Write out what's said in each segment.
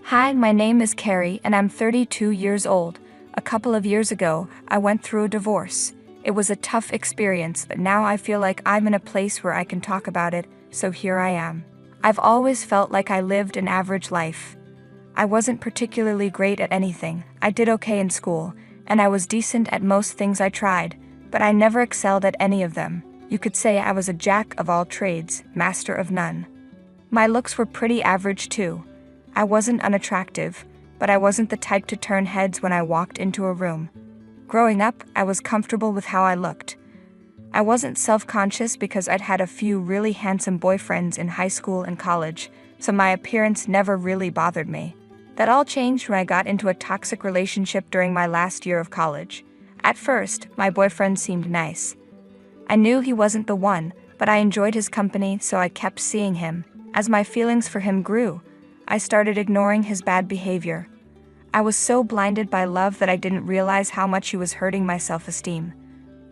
Hi, my name is Carrie and I'm 32 years old. A couple of years ago, I went through a divorce. It was a tough experience, but now I feel like I'm in a place where I can talk about it, so here I am. I've always felt like I lived an average life. I wasn't particularly great at anything. I did okay in school, and I was decent at most things I tried, but I never excelled at any of them. You could say I was a jack of all trades, master of none. My looks were pretty average too. I wasn't unattractive, but I wasn't the type to turn heads when I walked into a room. Growing up, I was comfortable with how I looked. I wasn't self-conscious because I'd had a few really handsome boyfriends in high school and college, so my appearance never really bothered me. That all changed when I got into a toxic relationship during my last year of college. At first, my boyfriend seemed nice. I knew he wasn't the one, but I enjoyed his company, so I kept seeing him. As my feelings for him grew, I started ignoring his bad behavior. I was so blinded by love that I didn't realize how much he was hurting my self-esteem.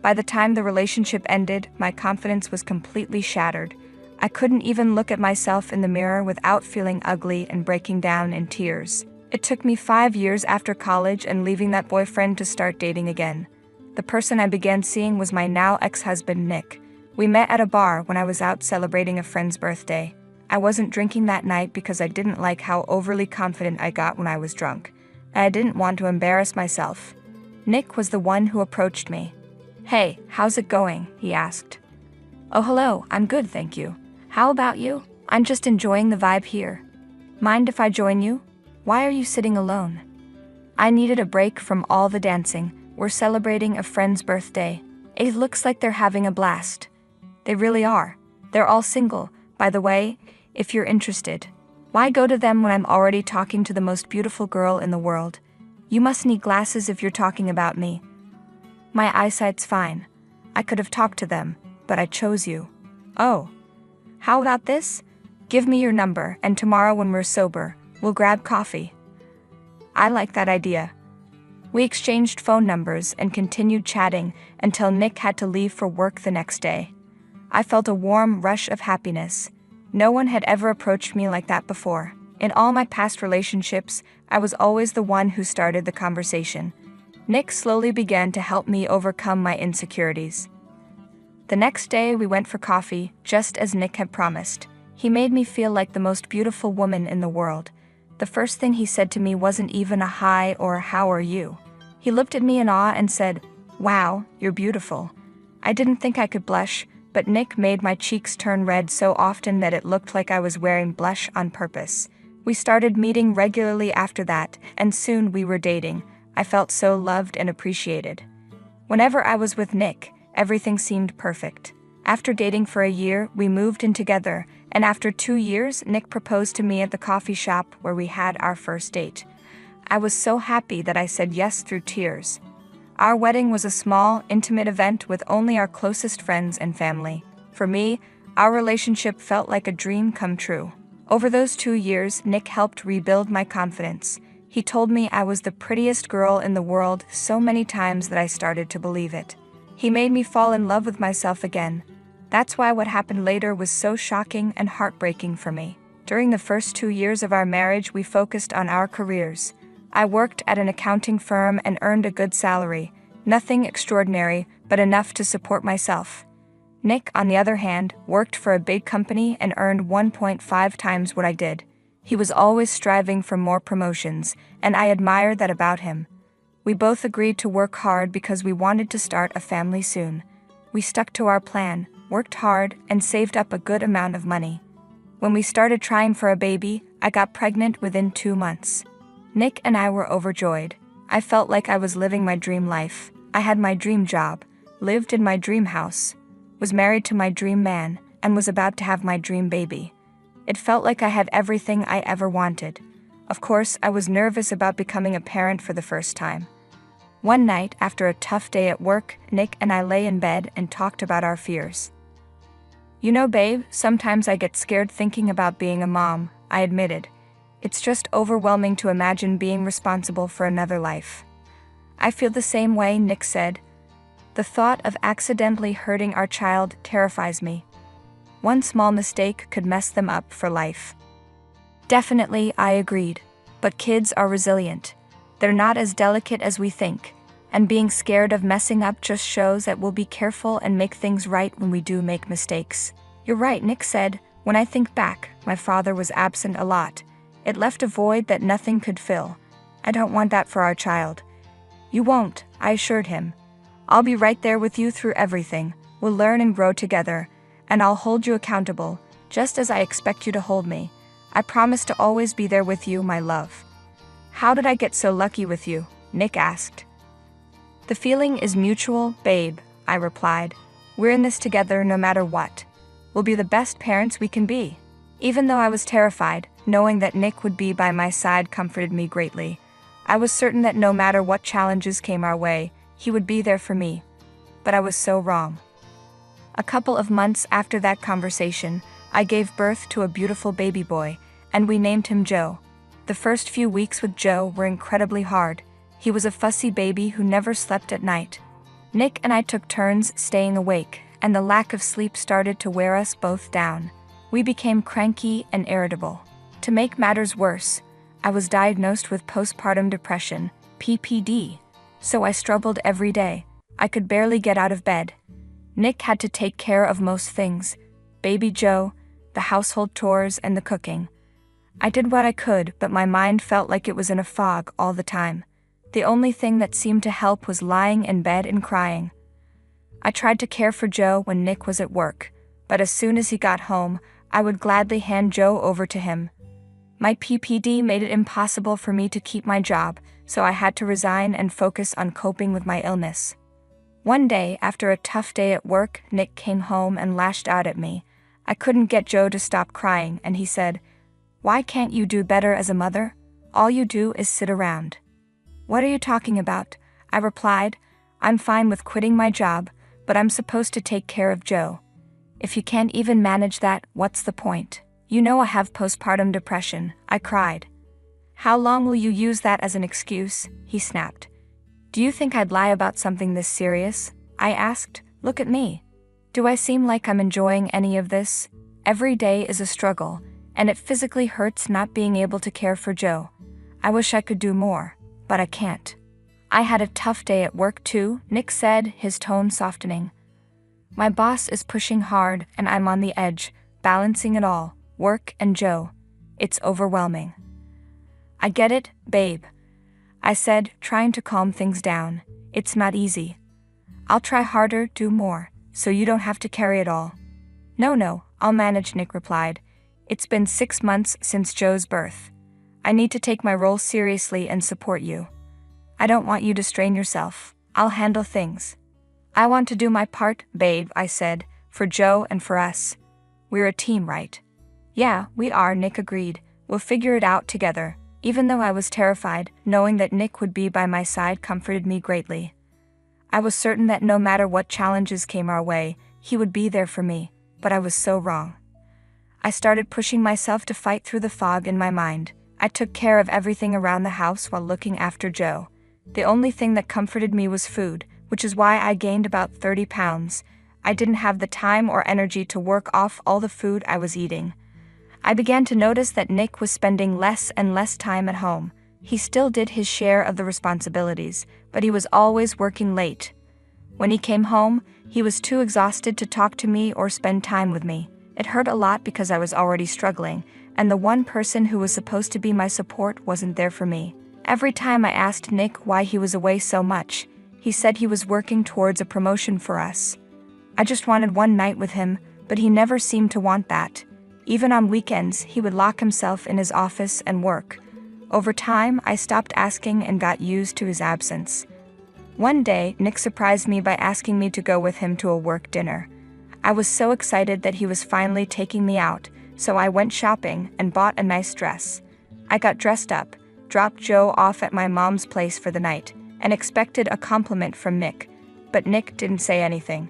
By the time the relationship ended, my confidence was completely shattered. I couldn't even look at myself in the mirror without feeling ugly and breaking down in tears. It took me 5 years after college and leaving that boyfriend to start dating again. The person I began seeing was my now ex-husband, Nick. We met at a bar when I was out celebrating a friend's birthday. I wasn't drinking that night because I didn't like how overly confident I got when I was drunk, and I didn't want to embarrass myself. Nick was the one who approached me. "Hey, how's it going?" he asked. "Oh, hello, I'm good, thank you. How about you?" "I'm just enjoying the vibe here. Mind if I join you? Why are you sitting alone?" I needed a break from all the dancing. We're celebrating a friend's birthday. It looks like they're having a blast. They really are. They're all single, by the way, if you're interested. Why go to them when I'm already talking to the most beautiful girl in the world? You must need glasses if you're talking about me. My eyesight's fine. I could have talked to them, but I chose you. Oh. How about this? Give me your number, and tomorrow when we're sober, we'll grab coffee. I like that idea. We exchanged phone numbers and continued chatting until Nick had to leave for work the next day. I felt a warm rush of happiness. No one had ever approached me like that before. In all my past relationships, I was always the one who started the conversation. Nick slowly began to help me overcome my insecurities. The next day we went for coffee, just as Nick had promised. He made me feel like the most beautiful woman in the world. The first thing he said to me wasn't even a hi or how are you. He looked at me in awe and said, "Wow, you're beautiful." I didn't think I could blush, but Nick made my cheeks turn red so often that it looked like I was wearing blush on purpose. We started meeting regularly after that, and soon we were dating. I felt so loved and appreciated. Whenever I was with Nick, everything seemed perfect. After dating for a year, we moved in together, and after 2 years, Nick proposed to me at the coffee shop where we had our first date. I was so happy that I said yes through tears. Our wedding was a small, intimate event with only our closest friends and family. For me, our relationship felt like a dream come true. Over those 2 years, Nick helped rebuild my confidence. He told me I was the prettiest girl in the world so many times that I started to believe it. He made me fall in love with myself again. That's why what happened later was so shocking and heartbreaking for me. During the first 2 years of our marriage, we focused on our careers. I worked at an accounting firm and earned a good salary. Nothing extraordinary, but enough to support myself. Nick, on the other hand, worked for a big company and earned 1.5 times what I did. He was always striving for more promotions, and I admired that about him. We both agreed to work hard because we wanted to start a family soon. We stuck to our plan, worked hard, and saved up a good amount of money. When we started trying for a baby, I got pregnant within 2 months. Nick and I were overjoyed. I felt like I was living my dream life. I had my dream job, lived in my dream house, was married to my dream man, and was about to have my dream baby. It felt like I had everything I ever wanted. Of course, I was nervous about becoming a parent for the first time. One night, after a tough day at work, Nick and I lay in bed and talked about our fears. "You know, babe, sometimes I get scared thinking about being a mom," I admitted. "It's just overwhelming to imagine being responsible for another life." "I feel the same way," Nick said. "The thought of accidentally hurting our child terrifies me. One small mistake could mess them up for life." Definitely, I agreed. But kids are resilient. They're not as delicate as we think, and being scared of messing up just shows that we'll be careful and make things right when we do make mistakes. You're right, Nick said. When I think back, my father was absent a lot. It left a void that nothing could fill. I don't want that for our child. You won't, I assured him. I'll be right there with you through everything. We'll learn and grow together, and I'll hold you accountable, just as I expect you to hold me. I promise to always be there with you, my love. How did I get so lucky with you? Nick asked. The feeling is mutual, babe, I replied. We're in this together no matter what. We'll be the best parents we can be. Even though I was terrified, knowing that Nick would be by my side comforted me greatly. I was certain that no matter what challenges came our way, he would be there for me. But I was so wrong. A couple of months after that conversation, I gave birth to a beautiful baby boy, and we named him Joe. The first few weeks with Joe were incredibly hard. He was a fussy baby who never slept at night. Nick and I took turns staying awake, and the lack of sleep started to wear us both down. We became cranky and irritable. To make matters worse, I was diagnosed with postpartum depression, PPD, so I struggled every day. I could barely get out of bed. Nick had to take care of most things: baby Joe, the household chores, and the cooking. I did what I could, but my mind felt like it was in a fog all the time. The only thing that seemed to help was lying in bed and crying. I tried to care for Joe when Nick was at work, but as soon as he got home, I would gladly hand Joe over to him. My PPD made it impossible for me to keep my job, so I had to resign and focus on coping with my illness. One day, after a tough day at work, Nick came home and lashed out at me. I couldn't get Joe to stop crying, and he said, "Why can't you do better as a mother? All you do is sit around." "What are you talking about?" I replied. "I'm fine with quitting my job, but I'm supposed to take care of Joe. If you can't even manage that, what's the point? You know I have postpartum depression," I cried. "How long will you use that as an excuse?" he snapped. "Do you think I'd lie about something this serious?" I asked. "Look at me. Do I seem like I'm enjoying any of this? Every day is a struggle, and it physically hurts not being able to care for Joe. I wish I could do more, but I can't." "I had a tough day at work too," Nick said, his tone softening. "My boss is pushing hard, and I'm on the edge, balancing it all, work and Joe. It's overwhelming." "I get it, babe," I said, trying to calm things down. "It's not easy. I'll try harder, do more, so you don't have to carry it all." No, I'll manage," Nick replied. "It's been 6 months since Joe's birth. I need to take my role seriously and support you. I don't want you to strain yourself. I'll handle things." "I want to do my part, babe," I said, "for Joe and for us. We're a team, right?" "Yeah, we are," Nick agreed. "We'll figure it out together." Even though I was terrified, knowing that Nick would be by my side comforted me greatly. I was certain that no matter what challenges came our way, he would be there for me, but I was so wrong. I started pushing myself to fight through the fog in my mind. I took care of everything around the house while looking after Joe. The only thing that comforted me was food, which is why I gained about 30 pounds. I didn't have the time or energy to work off all the food I was eating. I began to notice that Nick was spending less and less time at home. He still did his share of the responsibilities, but he was always working late. When he came home, he was too exhausted to talk to me or spend time with me. It hurt a lot because I was already struggling, and the one person who was supposed to be my support wasn't there for me. Every time I asked Nick why he was away so much, he said he was working towards a promotion for us. I just wanted one night with him, but he never seemed to want that. Even on weekends, he would lock himself in his office and work. Over time, I stopped asking and got used to his absence. One day, Nick surprised me by asking me to go with him to a work dinner. I was so excited that he was finally taking me out, so I went shopping and bought a nice dress. I got dressed up, dropped Joe off at my mom's place for the night, and expected a compliment from Nick, but Nick didn't say anything.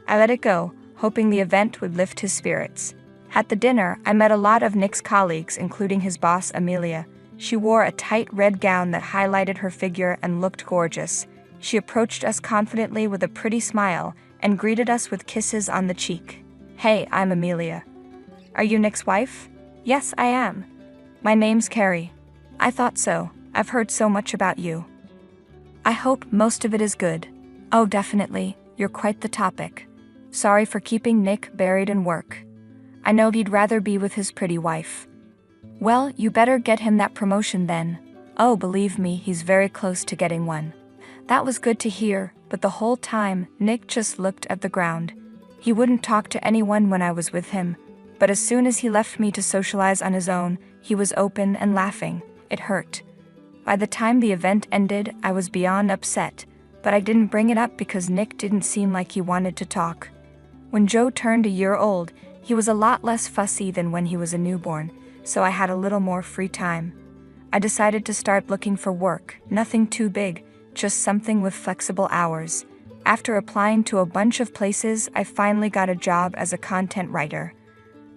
I let it go, hoping the event would lift his spirits. At the dinner, I met a lot of Nick's colleagues, including his boss, Amelia. She wore a tight red gown that highlighted her figure and looked gorgeous. She approached us confidently with a pretty smile and greeted us with kisses on the cheek. "Hey, I'm Amelia." "Are you Nick's wife?" "Yes, I am. My name's Carrie." I thought so. I've heard so much about you. I hope most of it is good. Oh, definitely, you're quite the topic. Sorry for keeping Nick buried in work. I know he'd rather be with his pretty wife. Well, you better get him that promotion then. Oh, believe me, he's very close to getting one. That was good to hear, but the whole time, Nick just looked at the ground. He wouldn't talk to anyone when I was with him, but as soon as he left me to socialize on his own, he was open and laughing. It hurt. By the time the event ended, I was beyond upset, but I didn't bring it up because Nick didn't seem like he wanted to talk. When Joe turned a year old, he was a lot less fussy than when he was a newborn, so I had a little more free time. I decided to start looking for work, nothing too big, just something with flexible hours. After applying to a bunch of places, I finally got a job as a content writer.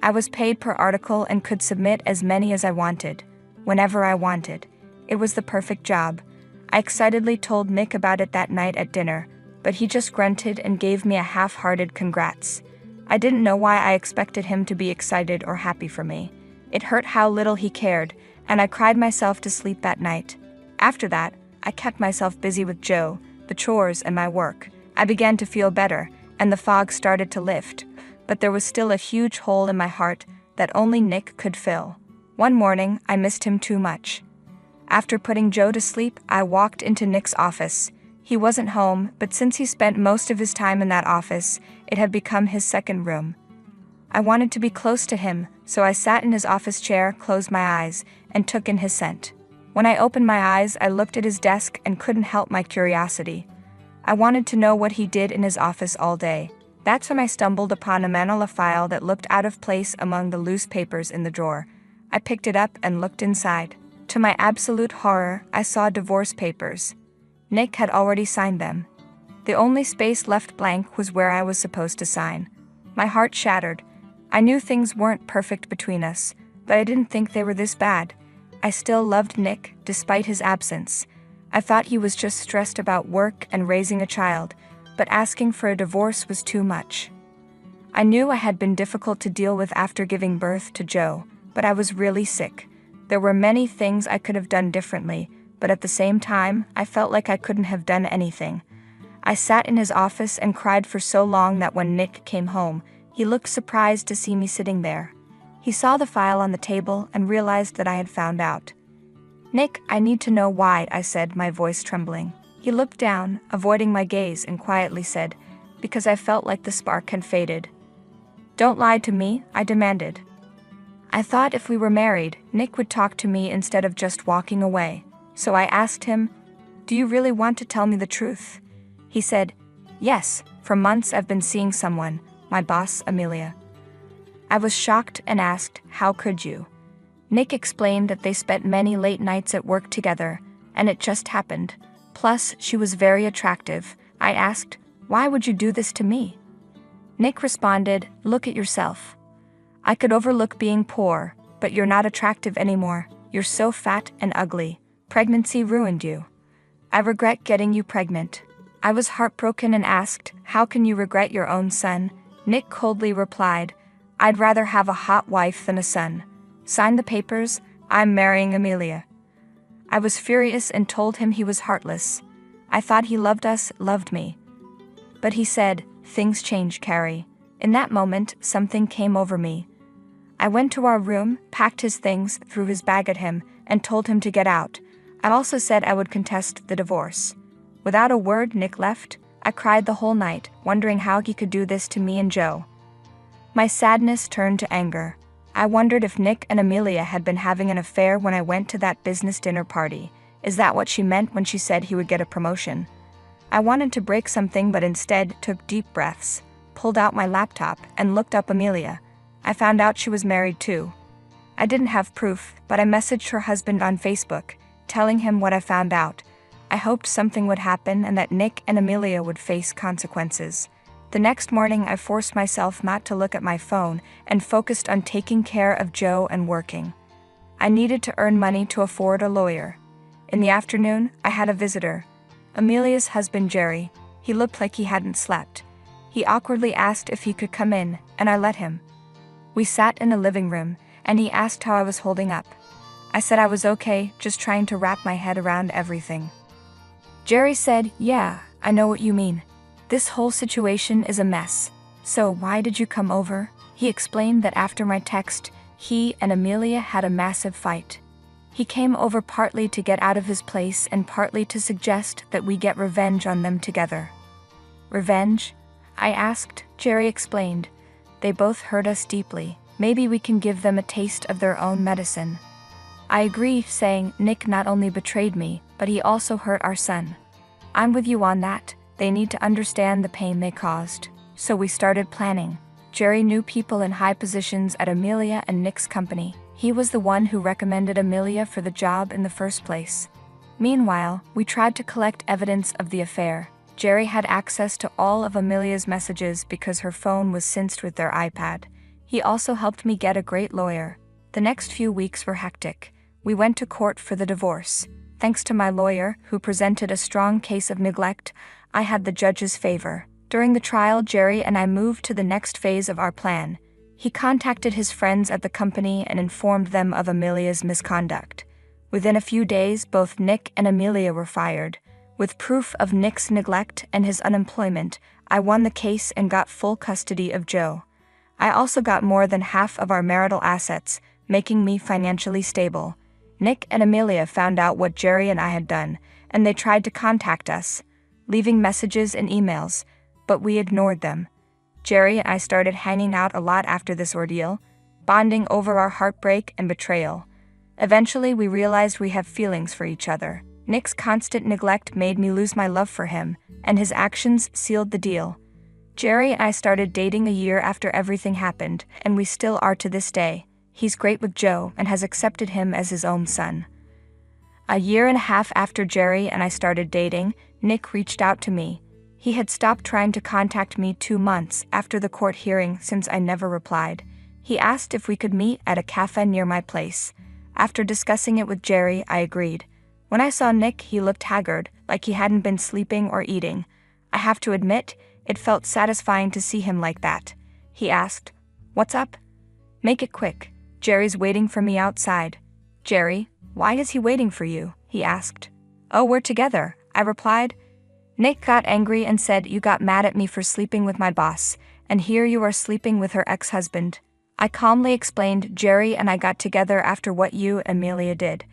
I was paid per article and could submit as many as I wanted, whenever I wanted. It was the perfect job. I excitedly told Nick about it that night at dinner, but he just grunted and gave me a half-hearted congrats. I didn't know why I expected him to be excited or happy for me. It hurt how little he cared, and I cried myself to sleep that night. After that, I kept myself busy with Joe, the chores, and my work. I began to feel better, and the fog started to lift, but there was still a huge hole in my heart that only Nick could fill. One morning, I missed him too much. After putting Joe to sleep, I walked into Nick's office. He wasn't home, but since he spent most of his time in that office, it had become his second room. I wanted to be close to him, so I sat in his office chair, closed my eyes, and took in his scent. When I opened my eyes, I looked at his desk and couldn't help my curiosity. I wanted to know what he did in his office all day. That's when I stumbled upon a manila file that looked out of place among the loose papers in the drawer. I picked it up and looked inside. To my absolute horror, I saw divorce papers. Nick had already signed them. The only space left blank was where I was supposed to sign. My heart shattered. I knew things weren't perfect between us, but I didn't think they were this bad. I still loved Nick, despite his absence. I thought he was just stressed about work and raising a child, but asking for a divorce was too much. I knew I had been difficult to deal with after giving birth to Joe, but I was really sick. There were many things I could have done differently, but at the same time, I felt like I couldn't have done anything. I sat in his office and cried for so long that when Nick came home, he looked surprised to see me sitting there. He saw the file on the table and realized that I had found out. "Nick, I need to know why," I said, my voice trembling. He looked down, avoiding my gaze, and quietly said, "Because I felt like the spark had faded." "Don't lie to me," I demanded. I thought if we were married, Nick would talk to me instead of just walking away. So I asked him, "Do you really want to tell me the truth?" He said, "Yes, for months I've been seeing someone, my boss, Amelia." I was shocked and asked, "How could you?" Nick explained that they spent many late nights at work together, and it just happened. Plus, she was very attractive. I asked, "Why would you do this to me?" Nick responded, "Look at yourself. I could overlook being poor, but you're not attractive anymore. You're so fat and ugly. Pregnancy ruined you. I regret getting you pregnant." I was heartbroken and asked, "How can you regret your own son?" Nick coldly replied, "I'd rather have a hot wife than a son. Sign the papers, I'm marrying Amelia." I was furious and told him he was heartless. I thought he loved us, loved me. But he said, "Things change, Carrie." In that moment, something came over me. I went to our room, packed his things, threw his bag at him, and told him to get out. I also said I would contest the divorce. Without a word, Nick left. I cried the whole night, wondering how he could do this to me and Joe. My sadness turned to anger. I wondered if Nick and Amelia had been having an affair when I went to that business dinner party. Is that what she meant when she said he would get a promotion? I wanted to break something but instead took deep breaths, pulled out my laptop, and looked up Amelia. I found out she was married too. I didn't have proof, but I messaged her husband on Facebook, telling him what I found out. I hoped something would happen and that Nick and Amelia would face consequences. The next morning, I forced myself not to look at my phone and focused on taking care of Joe and working. I needed to earn money to afford a lawyer. In the afternoon, I had a visitor. Amelia's husband, Jerry. He looked like he hadn't slept. He awkwardly asked if he could come in, and I let him. We sat in the living room, and he asked how I was holding up. I said I was okay, just trying to wrap my head around everything. Jerry said, "Yeah, I know what you mean. This whole situation is a mess. So why did you come over?" He explained that after my text, he and Amelia had a massive fight. He came over partly to get out of his place and partly to suggest that we get revenge on them together. "Revenge?" I asked. Jerry explained. "They both hurt us deeply. Maybe we can give them a taste of their own medicine." I agree, saying, "Nick not only betrayed me, but he also hurt our son. I'm with you on that. They need to understand the pain they caused." So we started planning. Jerry knew people in high positions at Amelia and Nick's company. He was the one who recommended Amelia for the job in the first place. Meanwhile, we tried to collect evidence of the affair. Jerry had access to all of Amelia's messages because her phone was synced with their iPad. He also helped me get a great lawyer. The next few weeks were hectic. We went to court for the divorce. Thanks to my lawyer, who presented a strong case of neglect, I had the judge's favor. During the trial, Jerry and I moved to the next phase of our plan. He contacted his friends at the company and informed them of Amelia's misconduct. Within a few days, both Nick and Amelia were fired. With proof of Nick's neglect and his unemployment, I won the case and got full custody of Joe. I also got more than half of our marital assets, making me financially stable. Nick and Amelia found out what Jerry and I had done, and they tried to contact us, leaving messages and emails, but we ignored them. Jerry and I started hanging out a lot after this ordeal, bonding over our heartbreak and betrayal. Eventually, we realized we have feelings for each other. Nick's constant neglect made me lose my love for him, and his actions sealed the deal. Jerry and I started dating a year after everything happened, and we still are to this day. He's great with Joe and has accepted him as his own son. A year and a half after Jerry and I started dating, Nick reached out to me. He had stopped trying to contact me 2 months after the court hearing since I never replied. He asked if we could meet at a cafe near my place. After discussing it with Jerry, I agreed. When I saw Nick, he looked haggard, like he hadn't been sleeping or eating. I have to admit, it felt satisfying to see him like that. He asked, "What's up?" "Make it quick. Jerry's waiting for me outside." "Jerry? Why is he waiting for you?" he asked. "Oh, we're together," I replied. Nick got angry and said, "You got mad at me for sleeping with my boss, and here you are sleeping with her ex-husband." I calmly explained, "Jerry and I got together after what you and Amelia did.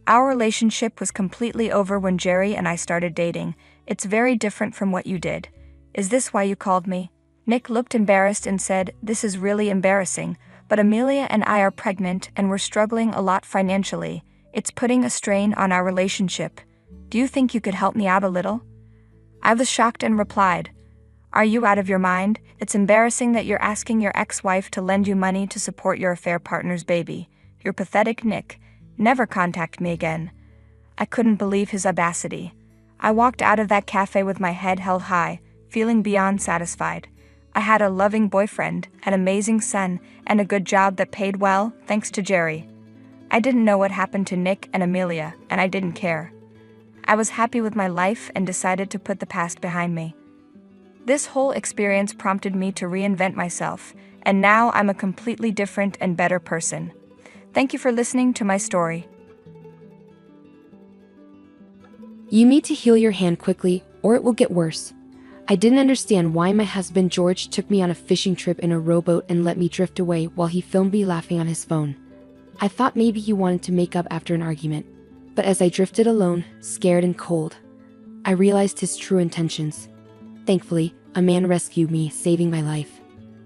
Our relationship was completely over when Jerry and I started dating. It's very different from what you did. Is this why you called me?" Nick looked embarrassed and said, "This is really embarrassing, but Amelia and I are pregnant and we're struggling a lot financially. It's putting a strain on our relationship. Do you think you could help me out a little?" I was shocked and replied, "Are you out of your mind? It's embarrassing that you're asking your ex-wife to lend you money to support your affair partner's baby. You're pathetic, Nick. Never contact me again." I couldn't believe his audacity. I walked out of that cafe with my head held high, feeling beyond satisfied. I had a loving boyfriend, an amazing son, and a good job that paid well, thanks to Jerry. I didn't know what happened to Nick and Amelia, and I didn't care. I was happy with my life and decided to put the past behind me. This whole experience prompted me to reinvent myself, and now I'm a completely different and better person. Thank you for listening to my story. You need to heal your hand quickly, or it will get worse. I didn't understand why my husband George took me on a fishing trip in a rowboat and let me drift away while he filmed me laughing on his phone. I thought maybe he wanted to make up after an argument. But as I drifted alone, scared and cold, I realized his true intentions. Thankfully, a man rescued me, saving my life.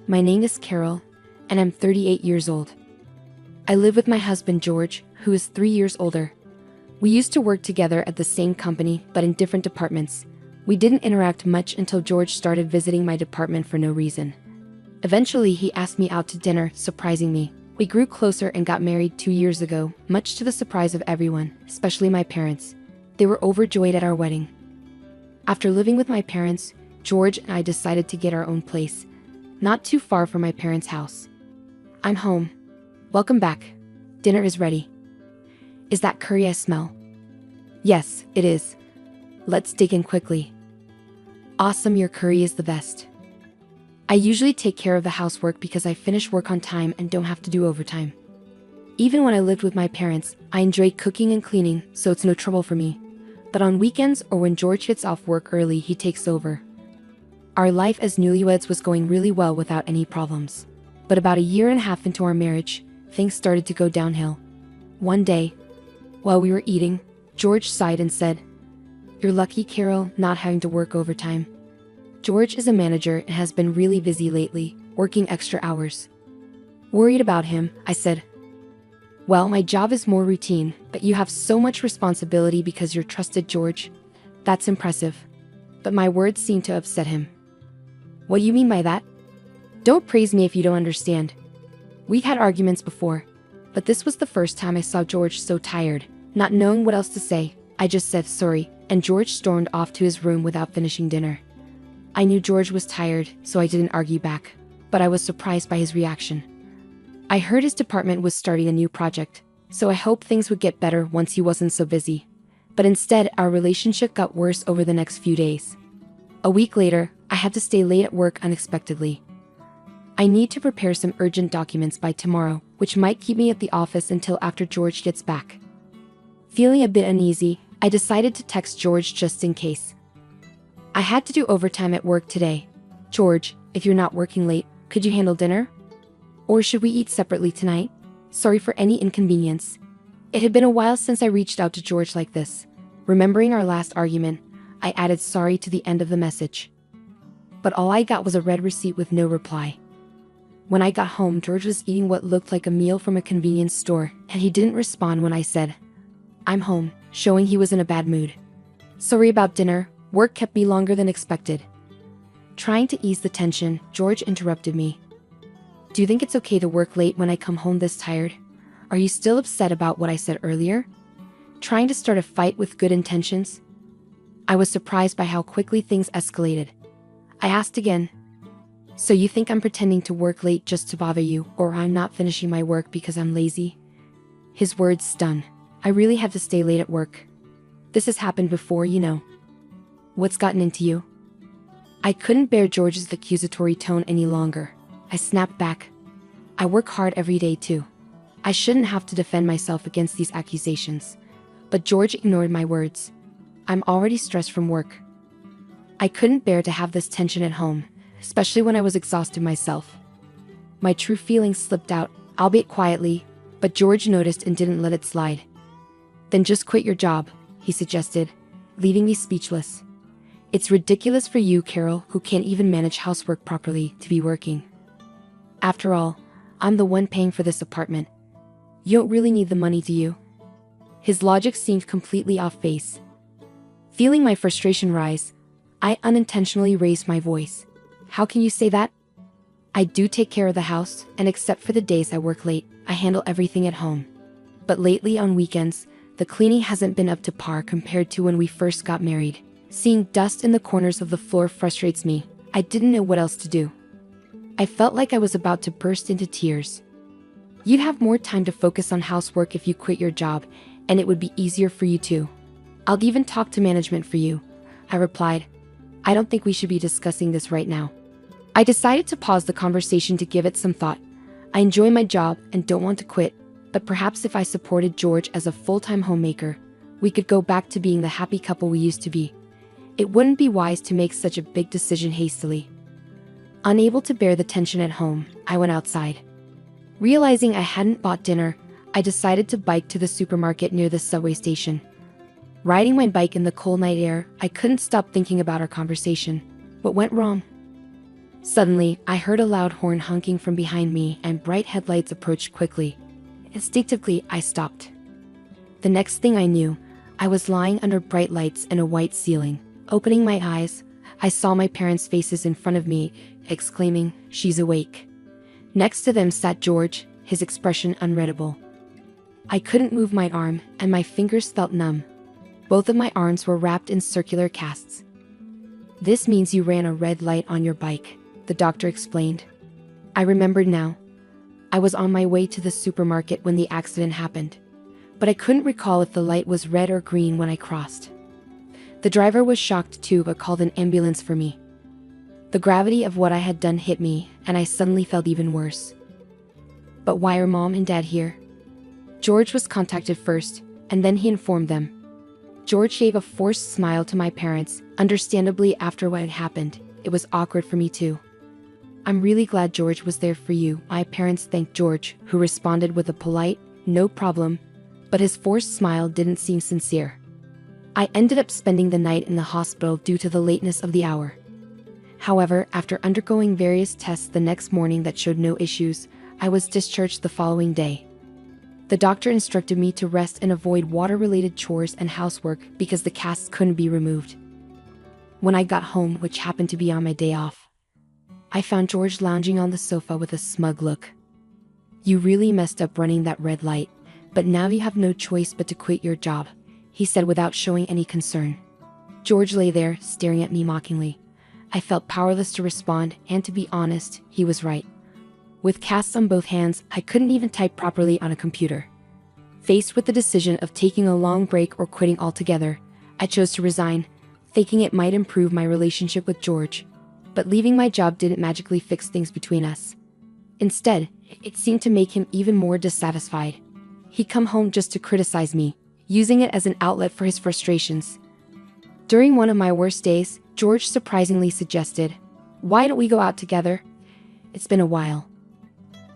My name is Carol, and I'm 38 years old. I live with my husband George, who is 3 years older. We used to work together at the same company, but in different departments. We didn't interact much until George started visiting my department for no reason. Eventually, he asked me out to dinner, surprising me. We grew closer and got married 2 years ago, much to the surprise of everyone, especially my parents. They were overjoyed at our wedding. After living with my parents, George and I decided to get our own place, not too far from my parents' house. I'm home. Welcome back. Dinner is ready. Is that curry I smell? Yes, it is. Let's dig in quickly. Awesome, your curry is the best. I usually take care of the housework because I finish work on time and don't have to do overtime. Even when I lived with my parents, I enjoyed cooking and cleaning, so it's no trouble for me. But on weekends or when George gets off work early, he takes over. Our life as newlyweds was going really well without any problems. But about a year and a half into our marriage, things started to go downhill. One day, while we were eating, George sighed and said, "You're lucky, Carol, not having to work overtime." George is a manager and has been really busy lately, working extra hours. Worried about him, I said, "Well, my job is more routine, but you have so much responsibility because you're trusted, George. That's impressive." But my words seemed to upset him. "What do you mean by that? Don't praise me if you don't understand." We've had arguments before, but this was the first time I saw George so tired. Not knowing what else to say, I just said sorry, and George stormed off to his room without finishing dinner. I knew George was tired, so I didn't argue back, but I was surprised by his reaction. I heard his department was starting a new project, so I hoped things would get better once he wasn't so busy. But instead, our relationship got worse over the next few days. A week later, I had to stay late at work unexpectedly. I need to prepare some urgent documents by tomorrow, which might keep me at the office until after George gets back. Feeling a bit uneasy, I decided to text George just in case. "I had to do overtime at work today. George, if you're not working late, could you handle dinner? Or should we eat separately tonight? Sorry for any inconvenience." It had been a while since I reached out to George like this. Remembering our last argument, I added sorry to the end of the message. But all I got was a red receipt with no reply. When I got home, George was eating what looked like a meal from a convenience store, and he didn't respond when I said, "I'm home," showing he was in a bad mood. "Sorry about dinner, work kept me longer than expected." Trying to ease the tension, George interrupted me. "Do you think it's okay to work late when I come home this tired? Are you still upset about what I said earlier?" Trying to start a fight with good intentions? I was surprised by how quickly things escalated. I asked again, "So you think I'm pretending to work late just to bother you, or I'm not finishing my work because I'm lazy?" His words stung. I really have to stay late at work. This has happened before, you know. What's gotten into you? I couldn't bear George's accusatory tone any longer. I snapped back. "I work hard every day too. I shouldn't have to defend myself against these accusations." But George ignored my words. "I'm already stressed from work." I couldn't bear to have this tension at home, especially when I was exhausted myself. My true feelings slipped out, albeit quietly, but George noticed and didn't let it slide. "Then just quit your job," he suggested, leaving me speechless. "It's ridiculous for you, Carol, who can't even manage housework properly, to be working. After all, I'm the one paying for this apartment. You don't really need the money, do you?" His logic seemed completely off base. Feeling my frustration rise, I unintentionally raised my voice. "How can you say that? I do take care of the house, and except for the days I work late, I handle everything at home. But lately on weekends, the cleaning hasn't been up to par compared to when we first got married. Seeing dust in the corners of the floor frustrates me. I didn't know what else to do." I felt like I was about to burst into tears. "You'd have more time to focus on housework if you quit your job, and it would be easier for you too. I'll even talk to management for you," I replied. "I don't think we should be discussing this right now." I decided to pause the conversation to give it some thought. I enjoy my job and don't want to quit, but perhaps if I supported George as a full-time homemaker, we could go back to being the happy couple we used to be. It wouldn't be wise to make such a big decision hastily. Unable to bear the tension at home, I went outside. Realizing I hadn't bought dinner, I decided to bike to the supermarket near the subway station. Riding my bike in the cold night air, I couldn't stop thinking about our conversation. What went wrong? Suddenly, I heard a loud horn honking from behind me and bright headlights approached quickly. Instinctively, I stopped. The next thing I knew, I was lying under bright lights and a white ceiling. Opening my eyes, I saw my parents' faces in front of me, exclaiming, "She's awake." Next to them sat George, his expression unreadable. I couldn't move my arm, and my fingers felt numb. Both of my arms were wrapped in circular casts. "This means you ran a red light on your bike," the doctor explained. I remembered now. I was on my way to the supermarket when the accident happened, but I couldn't recall if the light was red or green when I crossed. The driver was shocked too, but called an ambulance for me. The gravity of what I had done hit me, and I suddenly felt even worse. "But why are Mom and Dad here?" George was contacted first, and then he informed them. George gave a forced smile to my parents. Understandably, after what had happened, it was awkward for me too. I'm really glad George was there for you, my parents thanked George, who responded with a polite, no problem, but his forced smile didn't seem sincere. I ended up spending the night in the hospital due to the lateness of the hour. However, after undergoing various tests the next morning that showed no issues, I was discharged the following day. The doctor instructed me to rest and avoid water-related chores and housework because the casts couldn't be removed. When I got home, which happened to be on my day off, I found George lounging on the sofa with a smug look. You really messed up running that red light, but now you have no choice but to quit your job, he said without showing any concern. George lay there, staring at me mockingly. I felt powerless to respond, and to be honest, he was right. With casts on both hands, I couldn't even type properly on a computer. Faced with the decision of taking a long break or quitting altogether, I chose to resign, thinking it might improve my relationship with George. But leaving my job didn't magically fix things between us. Instead, it seemed to make him even more dissatisfied. He'd come home just to criticize me, using it as an outlet for his frustrations. During one of my worst days, George surprisingly suggested, "Why don't we go out together? It's been a while."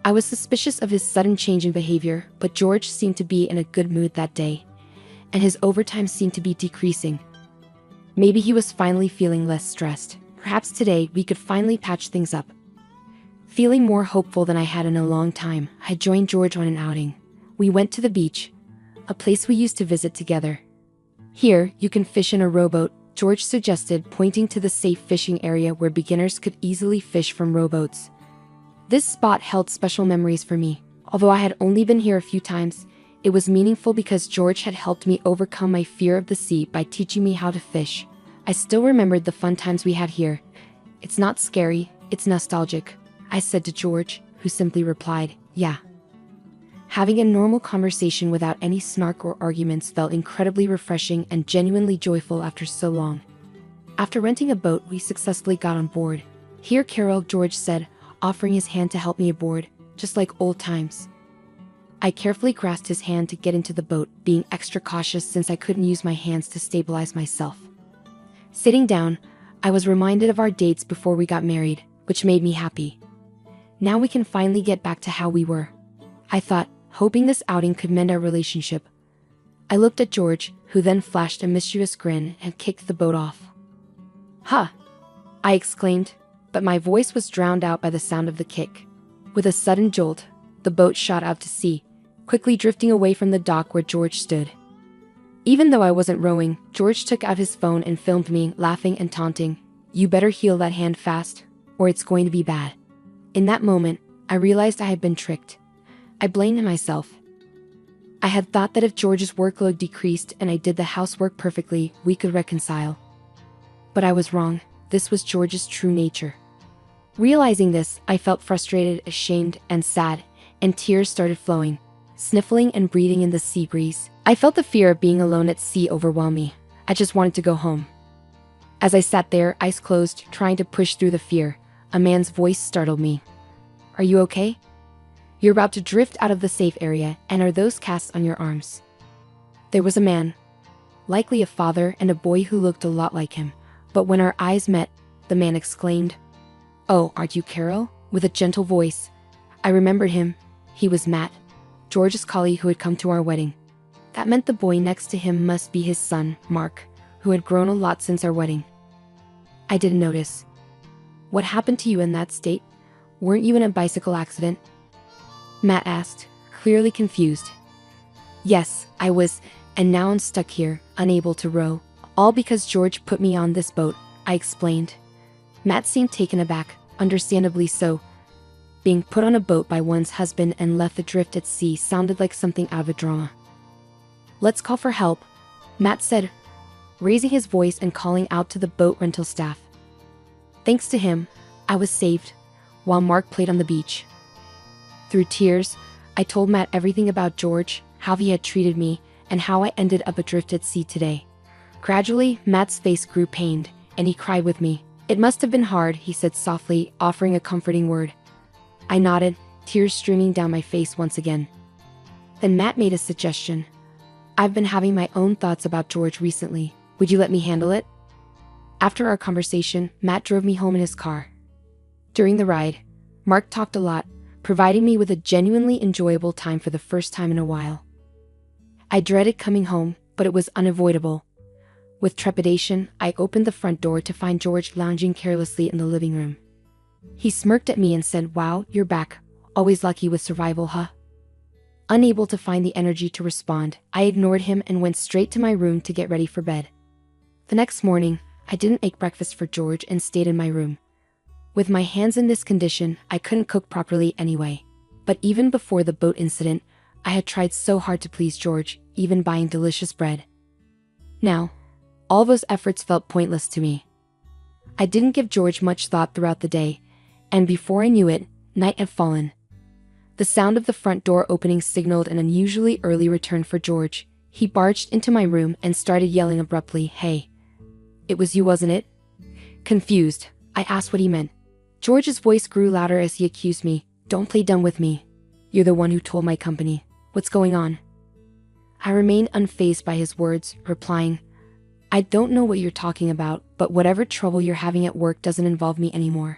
I was suspicious of his sudden change in behavior, but George seemed to be in a good mood that day, and his overtime seemed to be decreasing. Maybe he was finally feeling less stressed. Perhaps today we could finally patch things up. Feeling more hopeful than I had in a long time, I joined George on an outing. We went to the beach, a place we used to visit together. Here, you can fish in a rowboat, George suggested, pointing to the safe fishing area where beginners could easily fish from rowboats. This spot held special memories for me. Although I had only been here a few times, it was meaningful because George had helped me overcome my fear of the sea by teaching me how to fish. I still remembered the fun times we had here. It's not scary, it's nostalgic, I said to George, who simply replied, yeah. Having a normal conversation without any snark or arguments felt incredibly refreshing and genuinely joyful after so long. After renting a boat, we successfully got on board. "Here, Carol," George said, offering his hand to help me aboard, just like old times. I carefully grasped his hand to get into the boat, being extra cautious since I couldn't use my hands to stabilize myself. Sitting down, I was reminded of our dates before we got married, which made me happy. Now we can finally get back to how we were, I thought, hoping this outing could mend our relationship. I looked at George, who then flashed a mischievous grin and kicked the boat off. "Huh!" I exclaimed, but my voice was drowned out by the sound of the kick. With a sudden jolt, the boat shot out to sea, quickly drifting away from the dock where George stood. Even though I wasn't rowing, George took out his phone and filmed me, laughing and taunting, "You better heal that hand fast, or it's going to be bad." In that moment, I realized I had been tricked. I blamed myself. I had thought that if George's workload decreased and I did the housework perfectly, we could reconcile. But I was wrong. This was George's true nature. Realizing this, I felt frustrated, ashamed, and sad, and tears started flowing. Sniffling and breathing in the sea breeze, I felt the fear of being alone at sea overwhelm me. I just wanted to go home. As I sat there, eyes closed, trying to push through the fear, a man's voice startled me. "Are you okay? You're about to drift out of the safe area, and are those casts on your arms?" There was a man, likely a father, and a boy who looked a lot like him, but when our eyes met, the man exclaimed, "Oh, aren't you Carol?" with a gentle voice. I remembered him. He was Matt, George's colleague who had come to our wedding. That meant the boy next to him must be his son, Mark, who had grown a lot since our wedding. I didn't notice. "What happened to you in that state? Weren't you in a bicycle accident?" Matt asked, clearly confused. "Yes, I was, and now I'm stuck here, unable to row. All because George put me on this boat," I explained. Matt seemed taken aback, understandably so. Being put on a boat by one's husband and left adrift at sea sounded like something out of a drama. "Let's call for help," Matt said, raising his voice and calling out to the boat rental staff. Thanks to him, I was saved, while Mark played on the beach. Through tears, I told Matt everything about George, how he had treated me, and how I ended up adrift at sea today. Gradually, Matt's face grew pained, and he cried with me. "It must have been hard," he said softly, offering a comforting word. I nodded, tears streaming down my face once again. Then Matt made a suggestion. I've been having my own thoughts about George recently. Would you let me handle it? After our conversation, Matt drove me home in his car. During the ride, Mark talked a lot, providing me with a genuinely enjoyable time for the first time in a while. I dreaded coming home, but it was unavoidable. With trepidation, I opened the front door to find George lounging carelessly in the living room. He smirked at me and said, "Wow, you're back. Always lucky with survival, huh?" Unable to find the energy to respond, I ignored him and went straight to my room to get ready for bed. The next morning, I didn't make breakfast for George and stayed in my room. With my hands in this condition, I couldn't cook properly anyway. But even before the boat incident, I had tried so hard to please George, even buying delicious bread. Now, all those efforts felt pointless to me. I didn't give George much thought throughout the day, and before I knew it, night had fallen. The sound of the front door opening signaled an unusually early return for George. He barged into my room and started yelling abruptly, "Hey. It was you, wasn't it?" Confused, I asked what he meant. George's voice grew louder as he accused me. "Don't play dumb with me. You're the one who told my company. What's going on?" I remained unfazed by his words, replying, "I don't know what you're talking about, but whatever trouble you're having at work doesn't involve me anymore.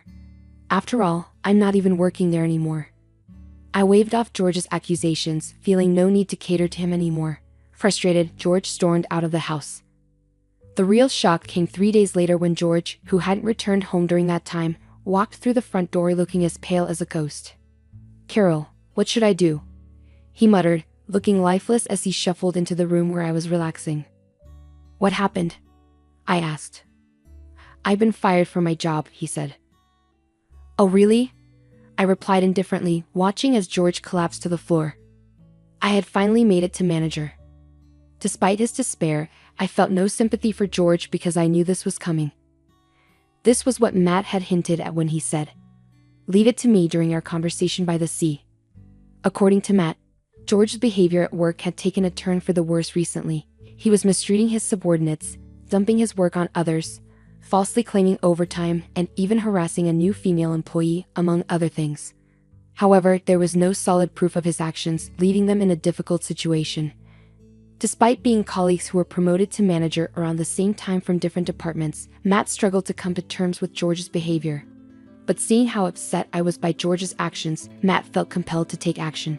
After all, I'm not even working there anymore." I waved off George's accusations, feeling no need to cater to him anymore. Frustrated, George stormed out of the house. The real shock came 3 days later when George, who hadn't returned home during that time, walked through the front door looking as pale as a ghost. "Carol, what should I do?" he muttered, looking lifeless as he shuffled into the room where I was relaxing. "What happened?" I asked. "I've been fired from my job," he said. "Oh, really?" I replied indifferently, watching as George collapsed to the floor. I had finally made it to manager. Despite his despair, I felt no sympathy for George because I knew this was coming. This was what Matt had hinted at when he said, "Leave it to me," during our conversation by the sea. According to Matt, George's behavior at work had taken a turn for the worse recently. He was mistreating his subordinates, dumping his work on others, falsely claiming overtime, and even harassing a new female employee, among other things. However, there was no solid proof of his actions, leaving them in a difficult situation. Despite being colleagues who were promoted to manager around the same time from different departments, Matt struggled to come to terms with George's behavior. But seeing how upset I was by George's actions, Matt felt compelled to take action.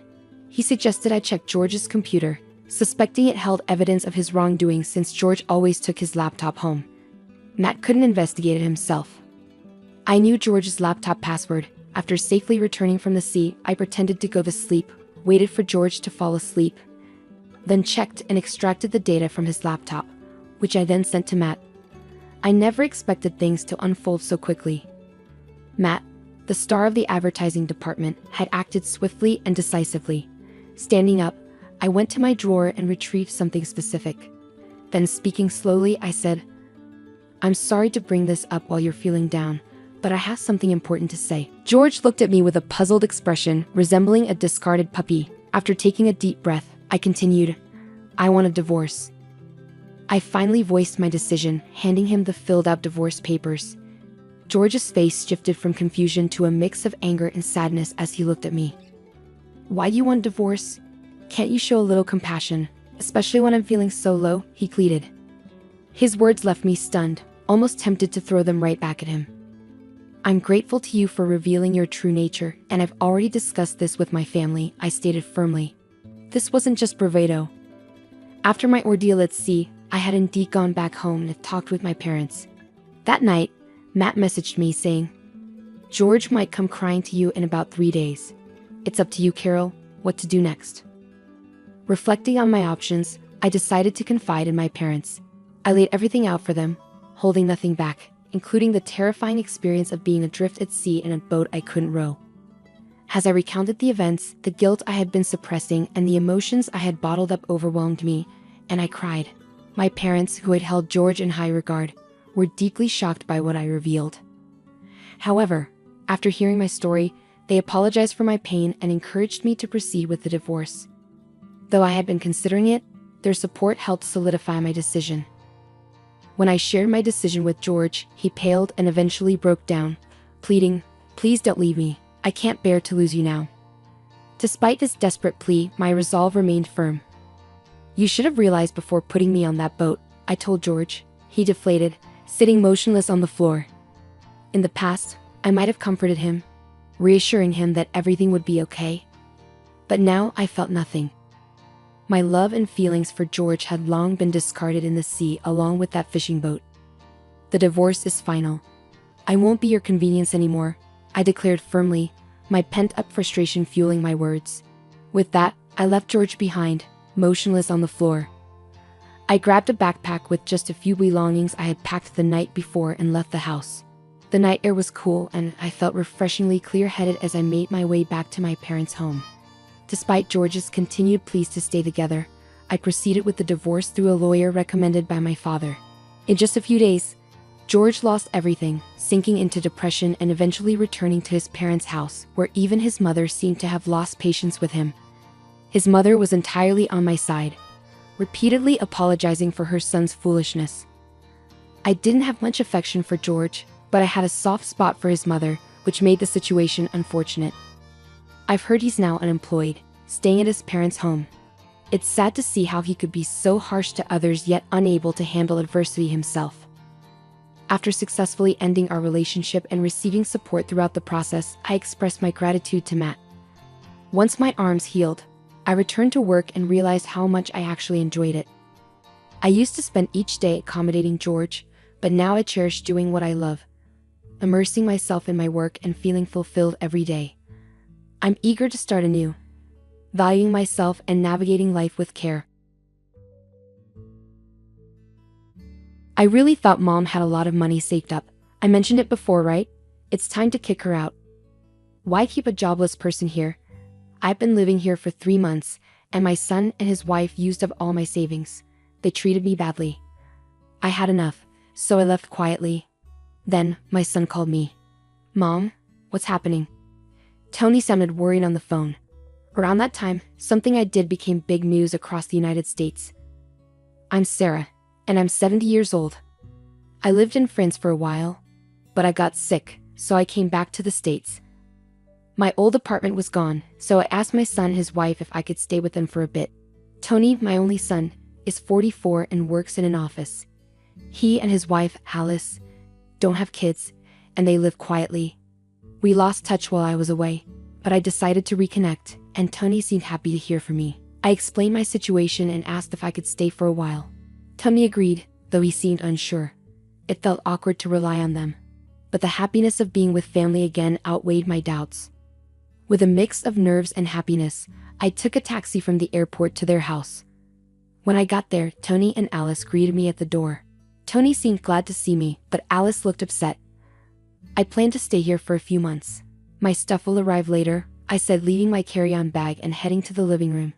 He suggested I check George's computer, suspecting it held evidence of his wrongdoing since George always took his laptop home. Matt couldn't investigate it himself. I knew George's laptop password. After safely returning from the sea, I pretended to go to sleep, waited for George to fall asleep, then checked and extracted the data from his laptop, which I then sent to Matt. I never expected things to unfold so quickly. Matt, the star of the advertising department, had acted swiftly and decisively. Standing up, I went to my drawer and retrieved something specific. Then, speaking slowly, I said, "I'm sorry to bring this up while you're feeling down, but I have something important to say." George looked at me with a puzzled expression, resembling a discarded puppy. After taking a deep breath, I continued, "I want a divorce." I finally voiced my decision, handing him the filled-out divorce papers. George's face shifted from confusion to a mix of anger and sadness as he looked at me. "Why do you want a divorce? Can't you show a little compassion, especially when I'm feeling so low?" he pleaded. His words left me stunned, almost tempted to throw them right back at him. "I'm grateful to you for revealing your true nature, and I've already discussed this with my family," I stated firmly. This wasn't just bravado. After my ordeal at sea, I had indeed gone back home and talked with my parents. That night, Matt messaged me saying, "George might come crying to you in about 3 days. It's up to you, Carol, what to do next." Reflecting on my options, I decided to confide in my parents. I laid everything out for them, holding nothing back, including the terrifying experience of being adrift at sea in a boat I couldn't row. As I recounted the events, the guilt I had been suppressing and the emotions I had bottled up overwhelmed me, and I cried. My parents, who had held George in high regard, were deeply shocked by what I revealed. However, after hearing my story, they apologized for my pain and encouraged me to proceed with the divorce. Though I had been considering it, their support helped solidify my decision. When I shared my decision with George, he paled and eventually broke down, pleading, "Please don't leave me. I can't bear to lose you now." Despite his desperate plea, my resolve remained firm. "You should have realized before putting me on that boat," I told George. He deflated, sitting motionless on the floor. In the past, I might have comforted him, reassuring him that everything would be okay. But now I felt nothing. My love and feelings for George had long been discarded in the sea along with that fishing boat. "The divorce is final. I won't be your convenience anymore," I declared firmly, my pent-up frustration fueling my words. With that, I left George behind, motionless on the floor. I grabbed a backpack with just a few belongings I had packed the night before and left the house. The night air was cool and I felt refreshingly clear-headed as I made my way back to my parents' home. Despite George's continued pleas to stay together, I proceeded with the divorce through a lawyer recommended by my father. In just a few days, George lost everything, sinking into depression and eventually returning to his parents' house, where even his mother seemed to have lost patience with him. His mother was entirely on my side, repeatedly apologizing for her son's foolishness. I didn't have much affection for George, but I had a soft spot for his mother, which made the situation unfortunate. I've heard he's now unemployed, staying at his parents' home. It's sad to see how he could be so harsh to others yet unable to handle adversity himself. After successfully ending our relationship and receiving support throughout the process, I expressed my gratitude to Matt. Once my arms healed, I returned to work and realized how much I actually enjoyed it. I used to spend each day accommodating George, but now I cherish doing what I love, immersing myself in my work and feeling fulfilled every day. I'm eager to start anew, valuing myself and navigating life with care. I really thought Mom had a lot of money saved up. I mentioned it before, right? It's time to kick her out. Why keep a jobless person here? I've been living here for 3 months, and my son and his wife used up all my savings. They treated me badly. I had enough, so I left quietly. Then, my son called me. "Mom, what's happening?" Tony sounded worried on the phone. Around that time, something I did became big news across the United States. I'm Sarah, and I'm 70 years old. I lived in France for a while, but I got sick, so I came back to the States. My old apartment was gone, so I asked my son and his wife if I could stay with them for a bit. Tony, my only son, is 44 and works in an office. He and his wife, Alice, don't have kids, and they live quietly. We lost touch while I was away, but I decided to reconnect, and Tony seemed happy to hear from me. I explained my situation and asked if I could stay for a while. Tony agreed, though he seemed unsure. It felt awkward to rely on them, but the happiness of being with family again outweighed my doubts. With a mix of nerves and happiness, I took a taxi from the airport to their house. When I got there, Tony and Alice greeted me at the door. Tony seemed glad to see me, but Alice looked upset. I plan to stay here for a few months. My stuff will arrive later, I said, leaving my carry-on bag and heading to the living room.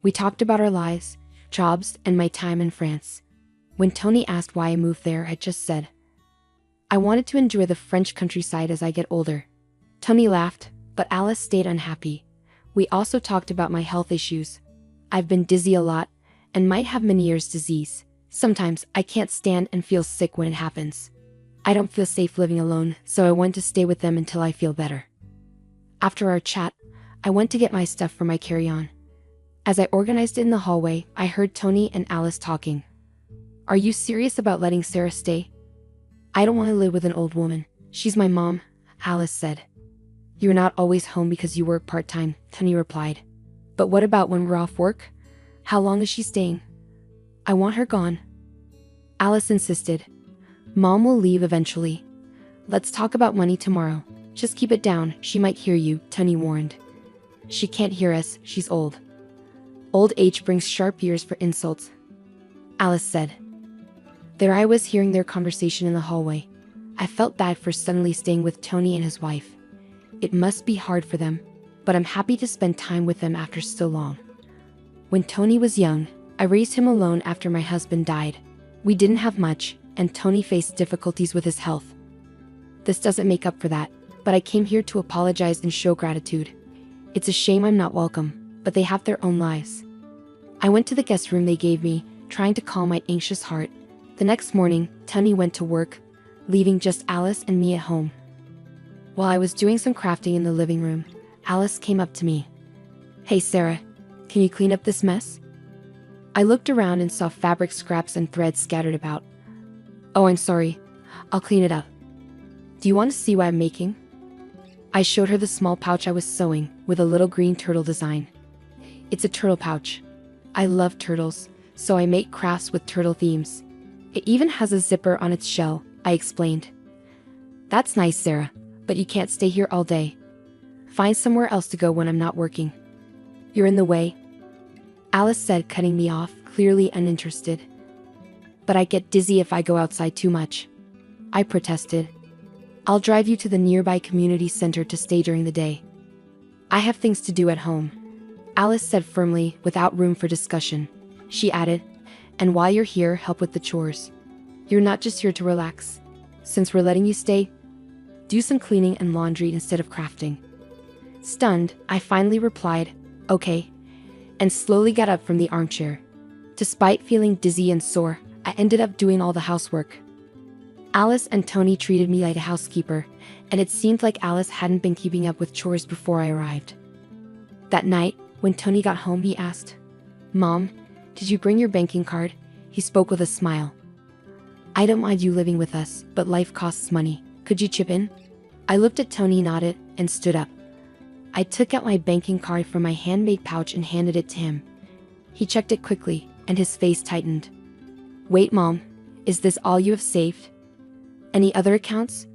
We talked about our lives, jobs, and my time in France. When Tony asked why I moved there, I just said, I wanted to enjoy the French countryside as I get older. Tony laughed, but Alice stayed unhappy. We also talked about my health issues. I've been dizzy a lot, and might have Meniere's disease. Sometimes I can't stand and feel sick when it happens. I don't feel safe living alone, so I want to stay with them until I feel better. After our chat, I went to get my stuff for my carry-on. As I organized it in the hallway, I heard Tony and Alice talking. Are you serious about letting Sarah stay? I don't want to live with an old woman. She's my mom, Alice said. You're not always home because you work part-time, Tony replied. But what about when we're off work? How long is she staying? I want her gone. Alice insisted. Mom will leave eventually. Let's talk about money tomorrow. Just keep it down, she might hear you, Tony warned. She can't hear us, she's old. Old age brings sharp ears for insults, Alice said. There I was hearing their conversation in the hallway. I felt bad for suddenly staying with Tony and his wife. It must be hard for them, but I'm happy to spend time with them after so long. When Tony was young, I raised him alone after my husband died. We didn't have much, and Tony faced difficulties with his health. This doesn't make up for that, but I came here to apologize and show gratitude. It's a shame I'm not welcome, but they have their own lives. I went to the guest room they gave me, trying to calm my anxious heart. The next morning, Tony went to work, leaving just Alice and me at home. While I was doing some crafting in the living room, Alice came up to me. Hey Sarah, can you clean up this mess? I looked around and saw fabric scraps and threads scattered about. Oh, I'm sorry. I'll clean it up. Do you want to see what I'm making? I showed her the small pouch I was sewing with a little green turtle design. It's a turtle pouch. I love turtles, so I make crafts with turtle themes. It even has a zipper on its shell, I explained. That's nice, Sarah, but you can't stay here all day. Find somewhere else to go when I'm not working. You're in the way, Alice said, cutting me off, clearly uninterested. But I get dizzy if I go outside too much, I protested. I'll drive you to the nearby community center to stay during the day. I have things to do at home, Alice said firmly, without room for discussion. She added, and while you're here, help with the chores. You're not just here to relax. Since we're letting you stay, do some cleaning and laundry instead of crafting. Stunned, I finally replied, okay, and slowly got up from the armchair. Despite feeling dizzy and sore, I ended up doing all the housework. Alice and Tony treated me like a housekeeper, and it seemed like Alice hadn't been keeping up with chores before I arrived. That night, when Tony got home, he asked, Mom, did you bring your banking card? He spoke with a smile. I don't mind you living with us, but life costs money. Could you chip in? I looked at Tony, nodded, and stood up. I took out my banking card from my handmade pouch and handed it to him. He checked it quickly, and his face tightened. Wait, Mom, is this all you have saved? Any other accounts?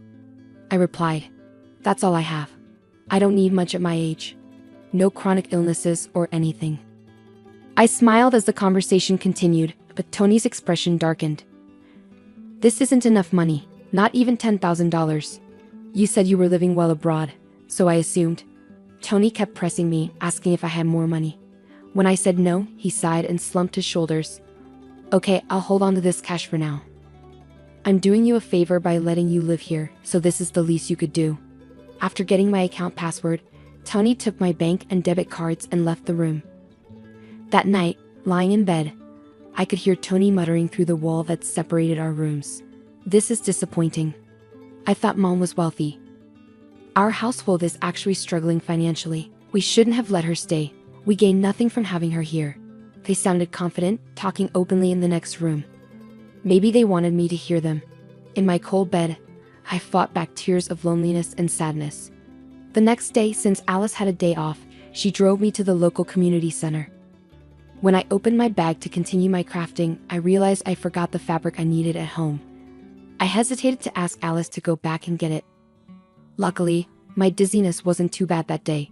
I replied, that's all I have. I don't need much at my age. No chronic illnesses or anything. I smiled as the conversation continued, but Tony's expression darkened. This isn't enough money, not even $10,000. You said you were living well abroad, so I assumed. Tony kept pressing me, asking if I had more money. When I said no, he sighed and slumped his shoulders. Okay, I'll hold on to this cash for now. I'm doing you a favor by letting you live here, so this is the least you could do. After getting my account password, Tony took my bank and debit cards and left the room. That night, lying in bed, I could hear Tony muttering through the wall that separated our rooms. This is disappointing. I thought Mom was wealthy. Our household is actually struggling financially. We shouldn't have let her stay. We gain nothing from having her here. They sounded confident, talking openly in the next room. Maybe they wanted me to hear them. In my cold bed, I fought back tears of loneliness and sadness. The next day, since Alice had a day off, she drove me to the local community center. When I opened my bag to continue my crafting, I realized I forgot the fabric I needed at home. I hesitated to ask Alice to go back and get it. Luckily, my dizziness wasn't too bad that day,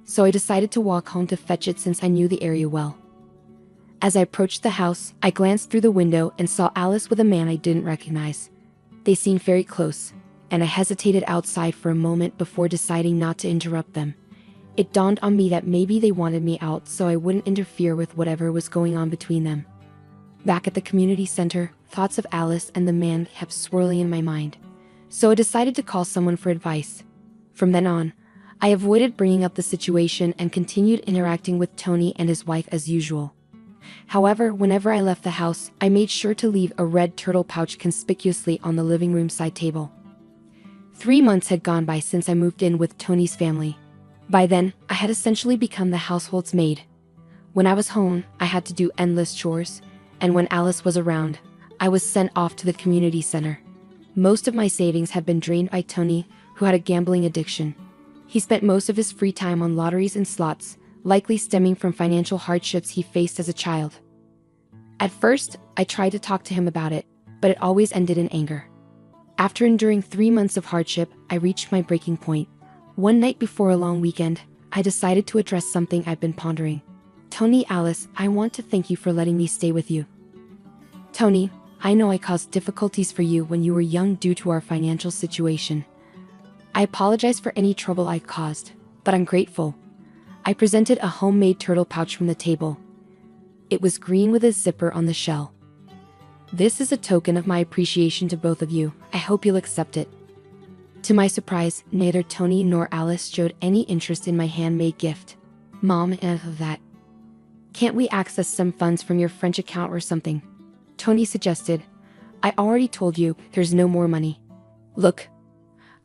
so I decided to walk home to fetch it since I knew the area well. As I approached the house, I glanced through the window and saw Alice with a man I didn't recognize. They seemed very close, and I hesitated outside for a moment before deciding not to interrupt them. It dawned on me that maybe they wanted me out so I wouldn't interfere with whatever was going on between them. Back at the community center, thoughts of Alice and the man kept swirling in my mind, so I decided to call someone for advice. From then on, I avoided bringing up the situation and continued interacting with Tony and his wife as usual. However, whenever I left the house, I made sure to leave a red turtle pouch conspicuously on the living room side table. 3 months had gone by since I moved in with Tony's family. By then, I had essentially become the household's maid. When I was home, I had to do endless chores, and when Alice was around, I was sent off to the community center. Most of my savings had been drained by Tony, who had a gambling addiction. He spent most of his free time on lotteries and slots, likely stemming from financial hardships he faced as a child. At first, I tried to talk to him about it, but it always ended in anger. After enduring 3 months of hardship, I reached my breaking point. One night before a long weekend, I decided to address something I've been pondering. Tony, Alice, I want to thank you for letting me stay with you. Tony, I know I caused difficulties for you when you were young due to our financial situation. I apologize for any trouble I caused, but I'm grateful. I presented a homemade turtle pouch from the table. It was green with a zipper on the shell. This is a token of my appreciation to both of you. I hope you'll accept it. To my surprise, neither Tony nor Alice showed any interest in my handmade gift. Mom, enough of that. Can't we access some funds from your French account or something? Tony suggested. I already told you, there's no more money. Look,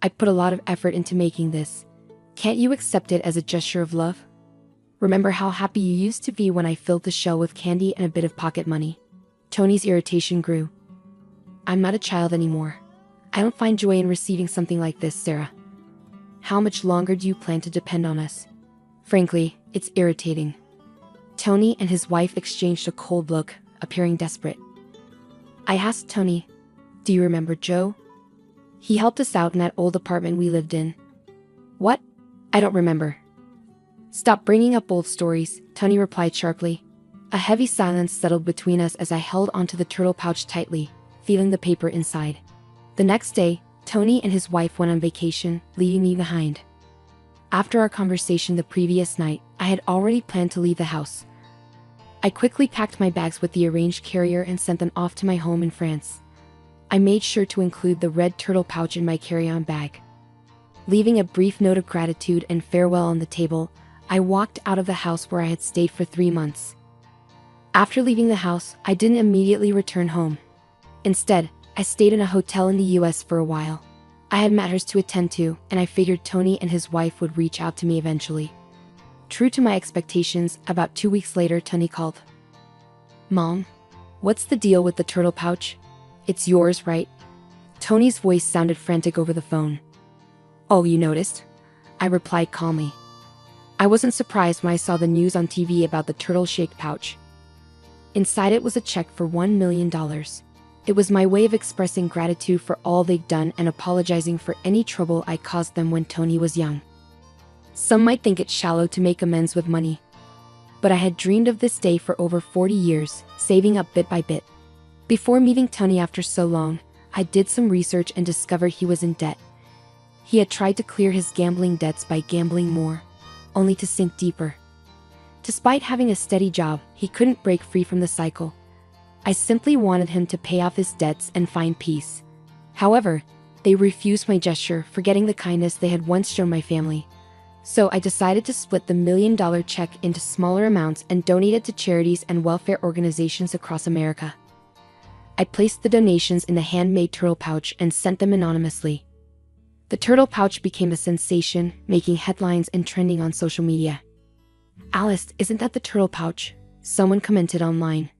I put a lot of effort into making this. Can't you accept it as a gesture of love? Remember how happy you used to be when I filled the shell with candy and a bit of pocket money? Tony's irritation grew. I'm not a child anymore. I don't find joy in receiving something like this, Sarah. How much longer do you plan to depend on us? Frankly, it's irritating. Tony and his wife exchanged a cold look, appearing desperate. I asked Tony, do you remember Joe? He helped us out in that old apartment we lived in. What? I don't remember. Stop bringing up old stories, Tony replied sharply. A heavy silence settled between us as I held onto the turtle pouch tightly, feeling the paper inside. The next day, Tony and his wife went on vacation, leaving me behind. After our conversation the previous night, I had already planned to leave the house. I quickly packed my bags with the arranged carrier and sent them off to my home in France. I made sure to include the red turtle pouch in my carry-on bag. Leaving a brief note of gratitude and farewell on the table, I walked out of the house where I had stayed for 3 months. After leaving the house, I didn't immediately return home. Instead, I stayed in a hotel in the US for a while. I had matters to attend to, and I figured Tony and his wife would reach out to me eventually. True to my expectations, about 2 weeks later, Tony called. Mom, what's the deal with the turtle pouch? It's yours, right? Tony's voice sounded frantic over the phone. Oh, you noticed? I replied calmly. I wasn't surprised when I saw the news on TV about the turtle-shaped pouch. Inside it was a check for $1 million. It was my way of expressing gratitude for all they'd done and apologizing for any trouble I caused them when Tony was young. Some might think it shallow to make amends with money. But I had dreamed of this day for over 40 years, saving up bit by bit. Before meeting Tony after so long, I did some research and discovered he was in debt. He had tried to clear his gambling debts by gambling more, only to sink deeper. Despite having a steady job, he couldn't break free from the cycle. I simply wanted him to pay off his debts and find peace. However, they refused my gesture, forgetting the kindness they had once shown my family. So I decided to split the $1 million check into smaller amounts and donate it to charities and welfare organizations across America. I placed the donations in the handmade turtle pouch and sent them anonymously. The turtle pouch became a sensation, making headlines and trending on social media. Alice, isn't that the turtle pouch? Someone commented online.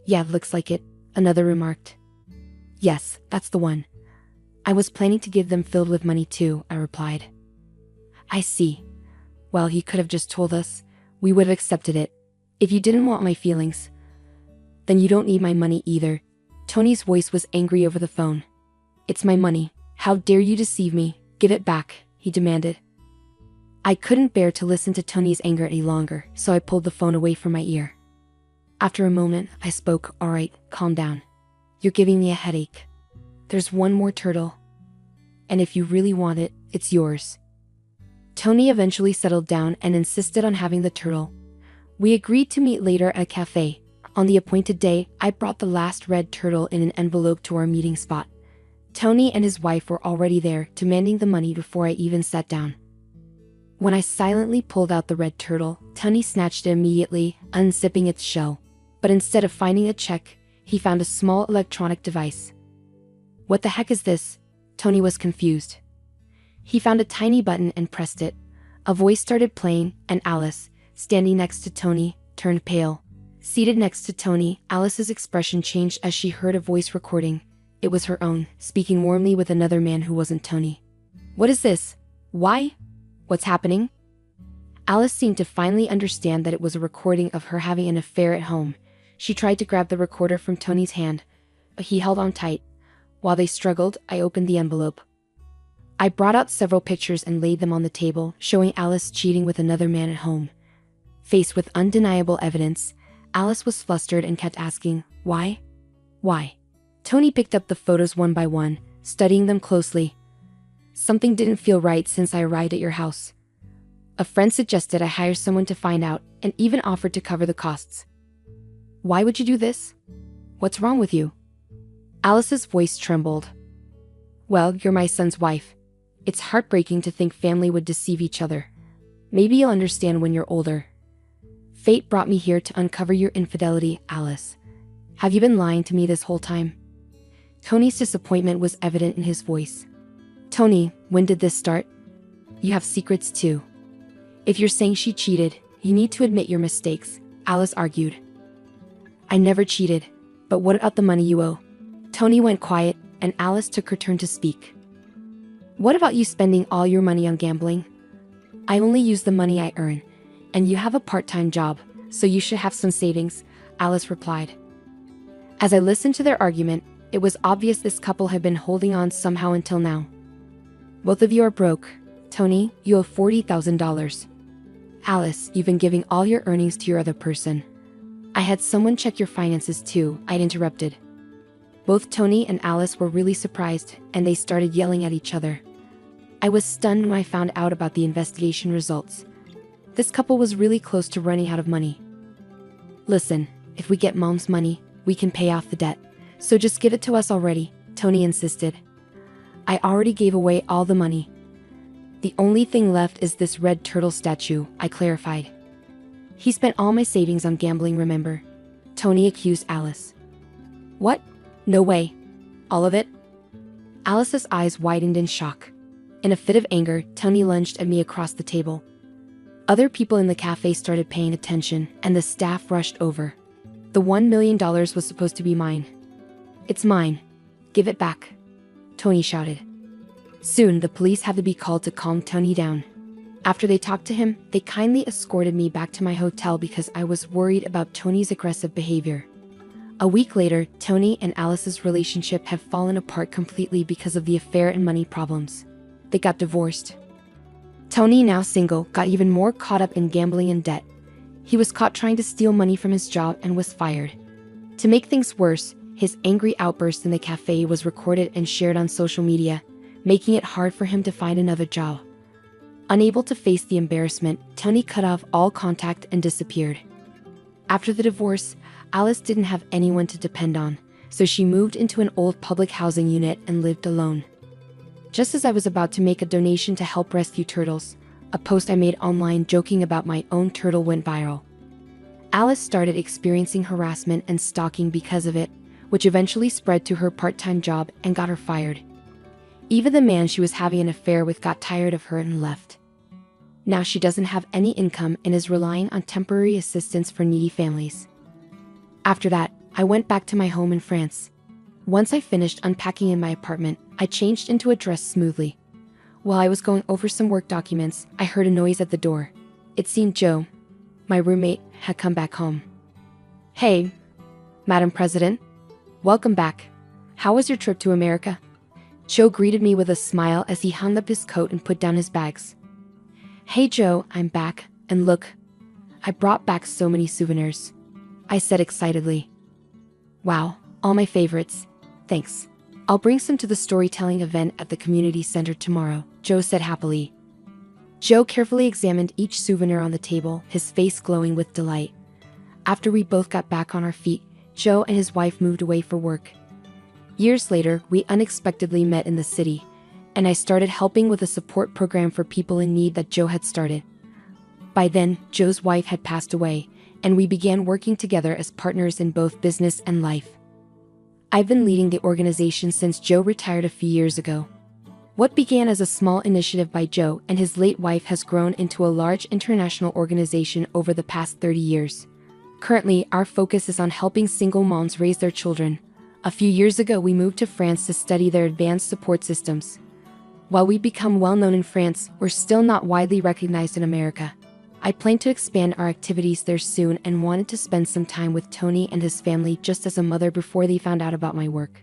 Yeah, looks like it, another remarked. Yes, that's the one. I was planning to give them filled with money too, I replied. I see. Well, he could have just told us. We would have accepted it. If you didn't want my feelings, then you don't need my money either. Tony's voice was angry over the phone. It's my money. How dare you deceive me? Give it back, he demanded. I couldn't bear to listen to Tony's anger any longer, so I pulled the phone away from my ear. After a moment, I spoke. All right, calm down. You're giving me a headache. There's one more turtle. And if you really want it, it's yours. Tony eventually settled down and insisted on having the turtle. We agreed to meet later at a cafe. On the appointed day, I brought the last red turtle in an envelope to our meeting spot. Tony and his wife were already there, demanding the money before I even sat down. When I silently pulled out the red turtle, Tony snatched it immediately, unzipping its shell. But instead of finding a check, he found a small electronic device. What the heck is this? Tony was confused. He found a tiny button and pressed it. A voice started playing, and Alice, standing next to Tony, turned pale. Seated next to Tony, Alice's expression changed as she heard a voice recording. It was her own, speaking warmly with another man who wasn't Tony. What is this? Why? What's happening? Alice seemed to finally understand that it was a recording of her having an affair at home. She tried to grab the recorder from Tony's hand, but he held on tight. While they struggled, I opened the envelope. I brought out several pictures and laid them on the table, showing Alice cheating with another man at home. Faced with undeniable evidence, Alice was flustered and kept asking, why? Why? Tony picked up the photos one by one, studying them closely. Something didn't feel right since I arrived at your house. A friend suggested I hire someone to find out, and even offered to cover the costs. Why would you do this? What's wrong with you? Alice's voice trembled. Well, you're my son's wife. It's heartbreaking to think family would deceive each other. Maybe you'll understand when you're older. Fate brought me here to uncover your infidelity, Alice. Have you been lying to me this whole time? Tony's disappointment was evident in his voice. Tony, when did this start? You have secrets too. If you're saying she cheated, You need to admit your mistakes, Alice argued. I never cheated, but what about the money you owe? Tony went quiet, and Alice took her turn to speak. What about you spending all your money on gambling? I only use the money I earn, and you have a part-time job, so you should have some savings, Alice replied. As I listened to their argument, it was obvious this couple had been holding on somehow until now. Both of you are broke. Tony, you owe $40,000. Alice, you've been giving all your earnings to your other person. I had someone check your finances too, I'd interrupted. Both Tony and Alice were really surprised, and they started yelling at each other. I was stunned when I found out about the investigation results. This couple was really close to running out of money. Listen, if we get Mom's money, we can pay off the debt. So just give it to us already, Tony insisted. I already gave away all the money. The only thing left is this red turtle statue, I clarified. He spent all my savings on gambling, remember? Tony accused Alice. What? No way. All of it? Alice's eyes widened in shock. In a fit of anger, Tony lunged at me across the table. Other people in the cafe started paying attention, and the staff rushed over. The $1 million was supposed to be mine. It's mine. Give it back, Tony shouted. Soon, the police had to be called to calm Tony down. After they talked to him, they kindly escorted me back to my hotel because I was worried about Tony's aggressive behavior. A week later, Tony and Alice's relationship had fallen apart completely because of the affair and money problems. They got divorced. Tony, now single, got even more caught up in gambling and debt. He was caught trying to steal money from his job and was fired. To make things worse, his angry outburst in the cafe was recorded and shared on social media, making it hard for him to find another job. Unable to face the embarrassment, Tony cut off all contact and disappeared. After the divorce, Alice didn't have anyone to depend on, so she moved into an old public housing unit and lived alone. Just as I was about to make a donation to help rescue turtles, a post I made online joking about my own turtle went viral. Alice started experiencing harassment and stalking because of it, which eventually spread to her part-time job and got her fired. Even the man she was having an affair with got tired of her and left. Now she doesn't have any income and is relying on temporary assistance for needy families. After that, I went back to my home in France. Once I finished unpacking in my apartment, I changed into a dress smoothly. While I was going over some work documents, I heard a noise at the door. It seemed Joe, my roommate, had come back home. Hey, Madam President. Welcome back. How was your trip to America? Joe greeted me with a smile as he hung up his coat and put down his bags. Hey Joe, I'm back, and look, I brought back so many souvenirs, I said excitedly. Wow, all my favorites. Thanks. I'll bring some to the storytelling event at the community center tomorrow, Joe said happily. Joe carefully examined each souvenir on the table, his face glowing with delight. After we both got back on our feet, Joe and his wife moved away for work. Years later, we unexpectedly met in the city, and I started helping with a support program for people in need that Joe had started. By then, Joe's wife had passed away, and we began working together as partners in both business and life. I've been leading the organization since Joe retired a few years ago. What began as a small initiative by Joe and his late wife has grown into a large international organization over the past 30 years. Currently, our focus is on helping single moms raise their children. A few years ago, we moved to France to study their advanced support systems. While we've become well known in France, we're still not widely recognized in America. I plan to expand our activities there soon and wanted to spend some time with Tony and his family just as a mother before they found out about my work.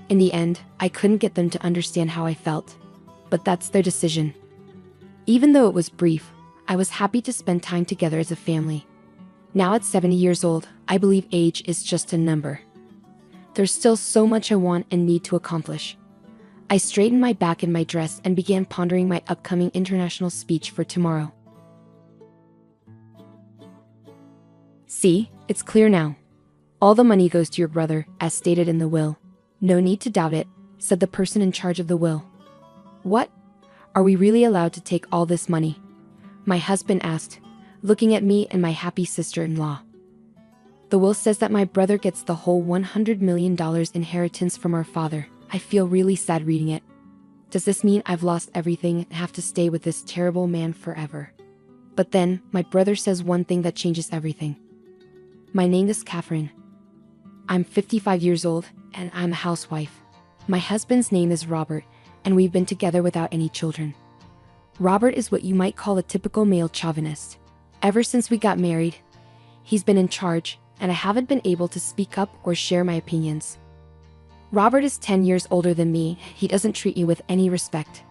In the end, I couldn't get them to understand how I felt, but that's their decision. Even though it was brief, I was happy to spend time together as a family. Now at 70 years old, I believe age is just a number. There's still so much I want and need to accomplish. I straightened my back in my dress and began pondering my upcoming international speech for tomorrow. See, it's clear now. All the money goes to your brother, as stated in the will. No need to doubt it, said the person in charge of the will. What? Are we really allowed to take all this money? My husband asked, looking at me and my happy sister-in-law. The will says that my brother gets the whole $100 million inheritance from our father. I feel really sad reading it. Does this mean I've lost everything and have to stay with this terrible man forever? But then, my brother says one thing that changes everything. My name is Catherine. I'm 55 years old, and I'm a housewife. My husband's name is Robert, and we've been together without any children. Robert is what you might call a typical male chauvinist. Ever since we got married, he's been in charge, and I haven't been able to speak up or share my opinions. Robert is 10 years older than me. He doesn't treat me with any respect.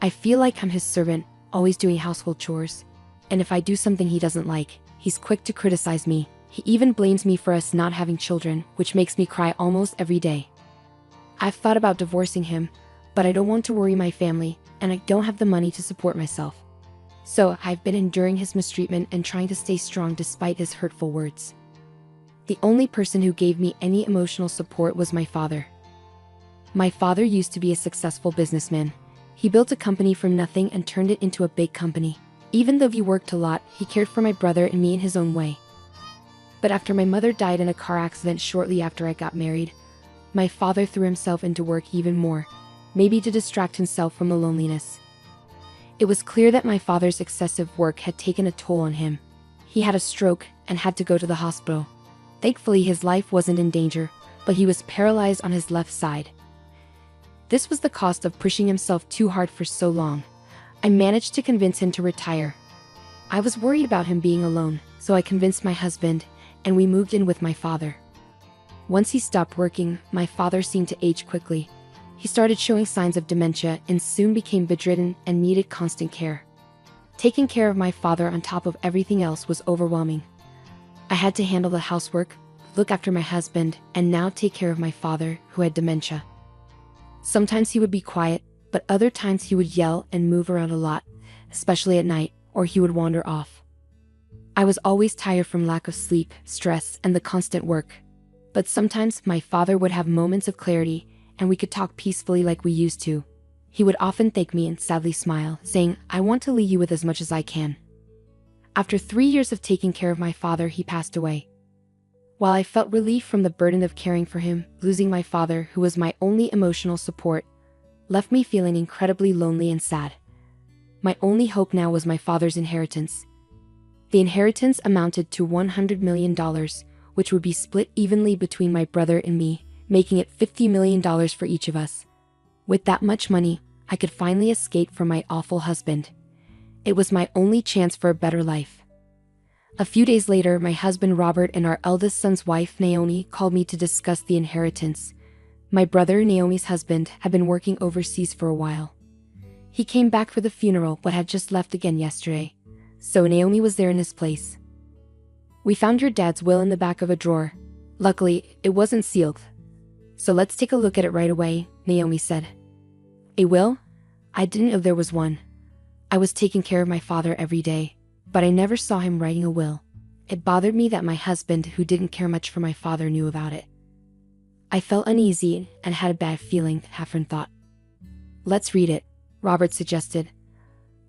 I feel like I'm his servant, always doing household chores. And if I do something he doesn't like, he's quick to criticize me. He even blames me for us not having children, which makes me cry almost every day. I've thought about divorcing him, but I don't want to worry my family, and I don't have the money to support myself. So I've been enduring his mistreatment and trying to stay strong despite his hurtful words. The only person who gave me any emotional support was my father. My father used to be a successful businessman. He built a company from nothing and turned it into a big company. Even though he worked a lot, he cared for my brother and me in his own way. But after my mother died in a car accident shortly after I got married, my father threw himself into work even more, maybe to distract himself from the loneliness. It was clear that my father's excessive work had taken a toll on him. He had a stroke and had to go to the hospital. Thankfully, his life wasn't in danger, but he was paralyzed on his left side. This was the cost of pushing himself too hard for so long. I managed to convince him to retire. I was worried about him being alone, so I convinced my husband, and we moved in with my father. Once he stopped working, my father seemed to age quickly. He started showing signs of dementia and soon became bedridden and needed constant care. Taking care of my father on top of everything else was overwhelming. I had to handle the housework, look after my husband, and now take care of my father, who had dementia. Sometimes he would be quiet, but other times he would yell and move around a lot, especially at night, or he would wander off. I was always tired from lack of sleep, stress, and the constant work. But sometimes my father would have moments of clarity, and we could talk peacefully like we used to. He would often thank me and sadly smile, saying, "I want to leave you with as much as I can." After 3 years of taking care of my father, he passed away. While I felt relief from the burden of caring for him, losing my father, who was my only emotional support, left me feeling incredibly lonely and sad. My only hope now was my father's inheritance. The inheritance amounted to $100 million, which would be split evenly between my brother and me, making it $50 million for each of us. With that much money, I could finally escape from my awful husband. It was my only chance for a better life. A few days later, my husband Robert and our eldest son's wife Naomi called me to discuss the inheritance. My brother, Naomi's husband, had been working overseas for a while. He came back for the funeral but had just left again yesterday, so Naomi was there in his place. "We found your dad's will in the back of a drawer. Luckily, it wasn't sealed. So let's take a look at it right away," Naomi said. "A will? I didn't know there was one. I was taking care of my father every day, but I never saw him writing a will. It bothered me that my husband, who didn't care much for my father, knew about it." I felt uneasy and had a bad feeling, Catherine thought. "Let's read it," Robert suggested.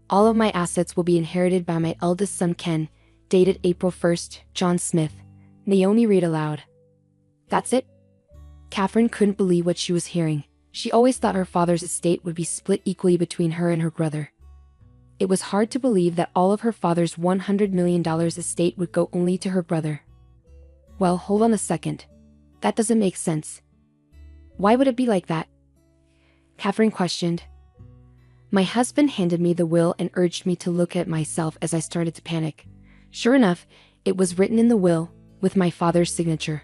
"All of my assets will be inherited by my eldest son Ken, dated April 1st, John Smith," Naomi read aloud. "That's it?" Catherine couldn't believe what she was hearing. She always thought her father's estate would be split equally between her and her brother. It was hard to believe that all of her father's $100 million estate would go only to her brother. "Well, hold on a second. That doesn't make sense. Why would it be like that?" Catherine questioned. My husband handed me the will and urged me to look at myself as I started to panic. Sure enough, it was written in the will, with my father's signature.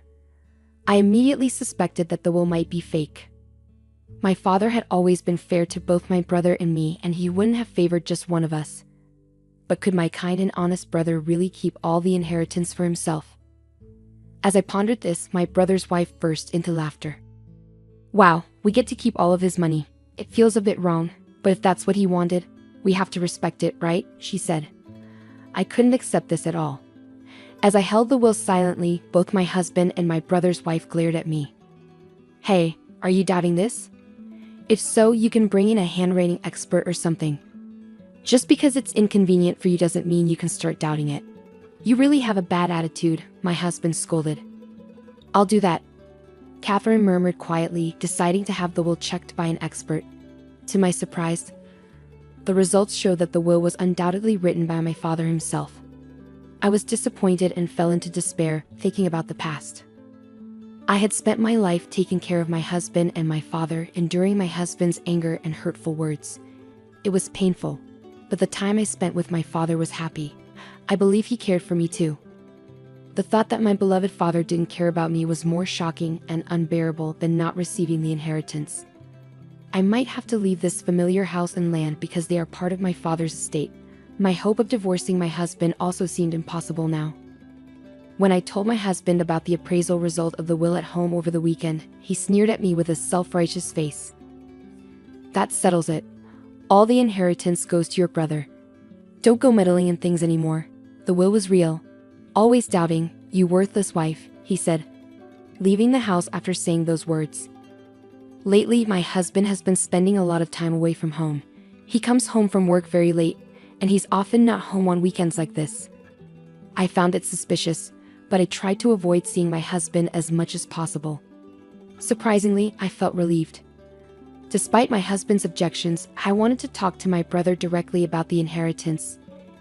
I immediately suspected that the will might be fake. My father had always been fair to both my brother and me, and he wouldn't have favored just one of us. But could my kind and honest brother really keep all the inheritance for himself? As I pondered this, my brother's wife burst into laughter. "Wow, we get to keep all of his money. It feels a bit wrong, but if that's what he wanted, we have to respect it, right?" she said. I couldn't accept this at all. As I held the will silently, both my husband and my brother's wife glared at me. "Hey, are you doubting this? If so, you can bring in a handwriting expert or something. Just because it's inconvenient for you doesn't mean you can start doubting it. You really have a bad attitude," my husband scolded. "I'll do that," Catherine murmured quietly, deciding to have the will checked by an expert. To my surprise, The results show that the will was undoubtedly written by my father himself. I was disappointed and fell into despair, thinking about the past. I had spent my life taking care of my husband and my father, enduring my husband's anger and hurtful words. It was painful, but the time I spent with my father was happy. I believe he cared for me too. The thought that my beloved father didn't care about me was more shocking and unbearable than not receiving the inheritance. I might have to leave this familiar house and land because they are part of my father's estate. My hope of divorcing my husband also seemed impossible now. When I told my husband about the appraisal result of the will at home over the weekend, he sneered at me with a self-righteous face. "That settles it. All the inheritance goes to your brother. Don't go meddling in things anymore. The will was real. Always doubting, you worthless wife," he said, leaving the house after saying those words. Lately, my husband has been spending a lot of time away from home. He comes home from work very late, and he's often not home on weekends like this. I found it suspicious, but I tried to avoid seeing my husband as much as possible. Surprisingly, I felt relieved. Despite my husband's objections, I wanted to talk to my brother directly about the inheritance.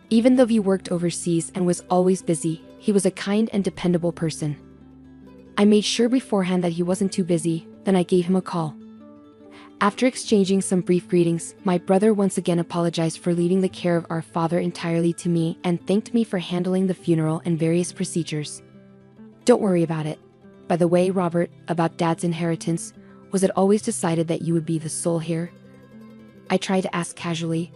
Even though he worked overseas and was always busy, he was a kind and dependable person. I made sure beforehand that he wasn't too busy, then I gave him a call. After exchanging some brief greetings, my brother once again apologized for leaving the care of our father entirely to me and thanked me for handling the funeral and various procedures. "Don't worry about it. By the way, Robert, about Dad's inheritance, was it always decided that you would be the sole heir?" I tried to ask casually.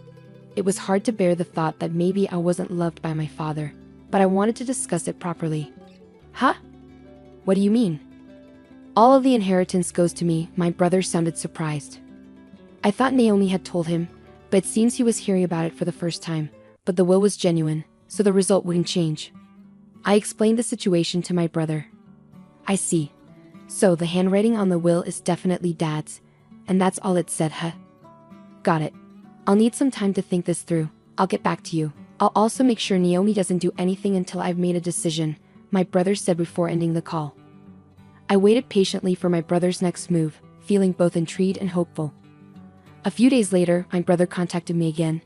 It was hard to bear the thought that maybe I wasn't loved by my father, but I wanted to discuss it properly. "Huh? What do you mean?" "All of the inheritance goes to me," my brother sounded surprised. I thought Naomi had told him, but it seems he was hearing about it for the first time. But the will was genuine, so the result wouldn't change. I explained the situation to my brother. "I see. So the handwriting on the will is definitely Dad's, and that's all it said, huh? Got it. I'll need some time to think this through. I'll get back to you. I'll also make sure Naomi doesn't do anything until I've made a decision," my brother said before ending the call. I waited patiently for my brother's next move, feeling both intrigued and hopeful. A few days later, my brother contacted me again.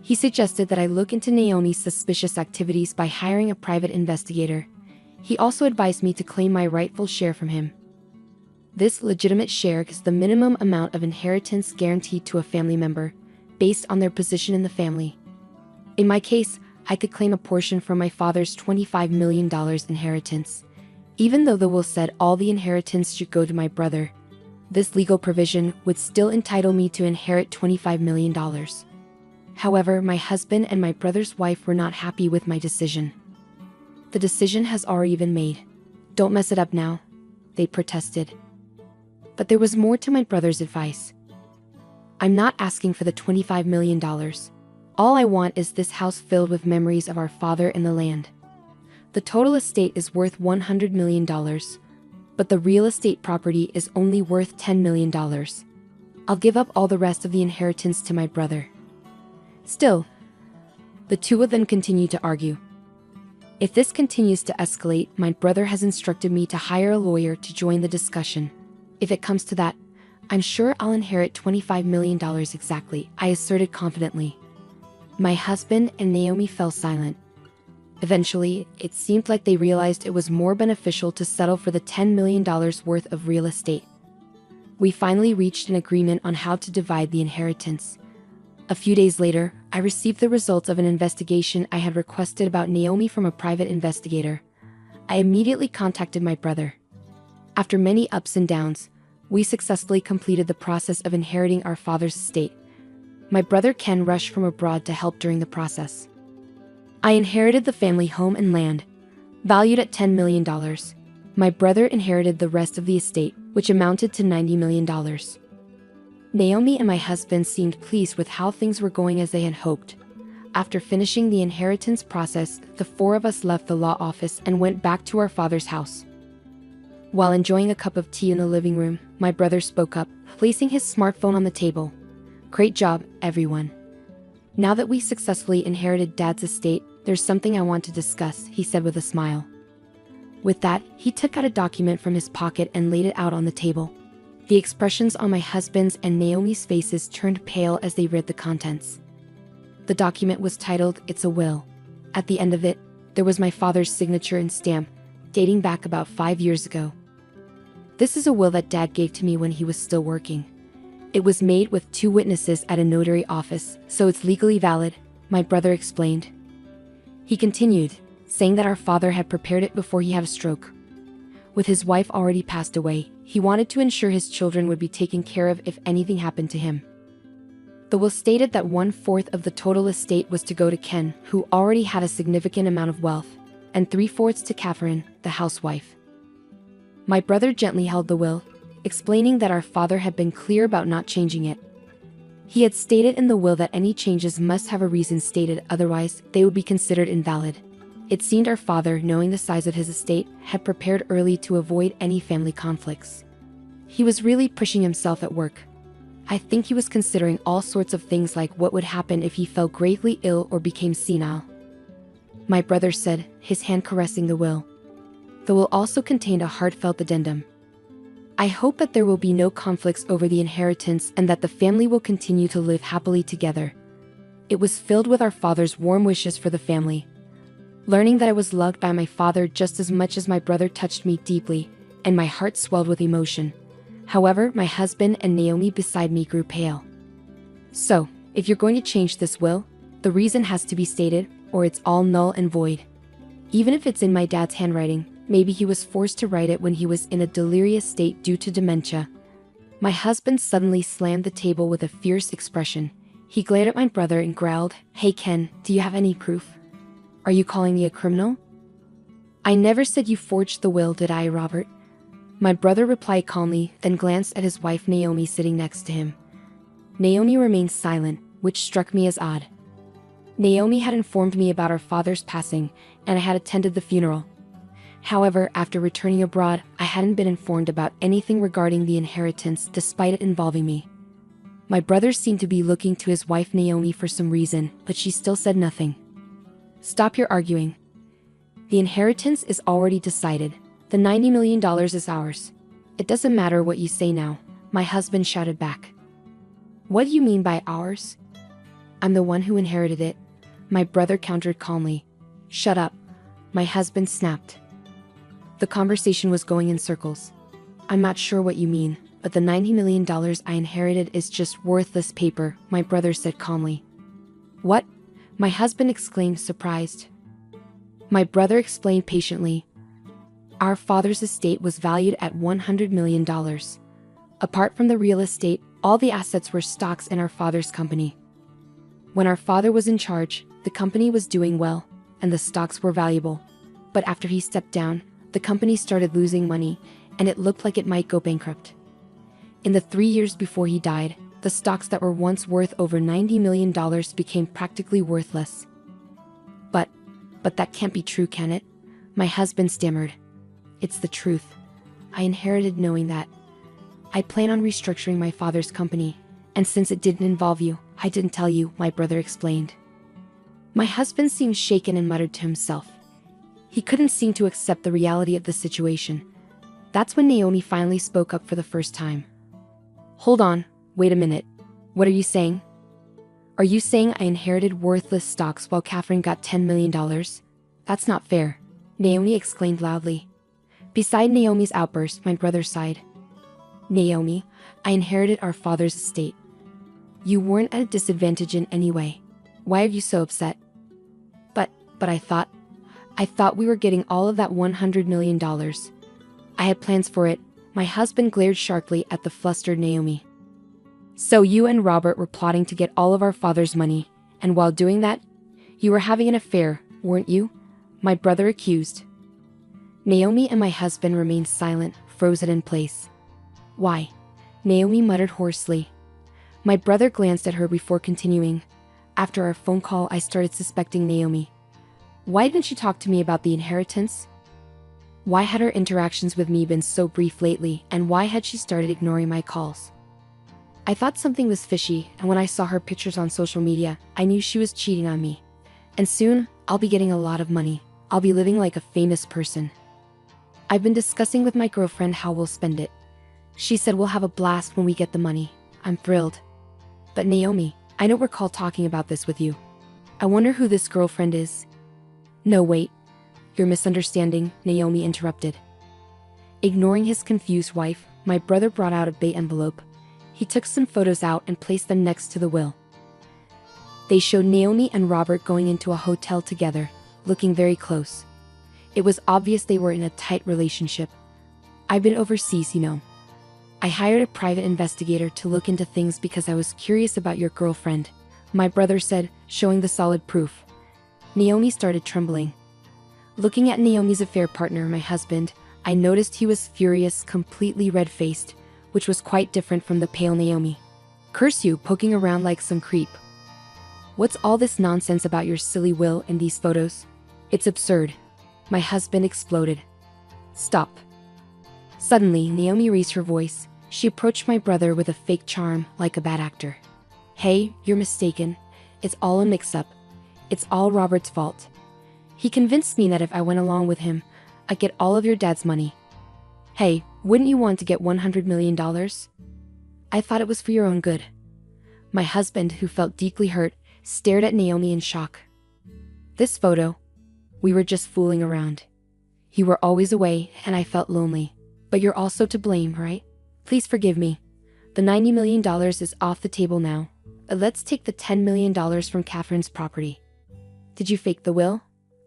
He suggested that I look into Naomi's suspicious activities by hiring a private investigator. He also advised me to claim my rightful share from him. This legitimate share is the minimum amount of inheritance guaranteed to a family member, based on their position in the family. In my case, I could claim a portion from my father's $25 million inheritance. Even though the will said all the inheritance should go to my brother, this legal provision would still entitle me to inherit $25 million. However, my husband and my brother's wife were not happy with my decision. "The decision has already been made. Don't mess it up now," they protested. But there was more to my brother's advice. "I'm not asking for the $25 million. All I want is this house filled with memories of our father in the land. The total estate is worth $100 million, but the real estate property is only worth $10 million. I'll give up all the rest of the inheritance to my brother." Still, the two of them continued to argue. If this continues to escalate, my brother has instructed me to hire a lawyer to join the discussion. If it comes to that, I'm sure I'll inherit $25 million exactly, I asserted confidently. My husband and Naomi fell silent. Eventually, it seemed like they realized it was more beneficial to settle for the $10 million worth of real estate. We finally reached an agreement on how to divide the inheritance. A few days later, I received the results of an investigation I had requested about Naomi from a private investigator. I immediately contacted my brother. After many ups and downs, we successfully completed the process of inheriting our father's estate. My brother Ken rushed from abroad to help during the process. I inherited the family home and land, valued at $10 million. My brother inherited the rest of the estate, which amounted to $90 million. Naomi and my husband seemed pleased with how things were going as they had hoped. After finishing the inheritance process, the four of us left the law office and went back to our father's house. While enjoying a cup of tea in the living room, my brother spoke up, placing his smartphone on the table. "Great job, everyone. Now that we successfully inherited Dad's estate, there's something I want to discuss," he said with a smile. With that, he took out a document from his pocket and laid it out on the table. The expressions on my husband's and Naomi's faces turned pale as they read the contents. The document was titled, "It's a Will." At the end of it, there was my father's signature and stamp, dating back about 5 years ago. This is a will that Dad gave to me when he was still working. It was made with 2 witnesses at a notary office, so it's legally valid, my brother explained. He continued, saying that our father had prepared it before he had a stroke. With his wife already passed away, he wanted to ensure his children would be taken care of if anything happened to him. The will stated that 1/4 of the total estate was to go to Ken, who already had a significant amount of wealth, and 3/4 to Catherine, the housewife. My brother gently held the will, explaining that our father had been clear about not changing it. He had stated in the will that any changes must have a reason stated, otherwise they would be considered invalid. It seemed our father, knowing the size of his estate, had prepared early to avoid any family conflicts. He was really pushing himself at work. I think he was considering all sorts of things like what would happen if he fell gravely ill or became senile. My brother said, his hand caressing the will. The will also contained a heartfelt addendum. "I hope that there will be no conflicts over the inheritance and that the family will continue to live happily together." It was filled with our father's warm wishes for the family. Learning that I was loved by my father just as much as my brother touched me deeply, and my heart swelled with emotion. However, my husband and Naomi beside me grew pale. "So, if you're going to change this will, the reason has to be stated, or it's all null and void. Even if it's in my dad's handwriting, maybe he was forced to write it when he was in a delirious state due to dementia." My husband suddenly slammed the table with a fierce expression. He glared at my brother and growled, "Hey Ken, do you have any proof? Are you calling me a criminal?" "I never said you forged the will, did I, Robert?" My brother replied calmly, then glanced at his wife Naomi sitting next to him. Naomi remained silent, which struck me as odd. Naomi had informed me about our father's passing, and I had attended the funeral. However, after returning abroad, I hadn't been informed about anything regarding the inheritance despite it involving me. My brother seemed to be looking to his wife Naomi for some reason, but she still said nothing. "Stop your arguing. The inheritance is already decided. The $90 million is ours. It doesn't matter what you say now," my husband shouted back. "What do you mean by ours? I'm the one who inherited it," my brother countered calmly. "Shut up," my husband snapped. The conversation was going in circles. "I'm not sure what you mean, but the $90 million I inherited is just worthless paper," my brother said calmly. "What?" my husband exclaimed, surprised. My brother explained patiently. "Our father's estate was valued at $100 million. Apart from the real estate, all the assets were stocks in our father's company. When our father was in charge, the company was doing well, and the stocks were valuable. But after he stepped down, the company started losing money, and it looked like it might go bankrupt. In the 3 years before he died, the stocks that were once worth over $90 million became practically worthless." But that can't be true, can it?" my husband stammered. "It's the truth. I inherited knowing that. I plan on restructuring my father's company, and since it didn't involve you, I didn't tell you," my brother explained. My husband seemed shaken and muttered to himself. He couldn't seem to accept the reality of the situation. That's when Naomi finally spoke up for the first time. "Hold on, wait a minute. What are you saying? Are you saying I inherited worthless stocks while Catherine got $10 million? That's not fair," Naomi exclaimed loudly. Beside Naomi's outburst, my brother sighed. "Naomi, I inherited our father's estate. You weren't at a disadvantage in any way. Why are you so upset?" But I thought we were getting all of that $100 million. I had plans for it." My husband glared sharply at the flustered Naomi. "So you and Robert were plotting to get all of our father's money, and while doing that, you were having an affair, weren't you?" my brother accused. Naomi and my husband remained silent, frozen in place. "Why?" Naomi muttered hoarsely. My brother glanced at her before continuing. "After our phone call, I started suspecting Naomi. Why didn't she talk to me about the inheritance? Why had her interactions with me been so brief lately, and why had she started ignoring my calls? I thought something was fishy, and when I saw her pictures on social media, I knew she was cheating on me. And soon, I'll be getting a lot of money. I'll be living like a famous person. I've been discussing with my girlfriend how we'll spend it. She said we'll have a blast when we get the money. I'm thrilled. But Naomi, I don't recall talking about this with you. I wonder who this girlfriend is. No, wait. You're misunderstanding, Naomi interrupted. Ignoring his confused wife, my brother brought out a bait envelope. He took some photos out and placed them next to the will. They showed Naomi and Robert going into a hotel together, looking very close. It was obvious they were in a tight relationship. I've been overseas, you know. I hired a private investigator to look into things because I was curious about your girlfriend, my brother said, showing the solid proof. Naomi started trembling. Looking at Naomi's affair partner, my husband, I noticed he was furious, completely red-faced, which was quite different from the pale Naomi. Curse you, poking around like some creep. What's all this nonsense about your silly will in these photos? It's absurd. My husband exploded. Stop. Suddenly, Naomi raised her voice. She approached my brother with a fake charm, like a bad actor. Hey, you're mistaken. It's all a mix-up. It's all Robert's fault. He convinced me that if I went along with him, I'd get all of your dad's money. Hey, wouldn't you want to get $100 million? I thought it was for your own good. My husband, who felt deeply hurt, stared at Naomi in shock. This photo, we were just fooling around. You were always away, and I felt lonely. But you're also to blame, right? Please forgive me. The $90 million is off the table now. Let's take the $10 million from Catherine's property. Did you fake the will?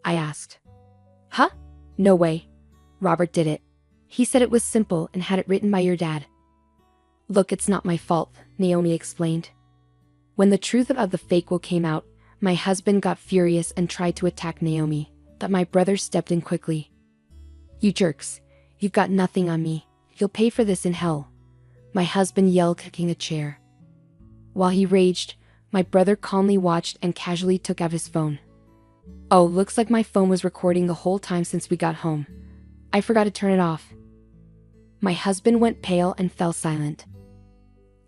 I asked. Huh? No way. Robert did it. He said it was simple and had it written by your dad. Look, it's not my fault, Naomi explained. When the truth of the fake will came out, my husband got furious and tried to attack Naomi, but my brother stepped in quickly. You jerks. You've got nothing on me. You'll pay for this in hell. My husband yelled, kicking a chair. While he raged, my brother calmly watched and casually took out his phone. Oh, looks like my phone was recording the whole time since we got home. I forgot to turn it off. My husband went pale and fell silent.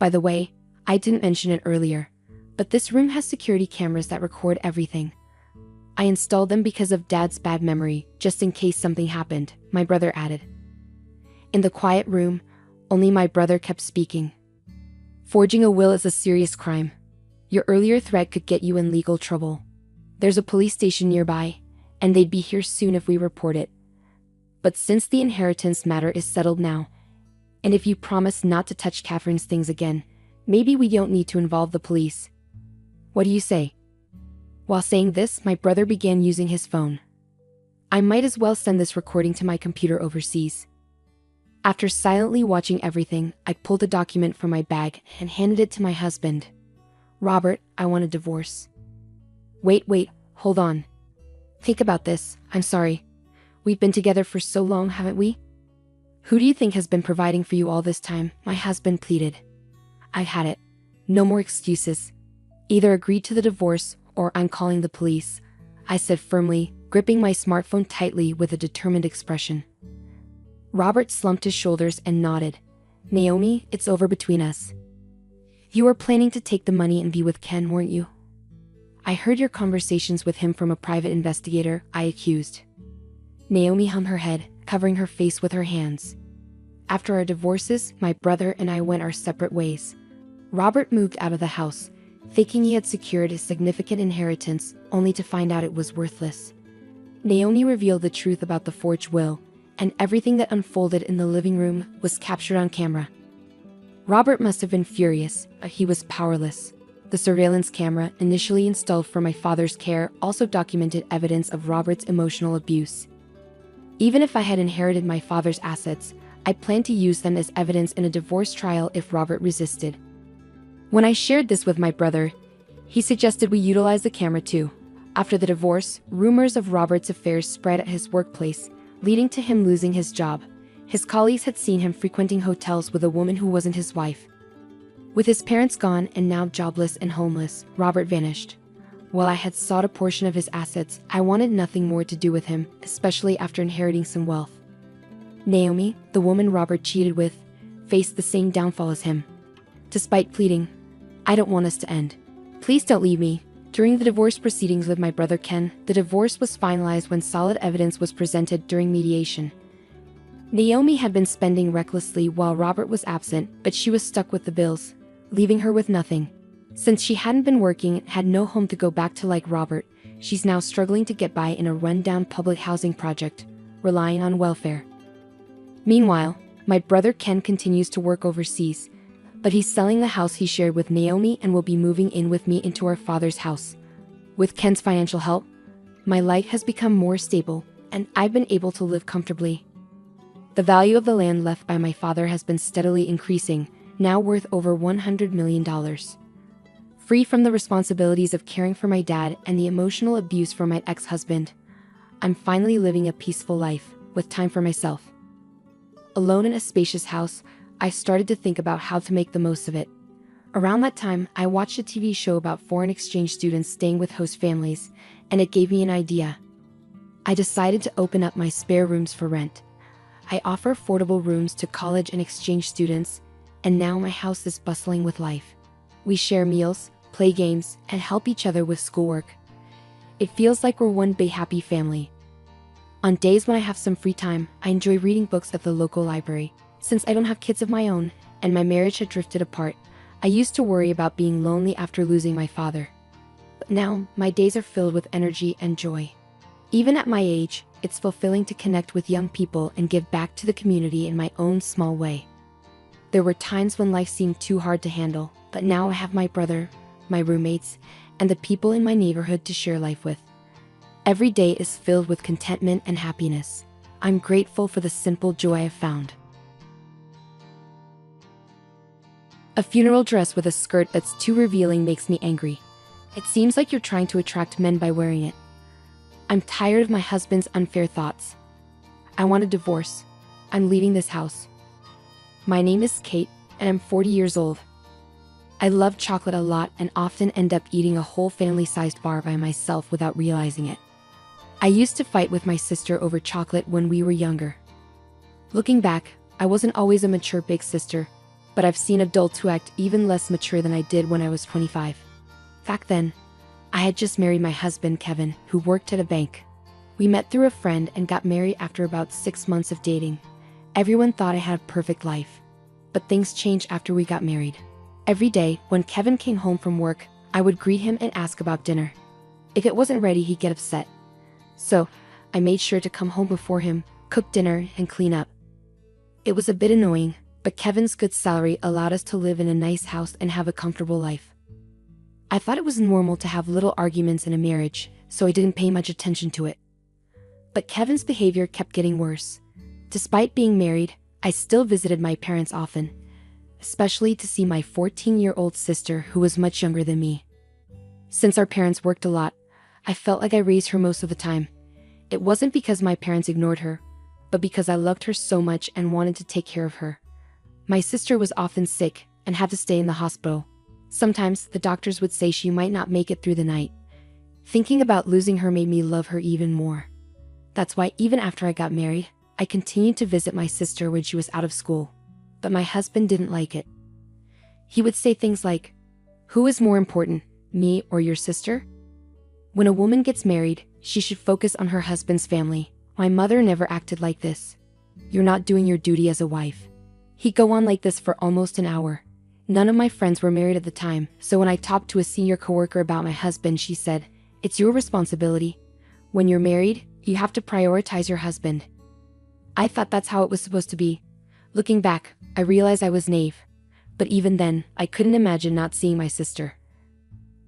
By the way, I didn't mention it earlier, but this room has security cameras that record everything. I installed them because of Dad's bad memory, just in case something happened, my brother added. In the quiet room, only my brother kept speaking. Forging a will is a serious crime. Your earlier threat could get you in legal trouble. There's a police station nearby, and they'd be here soon if we report it. But since the inheritance matter is settled now, and if you promise not to touch Catherine's things again, maybe we don't need to involve the police. What do you say? While saying this, my brother began using his phone. I might as well send this recording to my computer overseas. After silently watching everything, I pulled a document from my bag and handed it to my husband. Robert, I want a divorce. Wait, hold on. Think about this. I'm sorry. We've been together for so long, haven't we? Who do you think has been providing for you all this time? My husband pleaded. I've had it. No more excuses. Either agree to the divorce or I'm calling the police, I said firmly, gripping my smartphone tightly with a determined expression. Robert slumped his shoulders and nodded. Naomi, it's over between us. You were planning to take the money and be with Ken, weren't you? I heard your conversations with him from a private investigator, I accused. Naomi hung her head, covering her face with her hands. After our divorces, my brother and I went our separate ways. Robert moved out of the house, thinking he had secured a significant inheritance, only to find out it was worthless. Naomi revealed the truth about the forged will, and everything that unfolded in the living room was captured on camera. Robert must have been furious, but he was powerless. The surveillance camera, initially installed for my father's care, also documented evidence of Robert's emotional abuse. Even if I had inherited my father's assets, I planned to use them as evidence in a divorce trial if Robert resisted. When I shared this with my brother, he suggested we utilize the camera too. After the divorce, rumors of Robert's affairs spread at his workplace, leading to him losing his job. His colleagues had seen him frequenting hotels with a woman who wasn't his wife. With his parents gone and now jobless and homeless, Robert vanished. While I had sought a portion of his assets, I wanted nothing more to do with him, especially after inheriting some wealth. Naomi, the woman Robert cheated with, faced the same downfall as him. Despite pleading, I don't want us to end. Please don't leave me. During the divorce proceedings with my brother Ken, the divorce was finalized when solid evidence was presented during mediation. Naomi had been spending recklessly while Robert was absent, but she was stuck with the bills, leaving her with nothing. Since she hadn't been working and had no home to go back to like Robert, she's now struggling to get by in a rundown public housing project, relying on welfare. Meanwhile, my brother Ken continues to work overseas, but he's selling the house he shared with Naomi and will be moving in with me into our father's house. With Ken's financial help, my life has become more stable, and I've been able to live comfortably. The value of the land left by my father has been steadily increasing, now worth over $100 million. Free from the responsibilities of caring for my dad and the emotional abuse from my ex-husband, I'm finally living a peaceful life, with time for myself. Alone in a spacious house, I started to think about how to make the most of it. Around that time, I watched a TV show about foreign exchange students staying with host families, and it gave me an idea. I decided to open up my spare rooms for rent. I offer affordable rooms to college and exchange students, and now my house is bustling with life. We share meals, play games, and help each other with schoolwork. It feels like we're one big happy family. On days when I have some free time, I enjoy reading books at the local library. Since I don't have kids of my own, and my marriage had drifted apart, I used to worry about being lonely after losing my father. But now, my days are filled with energy and joy. Even at my age, it's fulfilling to connect with young people and give back to the community in my own small way. There were times when life seemed too hard to handle, but now I have my brother, my roommates, and the people in my neighborhood to share life with. Every day is filled with contentment and happiness. I'm grateful for the simple joy I've found. A funeral dress with a skirt that's too revealing makes me angry. It seems like you're trying to attract men by wearing it. I'm tired of my husband's unfair thoughts. I want a divorce. I'm leaving this house. My name is Kate, and I'm 40 years old. I love chocolate a lot and often end up eating a whole family-sized bar by myself without realizing it. I used to fight with my sister over chocolate when we were younger. Looking back, I wasn't always a mature big sister, but I've seen adults who act even less mature than I did when I was 25. Back then, I had just married my husband, Kevin, who worked at a bank. We met through a friend and got married after about 6 months of dating. Everyone thought I had a perfect life. But things changed after we got married. Every day, when Kevin came home from work, I would greet him and ask about dinner. If it wasn't ready, he'd get upset. So, I made sure to come home before him, cook dinner, and clean up. It was a bit annoying, but Kevin's good salary allowed us to live in a nice house and have a comfortable life. I thought it was normal to have little arguments in a marriage, so I didn't pay much attention to it. But Kevin's behavior kept getting worse. Despite being married, I still visited my parents often, especially to see my 14-year-old sister who was much younger than me. Since our parents worked a lot, I felt like I raised her most of the time. It wasn't because my parents ignored her, but because I loved her so much and wanted to take care of her. My sister was often sick and had to stay in the hospital. Sometimes the doctors would say she might not make it through the night. Thinking about losing her made me love her even more. That's why even after I got married, I continued to visit my sister when she was out of school. But my husband didn't like it. He would say things like, "Who is more important, me or your sister?" When a woman gets married, she should focus on her husband's family. My mother never acted like this. "You're not doing your duty as a wife." He'd go on like this for almost an hour. None of my friends were married at the time, so when I talked to a senior coworker about my husband, she said, "It's your responsibility. When you're married, you have to prioritize your husband." I thought that's how it was supposed to be. Looking back, I realized I was naive. But even then, I couldn't imagine not seeing my sister.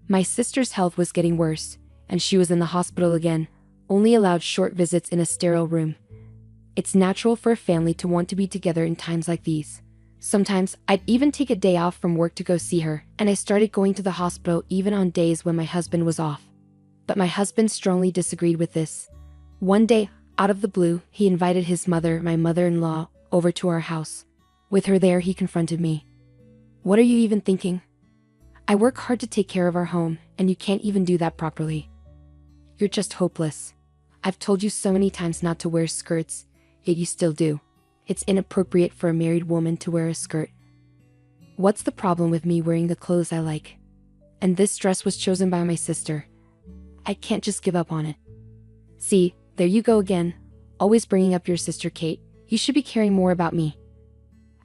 My sister's health was getting worse, and she was in the hospital again, only allowed short visits in a sterile room. It's natural for a family to want to be together in times like these. Sometimes, I'd even take a day off from work to go see her, and I started going to the hospital even on days when my husband was off. But my husband strongly disagreed with this. One day, out of the blue, he invited his mother, my mother-in-law, over to our house. With her there, he confronted me. "What are you even thinking? I work hard to take care of our home, and you can't even do that properly. You're just hopeless. I've told you so many times not to wear skirts, yet you still do. It's inappropriate for a married woman to wear a skirt. What's the problem with me wearing the clothes I like? And this dress was chosen by my sister. I can't just give up on it." See, there you go again, always bringing up your sister Kate. You should be caring more about me.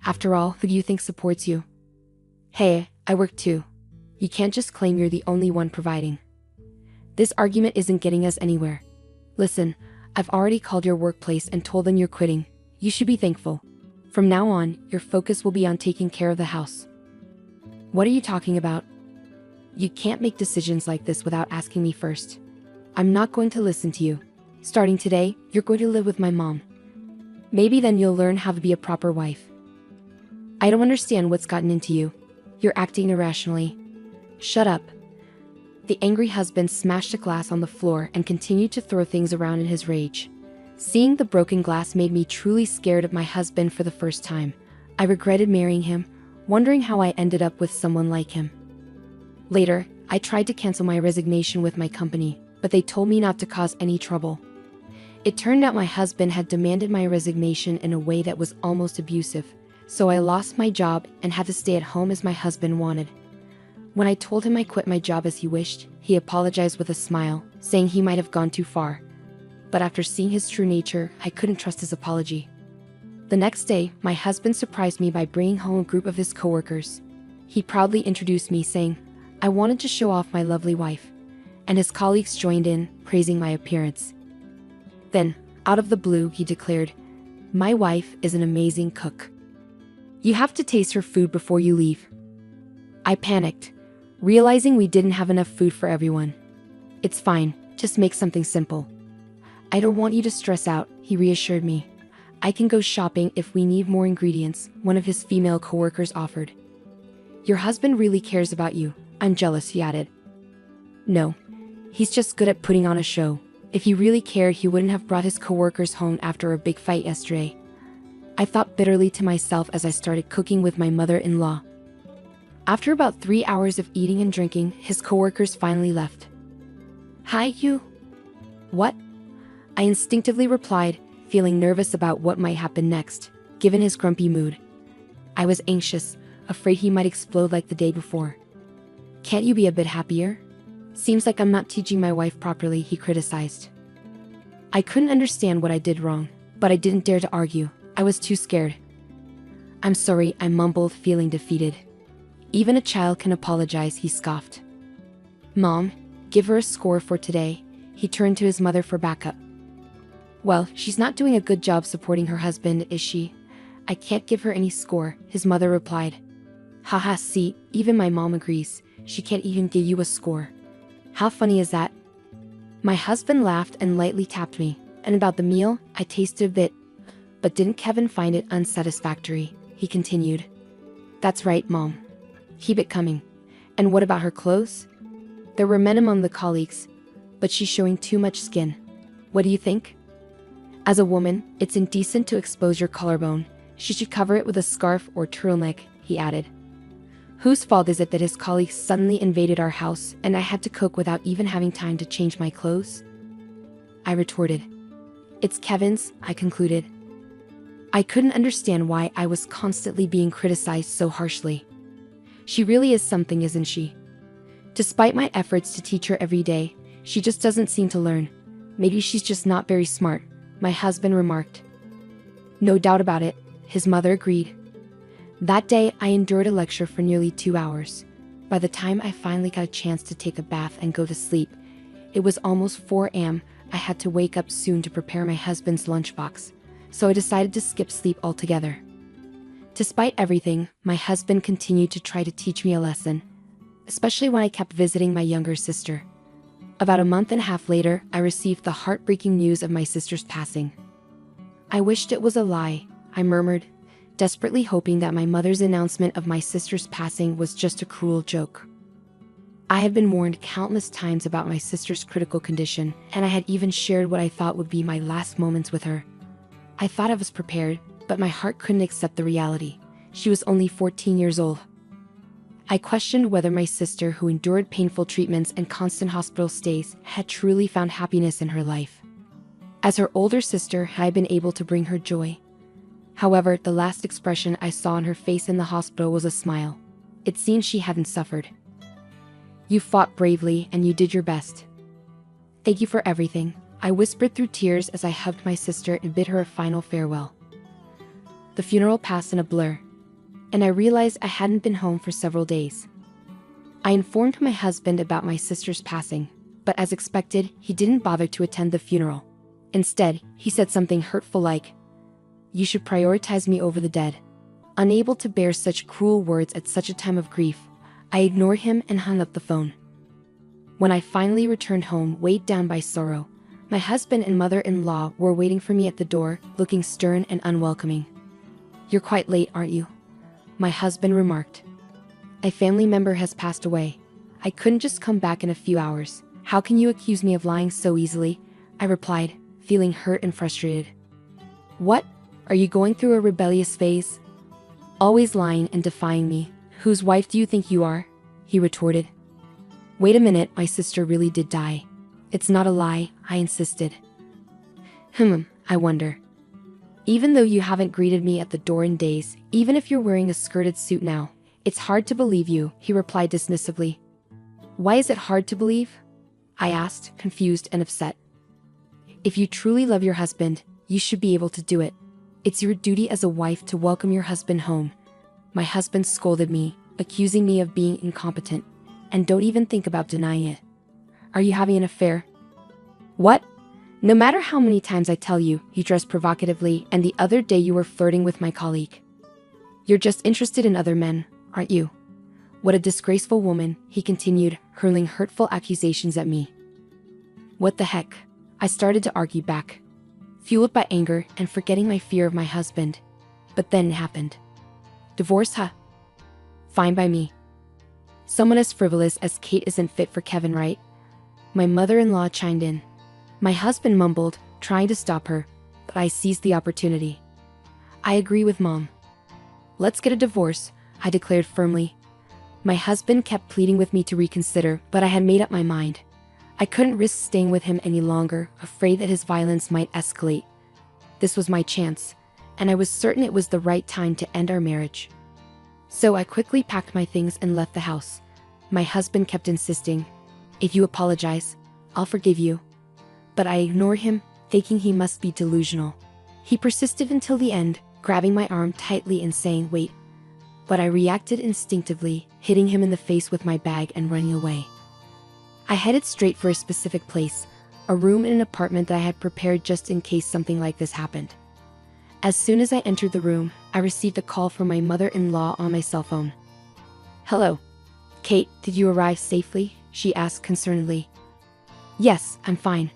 After all, who do you think supports you? Hey, I work too. You can't just claim you're the only one providing. This argument isn't getting us anywhere. Listen, I've already called your workplace and told them you're quitting. You should be thankful. From now on, your focus will be on taking care of the house. What are you talking about? You can't make decisions like this without asking me first. I'm not going to listen to you. Starting today, you're going to live with my mom. Maybe then you'll learn how to be a proper wife. I don't understand what's gotten into you. You're acting irrationally. Shut up. The angry husband smashed a glass on the floor and continued to throw things around in his rage. Seeing the broken glass made me truly scared of my husband for the first time. I regretted marrying him, wondering how I ended up with someone like him. Later, I tried to cancel my resignation with my company, but they told me not to cause any trouble. It turned out my husband had demanded my resignation in a way that was almost abusive, so I lost my job and had to stay at home as my husband wanted. When I told him I quit my job as he wished, he apologized with a smile, saying he might have gone too far. But after seeing his true nature, I couldn't trust his apology. The next day, my husband surprised me by bringing home a group of his coworkers. He proudly introduced me, saying, "I wanted to show off my lovely wife," and his colleagues joined in, praising my appearance. Then, out of the blue, he declared, "My wife is an amazing cook. You have to taste her food before you leave." I panicked, realizing we didn't have enough food for everyone. "It's fine, just make something simple." "I don't want you to stress out," he reassured me. "I can go shopping if we need more ingredients," one of his female coworkers offered. "Your husband really cares about you. I'm jealous," he added. "No, he's just good at putting on a show. If he really cared, he wouldn't have brought his coworkers home after a big fight yesterday." I thought bitterly to myself as I started cooking with my mother-in-law. After about 3 hours of eating and drinking, his coworkers finally left. "Hi, you." "What?" I instinctively replied, feeling nervous about what might happen next, given his grumpy mood. I was anxious, afraid he might explode like the day before. "Can't you be a bit happier? Seems like I'm not teaching my wife properly," he criticized. I couldn't understand what I did wrong, but I didn't dare to argue. I was too scared. "I'm sorry," I mumbled, feeling defeated. "Even a child can apologize," he scoffed. "Mom, give her a score for today." He turned to his mother for backup. "Well, she's not doing a good job supporting her husband, is she?" "I can't give her any score," his mother replied. "Haha, see, even my mom agrees. She can't even give you a score. How funny is that?" My husband laughed and lightly tapped me. "And about the meal, I tasted a bit. But didn't Kevin find it unsatisfactory?" he continued. "That's right, Mom. Keep it coming. And what about her clothes?" "There were men among the colleagues, but she's showing too much skin. What do you think?" "As a woman, it's indecent to expose your collarbone. She should cover it with a scarf or turtleneck," he added. Whose fault is it that his colleagues suddenly invaded our house and I had to cook without even having time to change my clothes? I retorted. "It's Kevin's," I concluded. I couldn't understand why I was constantly being criticized so harshly. She really is something, isn't she? Despite my efforts to teach her every day, she just doesn't seem to learn. Maybe she's just not very smart, my husband remarked. "No doubt about it," his mother agreed. That day, I endured a lecture for nearly 2 hours. By the time I finally got a chance to take a bath and go to sleep, it was almost 4 a.m. I had to wake up soon to prepare my husband's lunchbox, so I decided to skip sleep altogether. Despite everything, my husband continued to try to teach me a lesson, especially when I kept visiting my younger sister. About a month and a half later, I received the heartbreaking news of my sister's passing. "I wished it was a lie," I murmured, desperately hoping that my mother's announcement of my sister's passing was just a cruel joke. I had been warned countless times about my sister's critical condition, and I had even shared what I thought would be my last moments with her. I thought I was prepared, but my heart couldn't accept the reality. She was only 14 years old. I questioned whether my sister, who endured painful treatments and constant hospital stays, had truly found happiness in her life. As her older sister, had I been able to bring her joy? However, the last expression I saw on her face in the hospital was a smile. It seemed she hadn't suffered. "You fought bravely and you did your best. Thank you for everything," I whispered through tears as I hugged my sister and bid her a final farewell. The funeral passed in a blur, and I realized I hadn't been home for several days. I informed my husband about my sister's passing, but as expected, he didn't bother to attend the funeral. Instead, he said something hurtful like, "You should prioritize me over the dead." Unable to bear such cruel words at such a time of grief, I ignored him and hung up the phone. When I finally returned home, weighed down by sorrow, my husband and mother-in-law were waiting for me at the door, looking stern and unwelcoming. "You're quite late, aren't you?" my husband remarked. "A family member has passed away. I couldn't just come back in a few hours. How can you accuse me of lying so easily?" I replied, feeling hurt and frustrated. "What? Are you going through a rebellious phase? Always lying and defying me. Whose wife do you think you are?" he retorted. "Wait a minute, my sister really did die. It's not a lie," I insisted. I wonder. Even though you haven't greeted me at the door in days, even if you're wearing a skirted suit now, it's hard to believe you," he replied dismissively. "Why is it hard to believe?" I asked, confused and upset. "If you truly love your husband, you should be able to do it. It's your duty as a wife to welcome your husband home." My husband scolded me, accusing me of being incompetent, and don't even think about denying it. "Are you having an affair?" "What? No matter how many times I tell you," he dressed provocatively, "and the other day you were flirting with my colleague. You're just interested in other men, aren't you? What a disgraceful woman," he continued, hurling hurtful accusations at me. "What the heck?" I started to argue back, fueled by anger and forgetting my fear of my husband. But then it happened. "Divorce, huh? Fine by me. Someone as frivolous as Kate isn't fit for Kevin, right?" My mother-in-law chimed in. My husband mumbled, trying to stop her, but I seized the opportunity. "I agree with Mom. Let's get a divorce," I declared firmly. My husband kept pleading with me to reconsider, but I had made up my mind. I couldn't risk staying with him any longer, afraid that his violence might escalate. This was my chance, and I was certain it was the right time to end our marriage. So I quickly packed my things and left the house. My husband kept insisting, "If you apologize, I'll forgive you." But I ignored him, thinking he must be delusional. He persisted until the end, grabbing my arm tightly and saying, "Wait." But I reacted instinctively, hitting him in the face with my bag and running away. I headed straight for a specific place, a room in an apartment that I had prepared just in case something like this happened. As soon as I entered the room, I received a call from my mother-in-law on my cell phone. "Hello. Kate, did you arrive safely?" she asked concernedly. "Yes, I'm fine.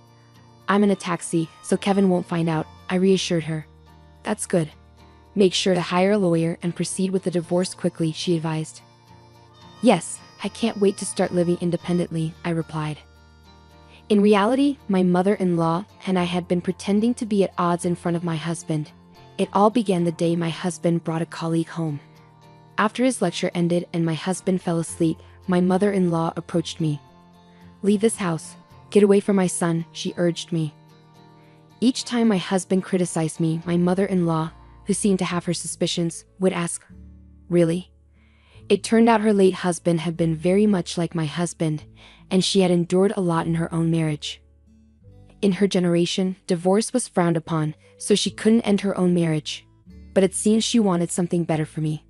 I'm in a taxi, so Kevin won't find out," I reassured her. "That's good. Make sure to hire a lawyer and proceed with the divorce quickly," she advised. "Yes, I can't wait to start living independently," I replied. In reality, my mother-in-law and I had been pretending to be at odds in front of my husband. It all began the day my husband brought a colleague home. After his lecture ended and my husband fell asleep, my mother-in-law approached me. "Leave this house. Get away from my son," she urged me. Each time my husband criticized me, my mother-in-law, who seemed to have her suspicions, would ask, "Really?" It turned out her late husband had been very much like my husband, and she had endured a lot in her own marriage. In her generation, divorce was frowned upon, so she couldn't end her own marriage. But it seems she wanted something better for me.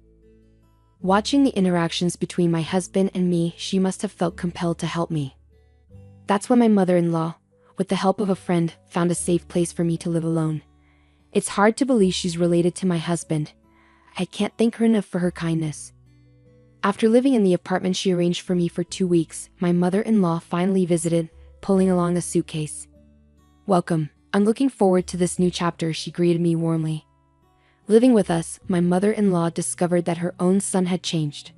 Watching the interactions between my husband and me, she must have felt compelled to help me. That's when my mother-in-law, with the help of a friend, found a safe place for me to live alone. It's hard to believe she's related to my husband. I can't thank her enough for her kindness. After living in the apartment she arranged for me for 2 weeks, my mother-in-law finally visited, pulling along a suitcase. "Welcome. I'm looking forward to this new chapter," she greeted me warmly. Living with us, my mother-in-law discovered that her own son had changed.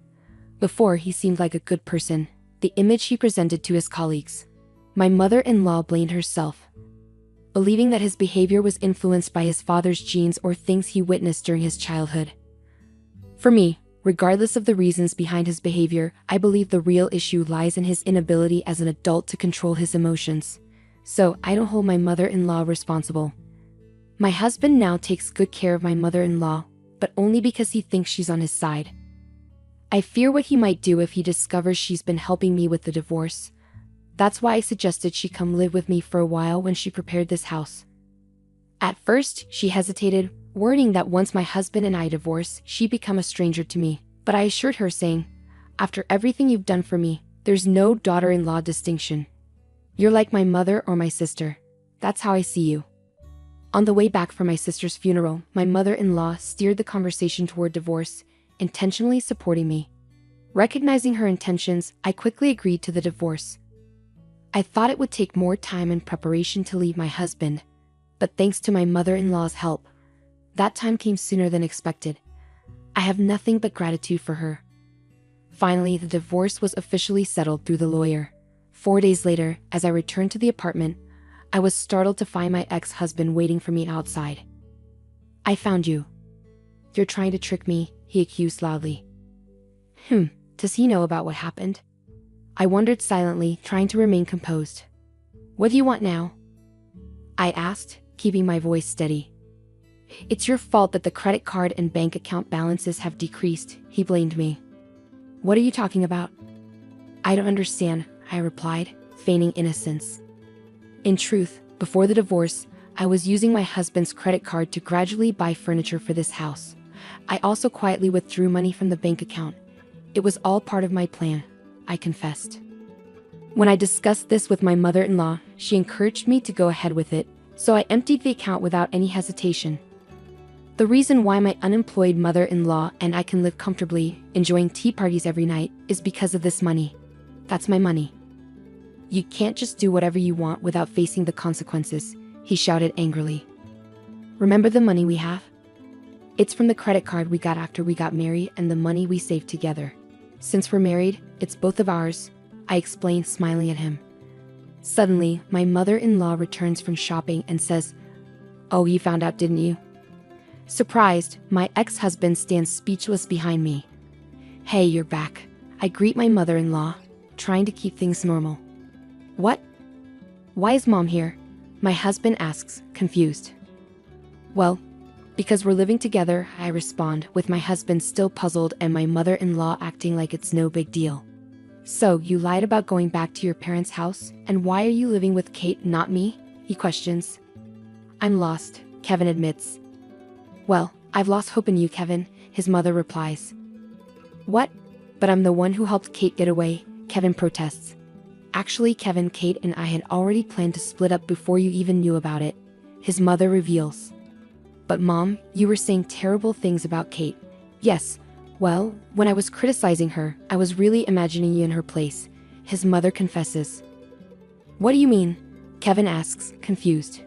Before, he seemed like a good person, the image he presented to his colleagues. My mother-in-law blamed herself, believing that his behavior was influenced by his father's genes or things he witnessed during his childhood. For me, regardless of the reasons behind his behavior, I believe the real issue lies in his inability as an adult to control his emotions. So I don't hold my mother-in-law responsible. My husband now takes good care of my mother-in-law, but only because he thinks she's on his side. I fear what he might do if he discovers she's been helping me with the divorce. That's why I suggested she come live with me for a while when she prepared this house. At first, she hesitated, worrying that once my husband and I divorce, she'd become a stranger to me. But I assured her, saying, "After everything you've done for me, there's no daughter-in-law distinction. You're like my mother or my sister. That's how I see you." On the way back from my sister's funeral, my mother-in-law steered the conversation toward divorce, intentionally supporting me. Recognizing her intentions, I quickly agreed to the divorce. I thought it would take more time and preparation to leave my husband, but thanks to my mother-in-law's help, that time came sooner than expected. I have nothing but gratitude for her. Finally, the divorce was officially settled through the lawyer. 4 days later, as I returned to the apartment, I was startled to find my ex-husband waiting for me outside. "I found you. You're trying to trick me," he accused loudly. Does he know about what happened? I wondered silently, trying to remain composed. "What do you want now?" I asked, keeping my voice steady. "It's your fault that the credit card and bank account balances have decreased," he blamed me. "What are you talking about?" "I don't understand," I replied, feigning innocence. In truth, before the divorce, I was using my husband's credit card to gradually buy furniture for this house. I also quietly withdrew money from the bank account. It was all part of my plan, I confessed. When I discussed this with my mother-in-law, she encouraged me to go ahead with it, so I emptied the account without any hesitation. The reason why my unemployed mother-in-law and I can live comfortably, enjoying tea parties every night, is because of this money. That's my money. "You can't just do whatever you want without facing the consequences," he shouted angrily. "Remember the money we have? It's from the credit card we got after we got married and the money we saved together. Since we're married, it's both of ours," I explained, smiling at him. Suddenly, my mother-in-law returns from shopping and says, "Oh, you found out, didn't you?" Surprised, my ex-husband stands speechless behind me. "Hey, you're back," I greet my mother-in-law, trying to keep things normal. "What? Why is Mom here?" my husband asks, confused. "Well, because we're living together," I respond, with my husband still puzzled and my mother-in-law acting like it's no big deal. "So, you lied about going back to your parents' house, and why are you living with Kate, not me?" he questions. "I'm lost," Kevin admits. "Well, I've lost hope in you, Kevin," his mother replies. "What? But I'm the one who helped Kate get away," Kevin protests. "Actually, Kevin, Kate and I had already planned to split up before you even knew about it," his mother reveals. "But Mom, you were saying terrible things about Kate." "Yes, well, when I was criticizing her, I was really imagining you in her place," his mother confesses. "What do you mean?" Kevin asks, confused.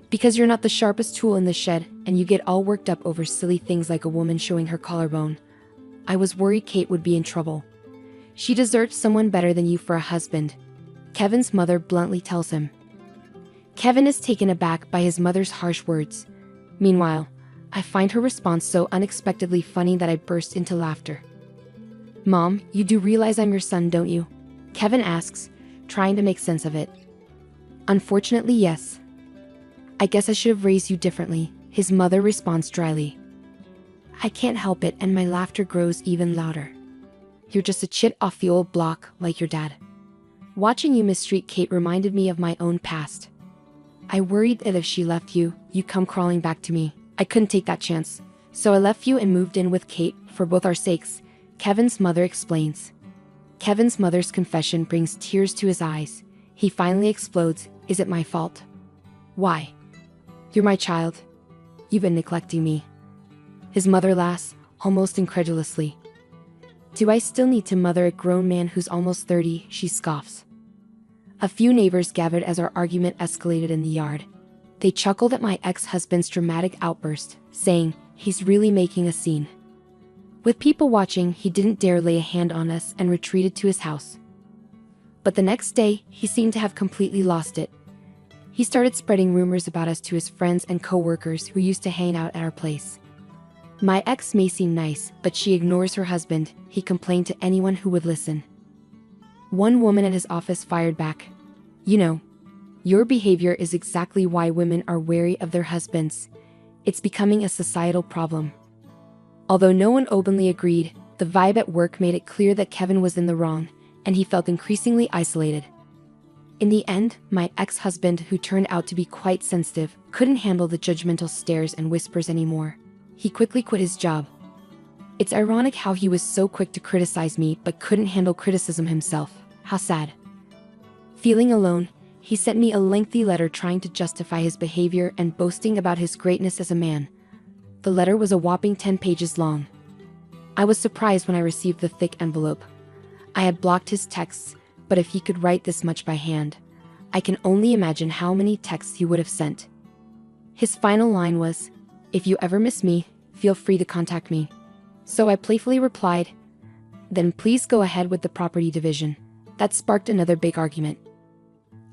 "Because you're not the sharpest tool in the shed, and you get all worked up over silly things like a woman showing her collarbone. I was worried Kate would be in trouble. She deserved someone better than you for a husband," Kevin's mother bluntly tells him. Kevin is taken aback by his mother's harsh words. Meanwhile, I find her response so unexpectedly funny that I burst into laughter. "Mom, you do realize I'm your son, don't you?" Kevin asks, trying to make sense of it. "Unfortunately, yes." "I guess I should have raised you differently," his mother responds dryly. I can't help it, and my laughter grows even louder. "You're just a chit off the old block, like your dad. Watching you mistreat Kate reminded me of my own past. I worried that if she left you, you'd come crawling back to me. I couldn't take that chance, so I left you and moved in with Kate for both our sakes," Kevin's mother explains. Kevin's mother's confession brings tears to his eyes. He finally explodes, "Is it my fault? Why? You're my child. You've been neglecting me." His mother laughs, almost incredulously. "Do I still need to mother a grown man who's almost 30, she scoffs. A few neighbors gathered as our argument escalated in the yard. They chuckled at my ex-husband's dramatic outburst, saying, "He's really making a scene." With people watching, he didn't dare lay a hand on us and retreated to his house. But the next day, he seemed to have completely lost it. He started spreading rumors about us to his friends and co-workers who used to hang out at our place. "My ex may seem nice, but she ignores her husband," he complained to anyone who would listen. One woman at his office fired back, "You know, your behavior is exactly why women are wary of their husbands. It's becoming a societal problem." Although no one openly agreed, the vibe at work made it clear that Kevin was in the wrong, and he felt increasingly isolated. In the end, my ex-husband, who turned out to be quite sensitive, couldn't handle the judgmental stares and whispers anymore. He quickly quit his job. It's ironic how he was so quick to criticize me but couldn't handle criticism himself. How sad. Feeling alone, he sent me a lengthy letter trying to justify his behavior and boasting about his greatness as a man. The letter was a whopping 10 pages long. I was surprised when I received the thick envelope. I had blocked his texts, but if he could write this much by hand, I can only imagine how many texts he would have sent. His final line was, "If you ever miss me, feel free to contact me." So I playfully replied, "Then please go ahead with the property division." That sparked another big argument.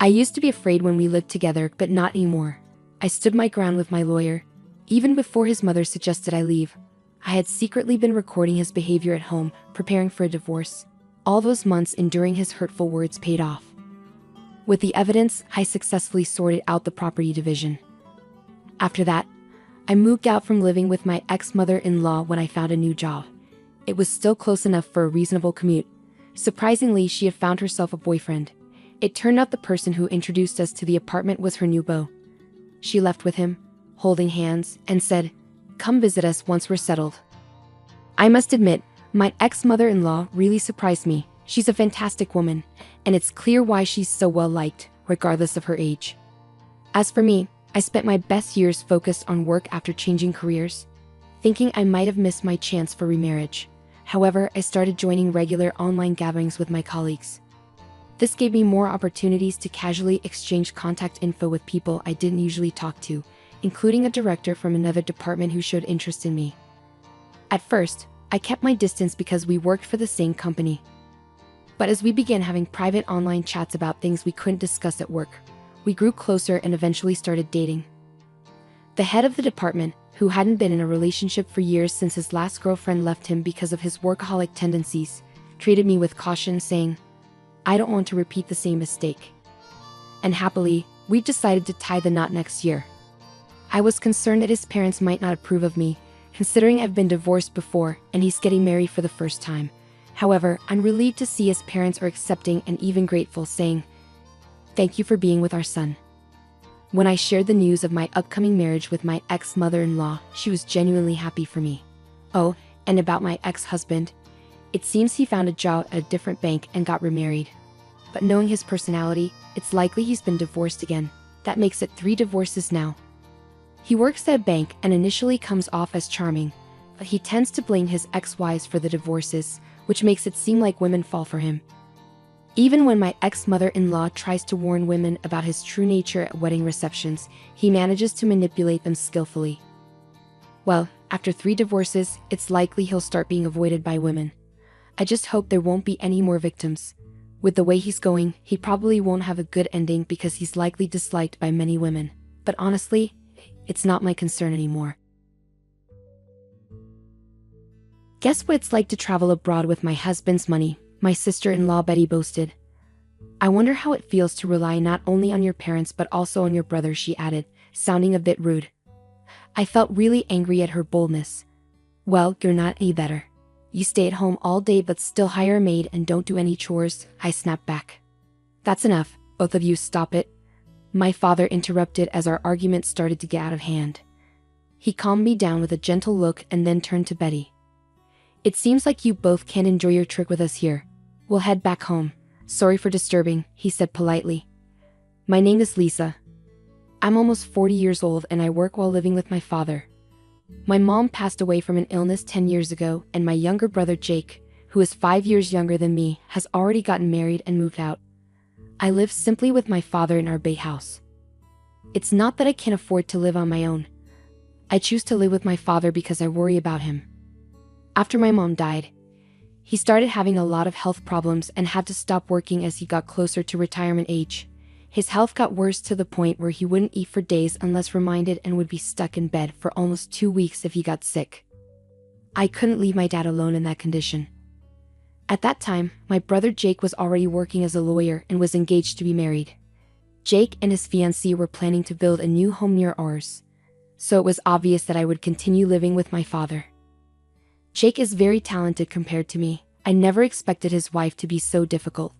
I used to be afraid when we lived together, but not anymore. I stood my ground with my lawyer. Even before his mother suggested I leave, I had secretly been recording his behavior at home, preparing for a divorce. All those months enduring his hurtful words paid off. With the evidence, I successfully sorted out the property division. After that, I moved out from living with my ex-mother-in-law when I found a new job. It was still close enough for a reasonable commute. Surprisingly, she had found herself a boyfriend. It turned out the person who introduced us to the apartment was her new beau. She left with him, holding hands, and said, "Come visit us once we're settled." I must admit, my ex-mother-in-law really surprised me. She's a fantastic woman, and it's clear why she's so well liked, regardless of her age. As for me, I spent my best years focused on work after changing careers, thinking I might have missed my chance for remarriage. However, I started joining regular online gatherings with my colleagues. This gave me more opportunities to casually exchange contact info with people I didn't usually talk to, including a director from another department who showed interest in me. At first, I kept my distance because we worked for the same company. But as we began having private online chats about things we couldn't discuss at work, we grew closer and eventually started dating. The head of the department, who hadn't been in a relationship for years since his last girlfriend left him because of his workaholic tendencies, treated me with caution, saying, "I don't want to repeat the same mistake." And happily, we decided to tie the knot next year. I was concerned that his parents might not approve of me, considering I've been divorced before and he's getting married for the first time. However, I'm relieved to see his parents are accepting and even grateful, saying, "Thank you for being with our son." When I shared the news of my upcoming marriage with my ex-mother-in-law, she was genuinely happy for me. Oh, and about my ex-husband, it seems he found a job at a different bank and got remarried. But knowing his personality, it's likely he's been divorced again. That makes it 3 divorces now. He works at a bank and initially comes off as charming, but he tends to blame his ex-wives for the divorces, which makes it seem like women fall for him. Even when my ex-mother-in-law tries to warn women about his true nature at wedding receptions, he manages to manipulate them skillfully. Well, after 3 divorces, it's likely he'll start being avoided by women. I just hope there won't be any more victims. With the way he's going, he probably won't have a good ending because he's likely disliked by many women. But honestly, it's not my concern anymore. Guess what it's like to travel abroad with my husband's money, my sister-in-law Betty boasted. "I wonder how it feels to rely not only on your parents but also on your brother," she added, sounding a bit rude. I felt really angry at her boldness. "Well, you're not any better. You stay at home all day but still hire a maid and don't do any chores," I snapped back. "That's enough, both of you, stop it," my father interrupted as our argument started to get out of hand. He calmed me down with a gentle look and then turned to Betty. "It seems like you both can't enjoy your trip with us here. We'll head back home. Sorry for disturbing," he said politely. "My name is Lisa. I'm almost 40 years old and I work while living with my father. My mom passed away from an illness 10 years ago, and my younger brother Jake, who is 5 years younger than me, has already gotten married and moved out. I live simply with my father in our Bay house. It's not that I can't afford to live on my own. I choose to live with my father because I worry about him. After my mom died, he started having a lot of health problems and had to stop working as he got closer to retirement age. His health got worse to the point where he wouldn't eat for days unless reminded and would be stuck in bed for almost 2 weeks if he got sick. I couldn't leave my dad alone in that condition. At that time, my brother Jake was already working as a lawyer and was engaged to be married. Jake and his fiancée were planning to build a new home near ours, so it was obvious that I would continue living with my father. Jake is very talented compared to me. I never expected his wife to be so difficult.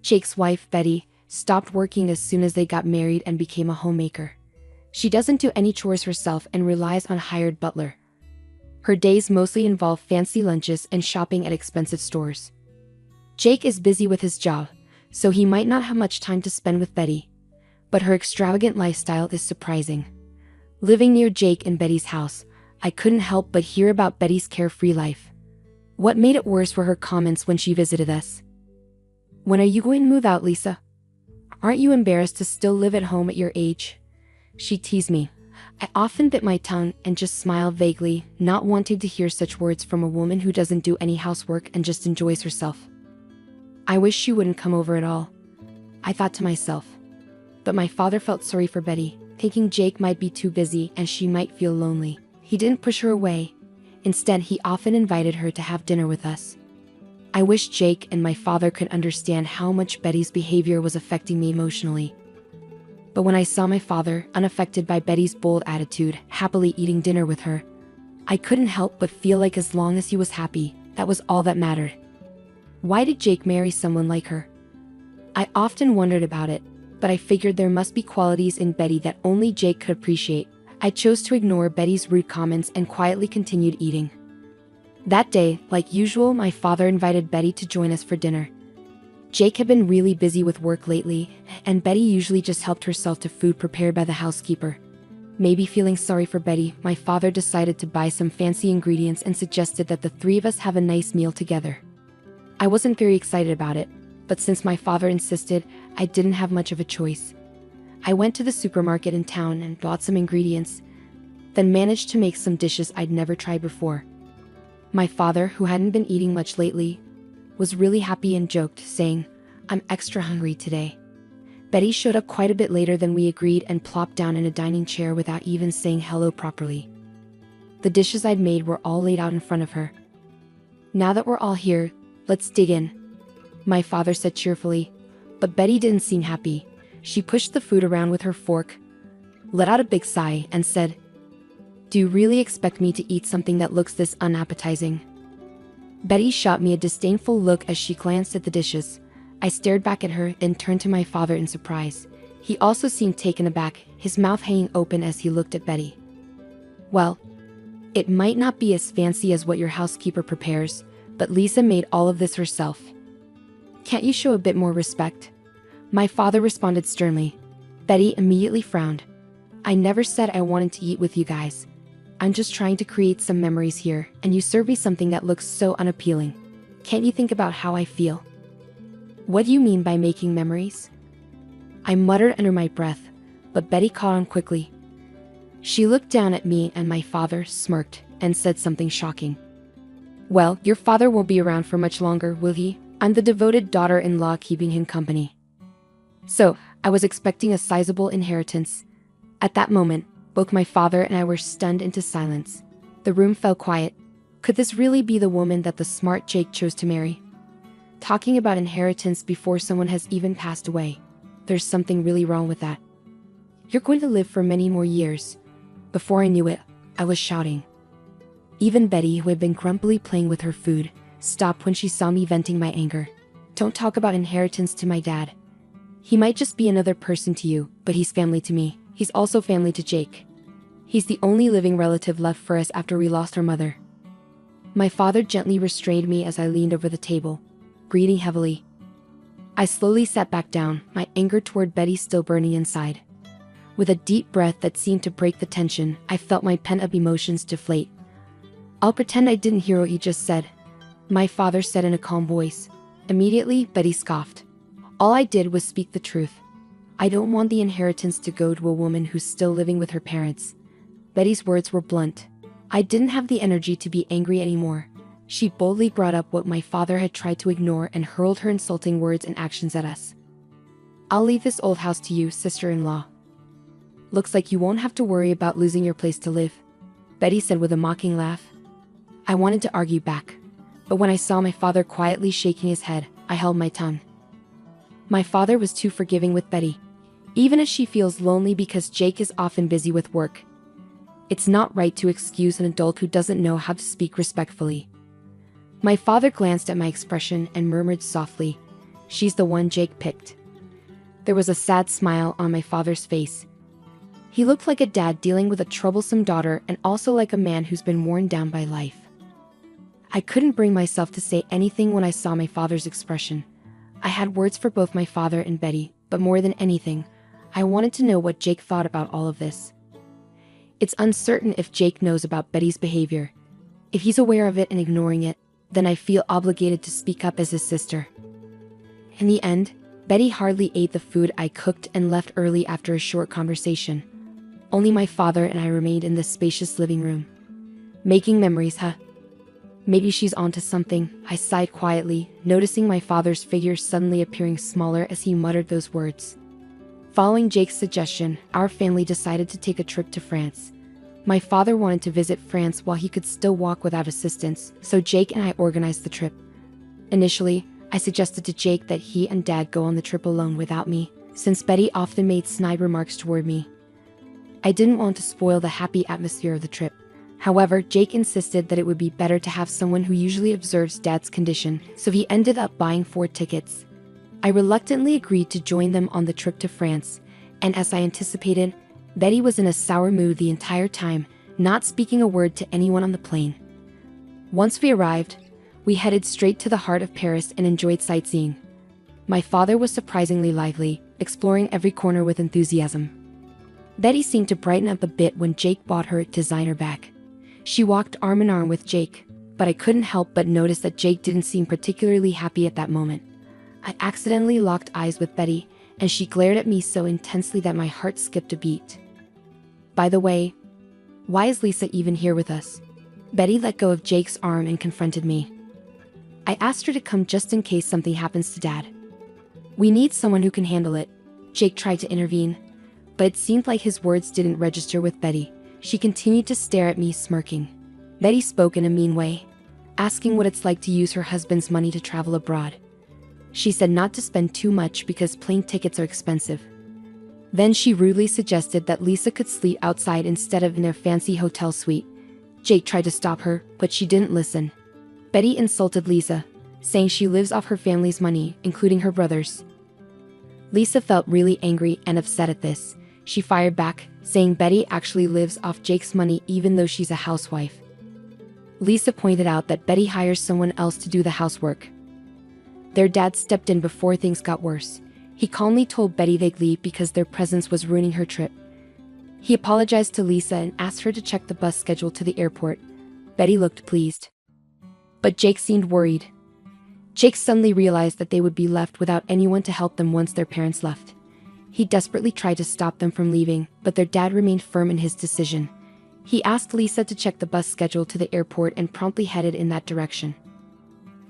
Jake's wife, Betty, stopped working as soon as they got married and became a homemaker. She doesn't do any chores herself and relies on a hired butler. Her days mostly involve fancy lunches and shopping at expensive stores. Jake is busy with his job, so he might not have much time to spend with Betty. But her extravagant lifestyle is surprising. Living near Jake and Betty's house, I couldn't help but hear about Betty's carefree life. What made it worse were her comments when she visited us. "When are you going to move out, Lisa? Aren't you embarrassed to still live at home at your age?" She teased me. I often bit my tongue and just smiled vaguely, not wanting to hear such words from a woman who doesn't do any housework and just enjoys herself. I wish she wouldn't come over at all, I thought to myself. But my father felt sorry for Betty, thinking Jake might be too busy and she might feel lonely. He didn't push her away. Instead, he often invited her to have dinner with us. I wish Jake and my father could understand how much Betty's behavior was affecting me emotionally. But when I saw my father, unaffected by Betty's bold attitude, happily eating dinner with her, I couldn't help but feel like as long as he was happy, that was all that mattered. Why did Jake marry someone like her? I often wondered about it, but I figured there must be qualities in Betty that only Jake could appreciate. I chose to ignore Betty's rude comments and quietly continued eating. That day, like usual, my father invited Betty to join us for dinner. Jake had been really busy with work lately, and Betty usually just helped herself to food prepared by the housekeeper. Maybe feeling sorry for Betty, my father decided to buy some fancy ingredients and suggested that the three of us have a nice meal together. I wasn't very excited about it, but since my father insisted, I didn't have much of a choice. I went to the supermarket in town and bought some ingredients, then managed to make some dishes I'd never tried before. My father, who hadn't been eating much lately, was really happy and joked, saying, "I'm extra hungry today." Betty showed up quite a bit later than we agreed and plopped down in a dining chair without even saying hello properly. The dishes I'd made were all laid out in front of her. "Now that we're all here, let's dig in," my father said cheerfully, but Betty didn't seem happy. She pushed the food around with her fork, let out a big sigh, and said, "Do you really expect me to eat something that looks this unappetizing?" Betty shot me a disdainful look as she glanced at the dishes. I stared back at her and turned to my father in surprise. He also seemed taken aback, his mouth hanging open as he looked at Betty. "Well, it might not be as fancy as what your housekeeper prepares, but Lisa made all of this herself. Can't you show a bit more respect?" My father responded sternly. Betty immediately frowned. "I never said I wanted to eat with you guys. I'm just trying to create some memories here, and you serve me something that looks so unappealing. Can't you think about how I feel?" "What do you mean by making memories?" I muttered under my breath, but Betty caught on quickly. She looked down at me and my father, smirked, and said something shocking. "Well, your father won't be around for much longer, will he? I'm the devoted daughter-in-law keeping him company." So, I was expecting a sizable inheritance. At that moment, both my father and I were stunned into silence. The room fell quiet. Could this really be the woman that the smart Jake chose to marry? Talking about inheritance before someone has even passed away. There's something really wrong with that. "You're going to live for many more years." Before I knew it, I was shouting. Even Betty, who had been grumpily playing with her food, stopped when she saw me venting my anger. "Don't talk about inheritance to my dad. He might just be another person to you, but he's family to me. He's also family to Jake. He's the only living relative left for us after we lost our mother." My father gently restrained me as I leaned over the table, breathing heavily. I slowly sat back down, my anger toward Betty still burning inside. With a deep breath that seemed to break the tension, I felt my pent-up emotions deflate. "I'll pretend I didn't hear what you just said," my father said in a calm voice. Immediately, Betty scoffed. "All I did was speak the truth. I don't want the inheritance to go to a woman who's still living with her parents." Betty's words were blunt. I didn't have the energy to be angry anymore. She boldly brought up what my father had tried to ignore and hurled her insulting words and actions at us. "I'll leave this old house to you, sister-in-law. Looks like you won't have to worry about losing your place to live," Betty said with a mocking laugh. I wanted to argue back, but when I saw my father quietly shaking his head, I held my tongue. My father was too forgiving with Betty, even as she feels lonely because Jake is often busy with work. It's not right to excuse an adult who doesn't know how to speak respectfully. My father glanced at my expression and murmured softly, "She's the one Jake picked." There was a sad smile on my father's face. He looked like a dad dealing with a troublesome daughter and also like a man who's been worn down by life. I couldn't bring myself to say anything when I saw my father's expression. I had words for both my father and Betty, but more than anything, I wanted to know what Jake thought about all of this. It's uncertain if Jake knows about Betty's behavior. If he's aware of it and ignoring it, then I feel obligated to speak up as his sister. In the end, Betty hardly ate the food I cooked and left early after a short conversation. Only my father and I remained in the spacious living room. Making memories, huh? Maybe she's onto something, I sighed quietly, noticing my father's figure suddenly appearing smaller as he muttered those words. Following Jake's suggestion, our family decided to take a trip to France. My father wanted to visit France while he could still walk without assistance, so Jake and I organized the trip. Initially, I suggested to Jake that he and Dad go on the trip alone without me, since Betty often made snide remarks toward me. I didn't want to spoil the happy atmosphere of the trip. However, Jake insisted that it would be better to have someone who usually observes Dad's condition, so he ended up buying 4 tickets. I reluctantly agreed to join them on the trip to France, and as I anticipated, Betty was in a sour mood the entire time, not speaking a word to anyone on the plane. Once we arrived, we headed straight to the heart of Paris and enjoyed sightseeing. My father was surprisingly lively, exploring every corner with enthusiasm. Betty seemed to brighten up a bit when Jake bought her a designer bag. She walked arm in arm with Jake, but I couldn't help but notice that Jake didn't seem particularly happy at that moment. I accidentally locked eyes with Betty, and she glared at me so intensely that my heart skipped a beat. By the way, why is Lisa even here with us? Betty let go of Jake's arm and confronted me. I asked her to come just in case something happens to Dad. We need someone who can handle it. Jake tried to intervene, but it seemed like his words didn't register with Betty. She continued to stare at me, smirking. Betty spoke in a mean way, asking what it's like to use her husband's money to travel abroad. She said not to spend too much because plane tickets are expensive. Then she rudely suggested that Lisa could sleep outside instead of in their fancy hotel suite. Jake tried to stop her, but she didn't listen. Betty insulted Lisa, saying she lives off her family's money, including her brother's. Lisa felt really angry and upset at this. She fired back, saying Betty actually lives off Jake's money even though she's a housewife. Lisa pointed out that Betty hires someone else to do the housework. Their dad stepped in before things got worse. He calmly told Betty they'd leave because their presence was ruining her trip. He apologized to Lisa and asked her to check the bus schedule to the airport. Betty looked pleased. But Jake seemed worried. Jake suddenly realized that they would be left without anyone to help them once their parents left. He desperately tried to stop them from leaving, but their dad remained firm in his decision. He asked Lisa to check the bus schedule to the airport and promptly headed in that direction.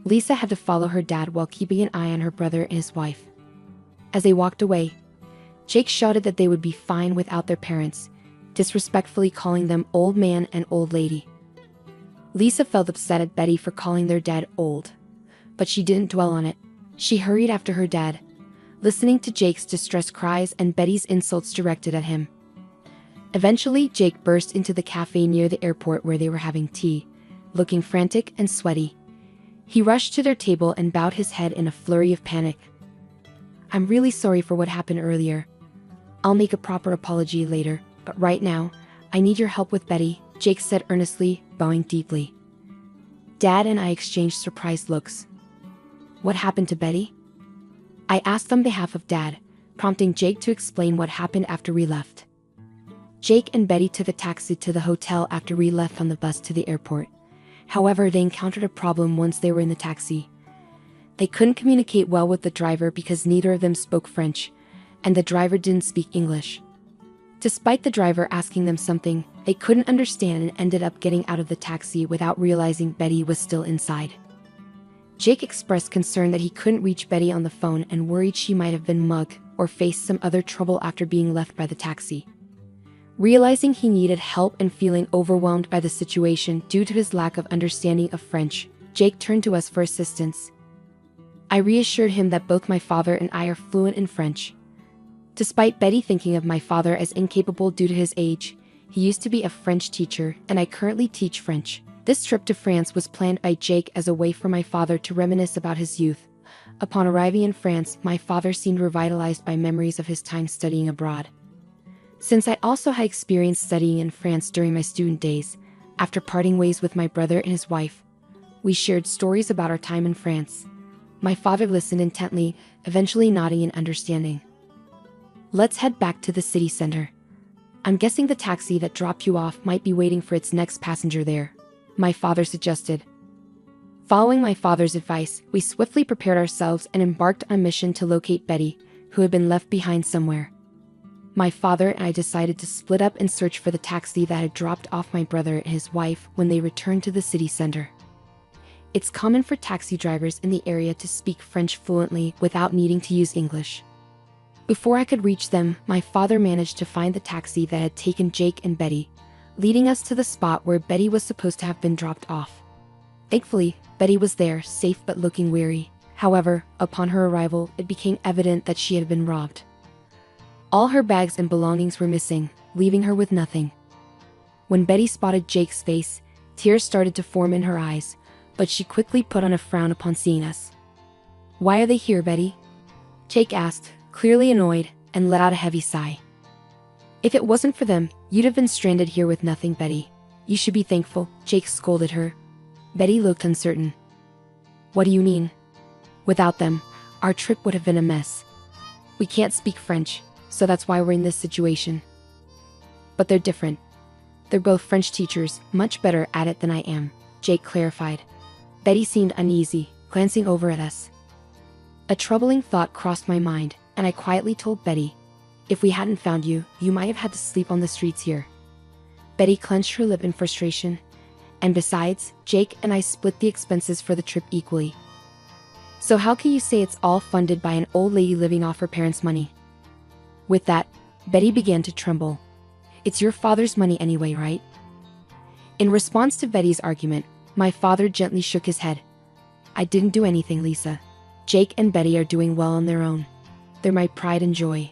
Lisa had to follow her dad while keeping an eye on her brother and his wife. As they walked away, Jake shouted that they would be fine without their parents, disrespectfully calling them old man and old lady. Lisa felt upset at Betty for calling their dad old, but she didn't dwell on it. She hurried after her dad, listening to Jake's distressed cries and Betty's insults directed at him. Eventually, Jake burst into the cafe near the airport where they were having tea, looking frantic and sweaty. He rushed to their table and bowed his head in a flurry of panic. "I'm really sorry for what happened earlier. I'll make a proper apology later, but right now, I need your help with Betty," Jake said earnestly, bowing deeply. Dad and I exchanged surprised looks. "What happened to Betty?" I asked on behalf of Dad, prompting Jake to explain what happened after we left. Jake and Betty took a taxi to the hotel after we left on the bus to the airport. However, they encountered a problem once they were in the taxi. They couldn't communicate well with the driver because neither of them spoke French, and the driver didn't speak English. Despite the driver asking them something, they couldn't understand and ended up getting out of the taxi without realizing Betty was still inside. Jake expressed concern that he couldn't reach Betty on the phone and worried she might have been mugged or faced some other trouble after being left by the taxi. Realizing he needed help and feeling overwhelmed by the situation due to his lack of understanding of French, Jake turned to us for assistance. I reassured him that both my father and I are fluent in French. Despite Betty thinking of my father as incapable due to his age, he used to be a French teacher and I currently teach French. This trip to France was planned by Jake as a way for my father to reminisce about his youth, upon arriving in France, my father seemed revitalized by memories of his time studying abroad. Since I also had experience studying in France during my student days, after parting ways with my brother and his wife, we shared stories about our time in France. My father listened intently, eventually nodding in understanding. Let's head back to the city center. I'm guessing the taxi that dropped you off might be waiting for its next passenger there, my father suggested. Following my father's advice, we swiftly prepared ourselves and embarked on a mission to locate Betty, who had been left behind somewhere. My father and I decided to split up and search for the taxi that had dropped off my brother and his wife when they returned to the city center. It's common for taxi drivers in the area to speak French fluently without needing to use English. Before I could reach them, my father managed to find the taxi that had taken Jake and Betty, leading us to the spot where Betty was supposed to have been dropped off. Thankfully, Betty was there, safe but looking weary. However, upon her arrival, it became evident that she had been robbed. All her bags and belongings were missing, leaving her with nothing. When Betty spotted Jake's face, tears started to form in her eyes, but she quickly put on a frown upon seeing us. "Why are they here, Betty?" Jake asked, clearly annoyed, and let out a heavy sigh. "If it wasn't for them, you'd have been stranded here with nothing, Betty. You should be thankful," Jake scolded her. Betty looked uncertain. "What do you mean?" "Without them, our trip would have been a mess. We can't speak French, so that's why we're in this situation. But they're different. They're both French teachers, much better at it than I am," Jake clarified. Betty seemed uneasy, glancing over at us. A troubling thought crossed my mind, and I quietly told Betty, "If we hadn't found you, you might have had to sleep on the streets here." Betty clenched her lip in frustration. "And besides, Jake and I split the expenses for the trip equally. So how can you say it's all funded by an old lady living off her parents' money?" With that, Betty began to tremble. "It's your father's money anyway, right?" In response to Betty's argument, my father gently shook his head. "I didn't do anything, Lisa. Jake and Betty are doing well on their own. They're my pride and joy."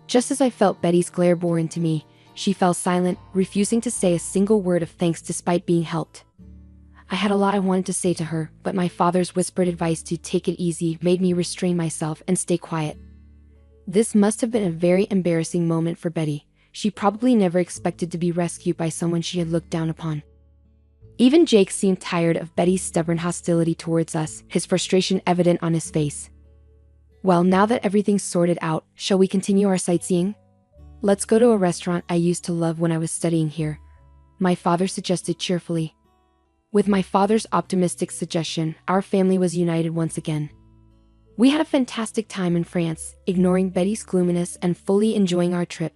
Just as I felt Betty's glare bore into me, she fell silent, refusing to say a single word of thanks despite being helped. I had a lot I wanted to say to her, but my father's whispered advice to take it easy made me restrain myself and stay quiet. This must have been a very embarrassing moment for Betty. She probably never expected to be rescued by someone she had looked down upon. Even Jake seemed tired of Betty's stubborn hostility towards us, his frustration evident on his face. "Well, now that everything's sorted out, shall we continue our sightseeing? Let's go to a restaurant I used to love when I was studying here," my father suggested cheerfully. With my father's optimistic suggestion, our family was united once again. We had a fantastic time in France, ignoring Betty's gloominess and fully enjoying our trip.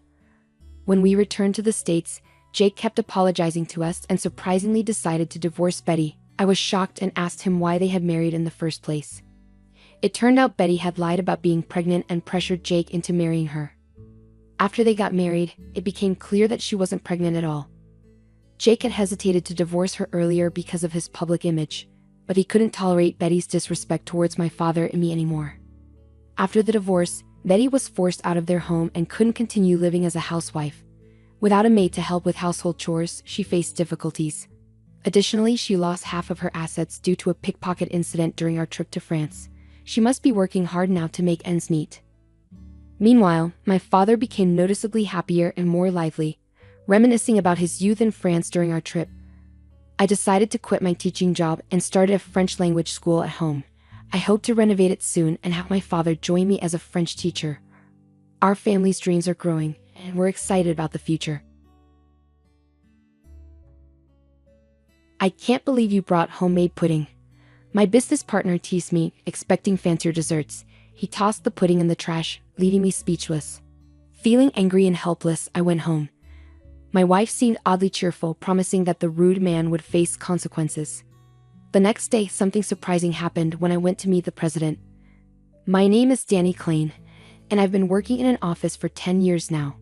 When we returned to the States, Jake kept apologizing to us and surprisingly decided to divorce Betty. I was shocked and asked him why they had married in the first place. It turned out Betty had lied about being pregnant and pressured Jake into marrying her. After they got married, it became clear that she wasn't pregnant at all. Jake had hesitated to divorce her earlier because of his public image, but he couldn't tolerate Betty's disrespect towards my father and me anymore. After the divorce, Betty was forced out of their home and couldn't continue living as a housewife. Without a maid to help with household chores, she faced difficulties. Additionally, she lost half of her assets due to a pickpocket incident during our trip to France. She must be working hard now to make ends meet. Meanwhile, my father became noticeably happier and more lively, reminiscing about his youth in France during our trip. I decided to quit my teaching job and started a French language school at home. I hope to renovate it soon and have my father join me as a French teacher. Our family's dreams are growing, and we're excited about the future. "I can't believe you brought homemade pudding." My business partner teased me, expecting fancier desserts. He tossed the pudding in the trash, leaving me speechless. Feeling angry and helpless, I went home. My wife seemed oddly cheerful, promising that the rude man would face consequences. The next day, something surprising happened when I went to meet the president. "My name is Danny Klein, and I've been working in an office for 10 years now.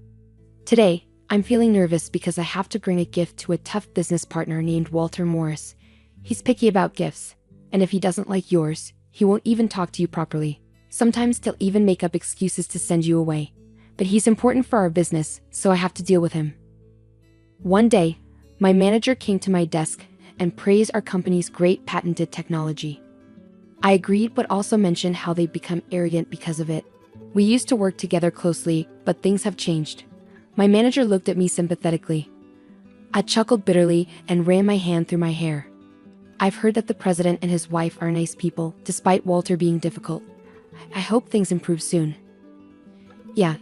Today, I'm feeling nervous because I have to bring a gift to a tough business partner named Walter Morris. He's picky about gifts, and if he doesn't like yours, he won't even talk to you properly. Sometimes he'll even make up excuses to send you away. But he's important for our business, so I have to deal with him." One day, my manager came to my desk and praised our company's great patented technology. I agreed, but also mentioned how they'd become arrogant because of it. We used to work together closely, but things have changed. My manager looked at me sympathetically. I chuckled bitterly and ran my hand through my hair. I've heard that the president and his wife are nice people, despite Walter being difficult. I hope things improve soon. Yeah,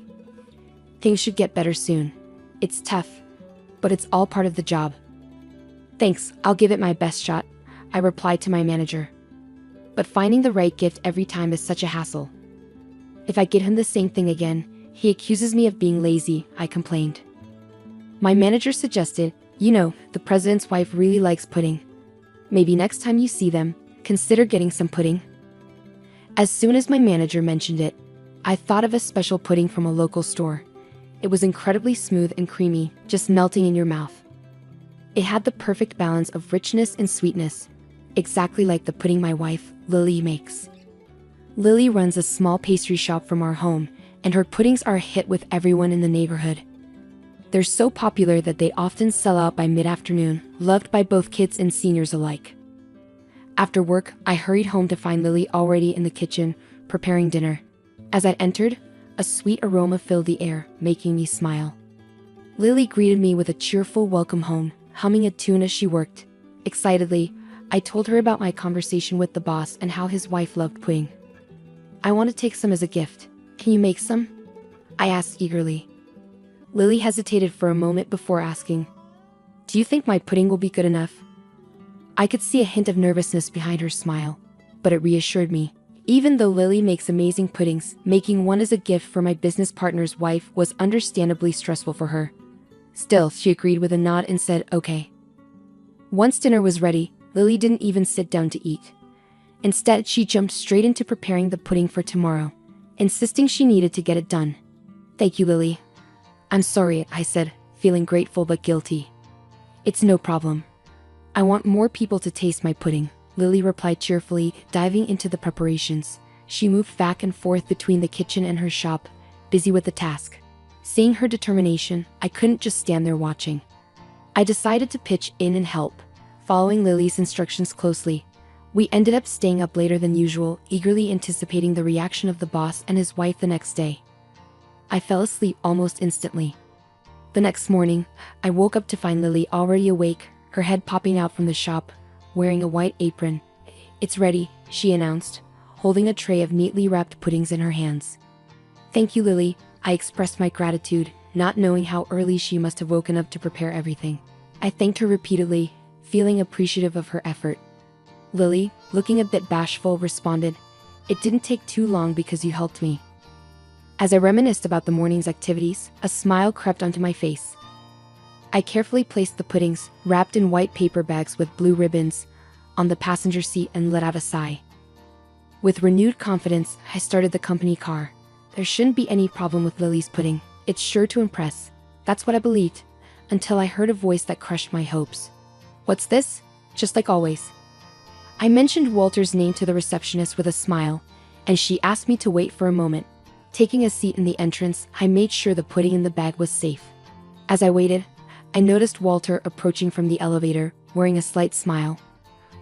things should get better soon. It's tough, but it's all part of the job. Thanks, I'll give it my best shot, I replied to my manager. But finding the right gift every time is such a hassle. If I get him the same thing again, he accuses me of being lazy, I complained. My manager suggested, the president's wife really likes pudding. Maybe next time you see them, consider getting some pudding. As soon as my manager mentioned it, I thought of a special pudding from a local store. It was incredibly smooth and creamy, just melting in your mouth. It had the perfect balance of richness and sweetness, exactly like the pudding my wife, Lily, makes. Lily runs a small pastry shop from our home, and her puddings are a hit with everyone in the neighborhood. They're so popular that they often sell out by mid-afternoon, loved by both kids and seniors alike. After work, I hurried home to find Lily already in the kitchen, preparing dinner. As I entered, a sweet aroma filled the air, making me smile. Lily greeted me with a cheerful welcome home, humming a tune as she worked. Excitedly, I told her about my conversation with the boss and how his wife loved pudding. I want to take some as a gift. Can you make some? I asked eagerly. Lily hesitated for a moment before asking, "Do you think my pudding will be good enough?" I could see a hint of nervousness behind her smile, but it reassured me. Even though Lily makes amazing puddings, making one as a gift for my business partner's wife was understandably stressful for her. Still, she agreed with a nod and said, "Okay." Once dinner was ready, Lily didn't even sit down to eat. Instead, she jumped straight into preparing the pudding for tomorrow, insisting she needed to get it done. "Thank you, Lily." "I'm sorry," I said, feeling grateful but guilty. "It's no problem. I want more people to taste my pudding," Lily replied cheerfully, diving into the preparations. She moved back and forth between the kitchen and her shop, busy with the task. Seeing her determination, I couldn't just stand there watching. I decided to pitch in and help, following Lily's instructions closely. We ended up staying up later than usual, eagerly anticipating the reaction of the boss and his wife the next day. I fell asleep almost instantly. The next morning, I woke up to find Lily already awake, her head popping out from the shop, wearing a white apron. "It's ready," she announced, holding a tray of neatly wrapped puddings in her hands. "Thank you, Lily," I expressed my gratitude, not knowing how early she must have woken up to prepare everything. I thanked her repeatedly, feeling appreciative of her effort. Lily, looking a bit bashful, responded, "It didn't take too long because you helped me." As I reminisced about the morning's activities, a smile crept onto my face. I carefully placed the puddings, wrapped in white paper bags with blue ribbons, on the passenger seat and let out a sigh. With renewed confidence, I started the company car. There shouldn't be any problem with Lily's pudding. It's sure to impress. That's what I believed, until I heard a voice that crushed my hopes. "What's this?" Just like always. I mentioned Walter's name to the receptionist with a smile, and she asked me to wait for a moment. Taking a seat in the entrance, I made sure the pudding in the bag was safe. As I waited, I noticed Walter approaching from the elevator, wearing a slight smile.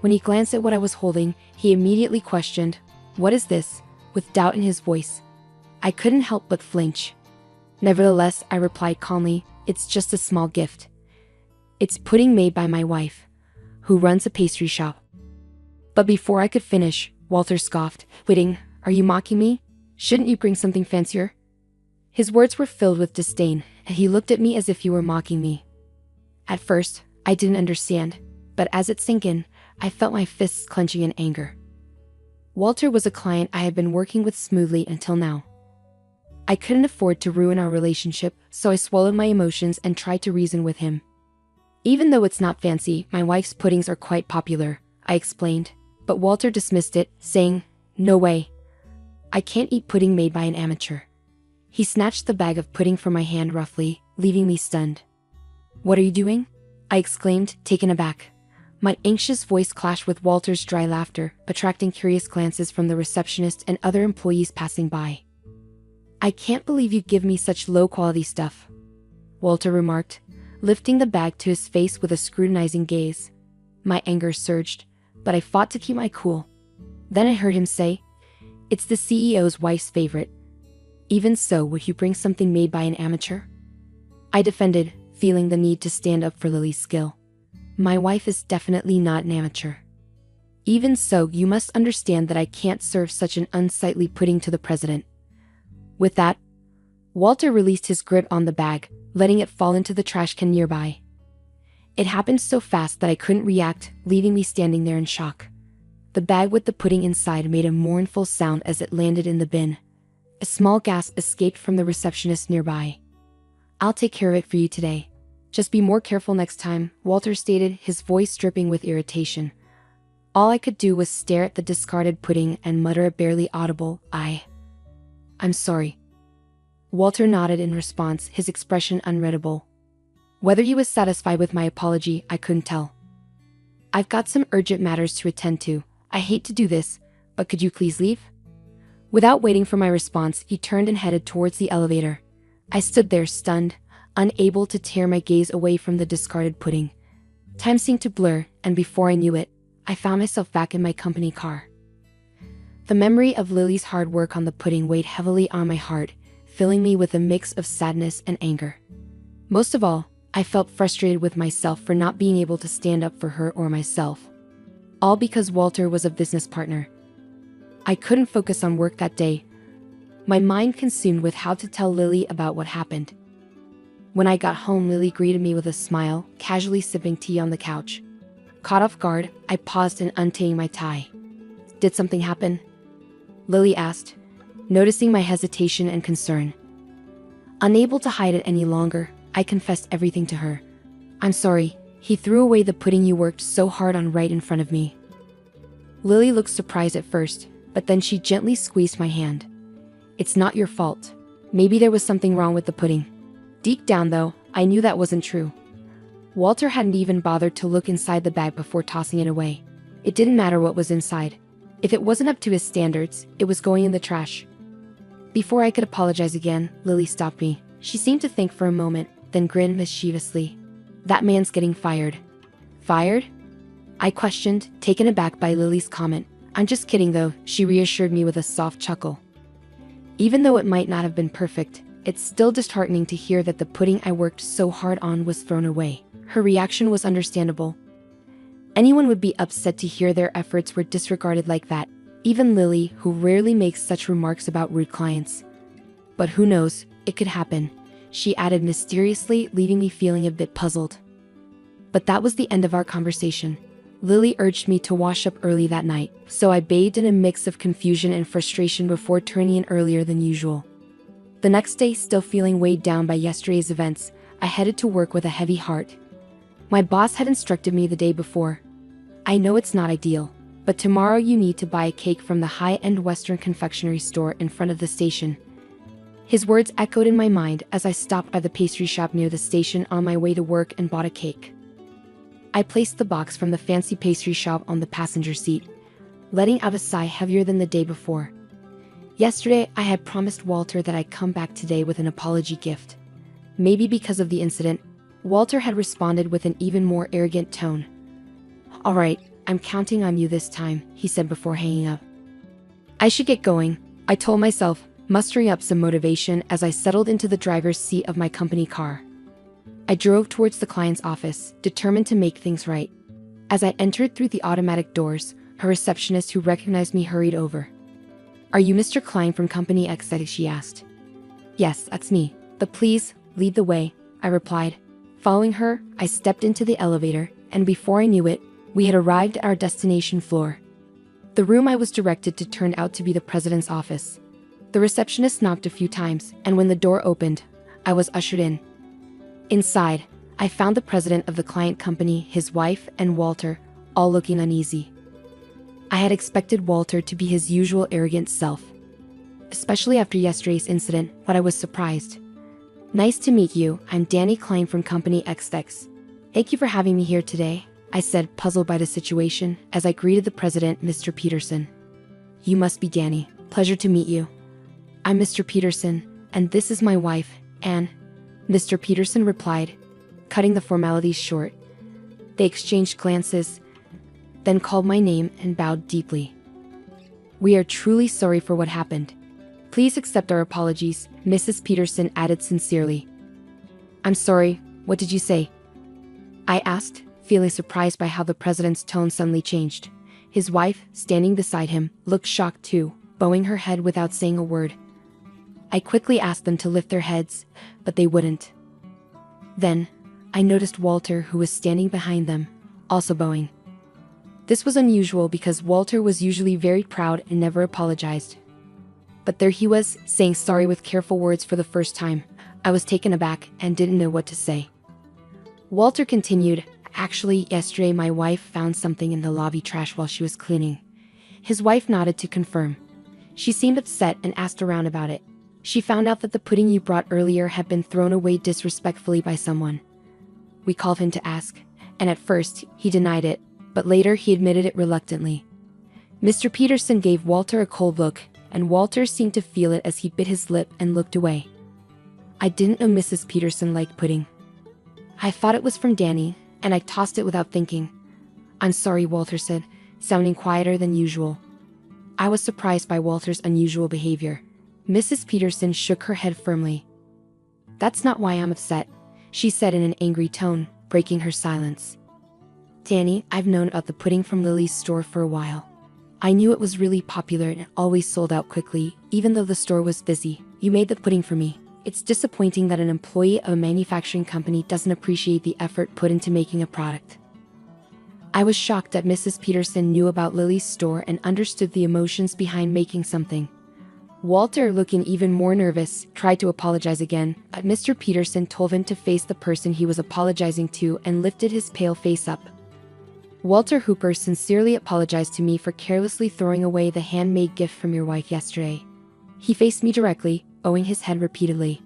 When he glanced at what I was holding, he immediately questioned, "What is this?" with doubt in his voice. I couldn't help but flinch. Nevertheless, I replied calmly, "It's just a small gift. It's pudding made by my wife, who runs a pastry shop." But before I could finish, Walter scoffed, "Pudding? Are you mocking me? Shouldn't you bring something fancier?" His words were filled with disdain, and he looked at me as if he were mocking me. At first, I didn't understand, but as it sank in, I felt my fists clenching in anger. Walter was a client I had been working with smoothly until now. I couldn't afford to ruin our relationship, so I swallowed my emotions and tried to reason with him. "Even though it's not fancy, my wife's puddings are quite popular," I explained, but Walter dismissed it, saying, "No way. I can't eat pudding made by an amateur." He snatched the bag of pudding from my hand roughly, leaving me stunned. "What are you doing?" I exclaimed, taken aback. My anxious voice clashed with Walter's dry laughter, attracting curious glances from the receptionist and other employees passing by. "I can't believe you give me such low-quality stuff," Walter remarked, lifting the bag to his face with a scrutinizing gaze. My anger surged, but I fought to keep my cool. Then I heard him say, "It's the CEO's wife's favorite. Even so, would you bring something made by an amateur?" I defended, feeling the need to stand up for Lily's skill. "My wife is definitely not an amateur. Even so, you must understand that I can't serve such an unsightly pudding to the president." With that, Walter released his grip on the bag, letting it fall into the trash can nearby. It happened so fast that I couldn't react, leaving me standing there in shock. The bag with the pudding inside made a mournful sound as it landed in the bin. A small gasp escaped from the receptionist nearby. "I'll take care of it for you today. Just be more careful next time," Walter stated, his voice dripping with irritation. All I could do was stare at the discarded pudding and mutter a barely audible, "I'm sorry." Walter nodded in response, his expression unreadable. Whether he was satisfied with my apology, I couldn't tell. "I've got some urgent matters to attend to. I hate to do this, but could you please leave?" Without waiting for my response, he turned and headed towards the elevator. I stood there stunned, unable to tear my gaze away from the discarded pudding. Time seemed to blur, and before I knew it, I found myself back in my company car. The memory of Lily's hard work on the pudding weighed heavily on my heart, filling me with a mix of sadness and anger. Most of all, I felt frustrated with myself for not being able to stand up for her or myself. All because Walter was a business partner. I couldn't focus on work that day, my mind consumed with how to tell Lily about what happened. When I got home, Lily greeted me with a smile, casually sipping tea on the couch. Caught off guard, I paused in untying my tie. "Did something happen?" Lily asked, noticing my hesitation and concern. Unable to hide it any longer, I confessed everything to her. "I'm sorry, he threw away the pudding you worked so hard on right in front of me." Lily looked surprised at first, but then she gently squeezed my hand. "It's not your fault. Maybe there was something wrong with the pudding." Deep down though, I knew that wasn't true. Walter hadn't even bothered to look inside the bag before tossing it away. It didn't matter what was inside. If it wasn't up to his standards, it was going in the trash. Before I could apologize again, Lily stopped me. She seemed to think for a moment, then grinned mischievously. "That man's getting fired." "Fired?" I questioned, taken aback by Lily's comment. "I'm just kidding though," she reassured me with a soft chuckle. Even though it might not have been perfect, it's still disheartening to hear that the pudding I worked so hard on was thrown away. Her reaction was understandable. Anyone would be upset to hear their efforts were disregarded like that, even Lily, who rarely makes such remarks about rude clients. "But who knows, it could happen," she added mysteriously, leaving me feeling a bit puzzled. But that was the end of our conversation. Lily urged me to wash up early that night, so I bathed in a mix of confusion and frustration before turning in earlier than usual. The next day, still feeling weighed down by yesterday's events, I headed to work with a heavy heart. My boss had instructed me the day before. "I know it's not ideal, but tomorrow you need to buy a cake from the high-end Western confectionery store in front of the station." His words echoed in my mind as I stopped by the pastry shop near the station on my way to work and bought a cake. I placed the box from the fancy pastry shop on the passenger seat, letting out a sigh heavier than the day before. Yesterday, I had promised Walter that I'd come back today with an apology gift. Maybe because of the incident, Walter had responded with an even more arrogant tone. "All right, I'm counting on you this time," he said before hanging up. I should get going, I told myself, mustering up some motivation as I settled into the driver's seat of my company car. I drove towards the client's office, determined to make things right. As I entered through the automatic doors, a receptionist who recognized me hurried over. "Are you Mr. Klein from Company X?" she asked. "Yes, that's me, but please, lead the way," I replied. Following her, I stepped into the elevator, and before I knew it, we had arrived at our destination floor. The room I was directed to turned out to be the president's office. The receptionist knocked a few times, and when the door opened, I was ushered in. Inside, I found the president of the client company, his wife, and Walter, all looking uneasy. I had expected Walter to be his usual arrogant self, especially after yesterday's incident, but I was surprised. "Nice to meet you, I'm Danny Klein from Company XX. Thank you for having me here today," I said, puzzled by the situation, as I greeted the president, Mr. Peterson. "You must be Danny. Pleasure to meet you." "I'm Mr. Peterson, and this is my wife, Anne," Mr. Peterson replied, cutting the formalities short. They exchanged glances, then called my name and bowed deeply. We are truly sorry for what happened. Please accept our apologies, Mrs. Peterson added sincerely. I'm sorry, what did you say? I asked, feeling surprised by how the president's tone suddenly changed. His wife, standing beside him, looked shocked too, bowing her head without saying a word. I quickly asked them to lift their heads, but they wouldn't. Then, I noticed Walter, who was standing behind them, also bowing. This was unusual because Walter was usually very proud and never apologized. But there he was, saying sorry with careful words for the first time. I was taken aback and didn't know what to say. Walter continued, actually, yesterday my wife found something in the lobby trash while she was cleaning. His wife nodded to confirm. She seemed upset and asked around about it. She found out that the pudding you brought earlier had been thrown away disrespectfully by someone. We called him to ask, and at first, he denied it, but later he admitted it reluctantly. Mr. Peterson gave Walter a cold look, and Walter seemed to feel it as he bit his lip and looked away. I didn't know Mrs. Peterson liked pudding. I thought it was from Danny, and I tossed it without thinking. I'm sorry, Walter said, sounding quieter than usual. I was surprised by Walter's unusual behavior. Mrs. Peterson shook her head firmly. That's not why I'm upset, she said in an angry tone, breaking her silence. Danny, I've known about the pudding from Lily's store for a while. I knew it was really popular and always sold out quickly, even though the store was busy. You made the pudding for me. It's disappointing that an employee of a manufacturing company doesn't appreciate the effort put into making a product. I was shocked that Mrs. Peterson knew about Lily's store and understood the emotions behind making something. Walter, looking even more nervous, tried to apologize again, but Mr. Peterson told him to face the person he was apologizing to and lifted his pale face up. Walter Hooper sincerely apologized to me for carelessly throwing away the handmade gift from your wife yesterday. He faced me directly, bowing his head repeatedly.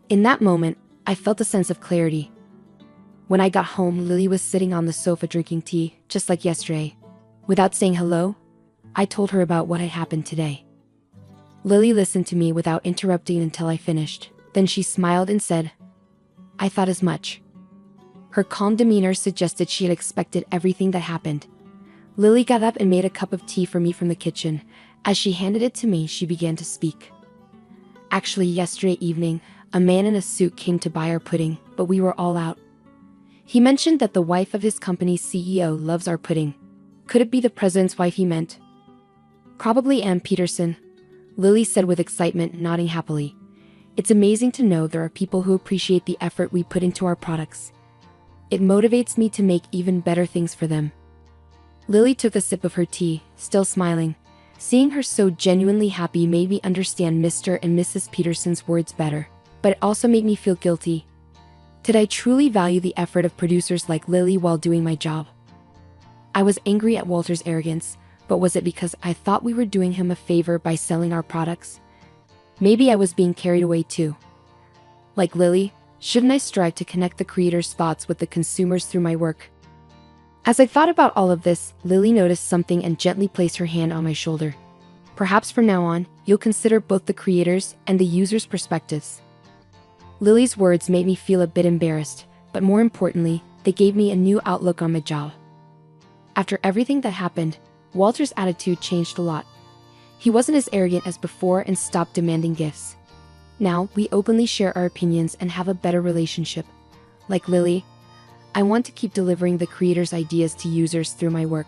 In that moment, I felt a sense of clarity. When I got home, Lily was sitting on the sofa drinking tea, just like yesterday. Without saying hello, I told her about what had happened today. Lily listened to me without interrupting until I finished. Then she smiled and said, I thought as much. Her calm demeanor suggested she had expected everything that happened. Lily got up and made a cup of tea for me from the kitchen. As she handed it to me, she began to speak. Actually, yesterday evening, a man in a suit came to buy our pudding, but we were all out. He mentioned that the wife of his company's CEO loves our pudding. Could it be the president's wife he meant? Probably Ann Peterson, Lily said with excitement, nodding happily. It's amazing to know there are people who appreciate the effort we put into our products. It motivates me to make even better things for them. Lily took a sip of her tea, still smiling. Seeing her so genuinely happy made me understand Mr. and Mrs. Peterson's words better, but it also made me feel guilty. Did I truly value the effort of producers like Lily while doing my job? I was angry at Walter's arrogance, but was it because I thought we were doing him a favor by selling our products? Maybe I was being carried away too. Like Lily, shouldn't I strive to connect the creator's thoughts with the consumers through my work? As I thought about all of this, Lily noticed something and gently placed her hand on my shoulder. Perhaps from now on, you'll consider both the creators and the users' perspectives. Lily's words made me feel a bit embarrassed, but more importantly, they gave me a new outlook on my job. After everything that happened, Walter's attitude changed a lot. He wasn't as arrogant as before and stopped demanding gifts. Now, we openly share our opinions and have a better relationship. Like Lily, I want to keep delivering the creator's ideas to users through my work.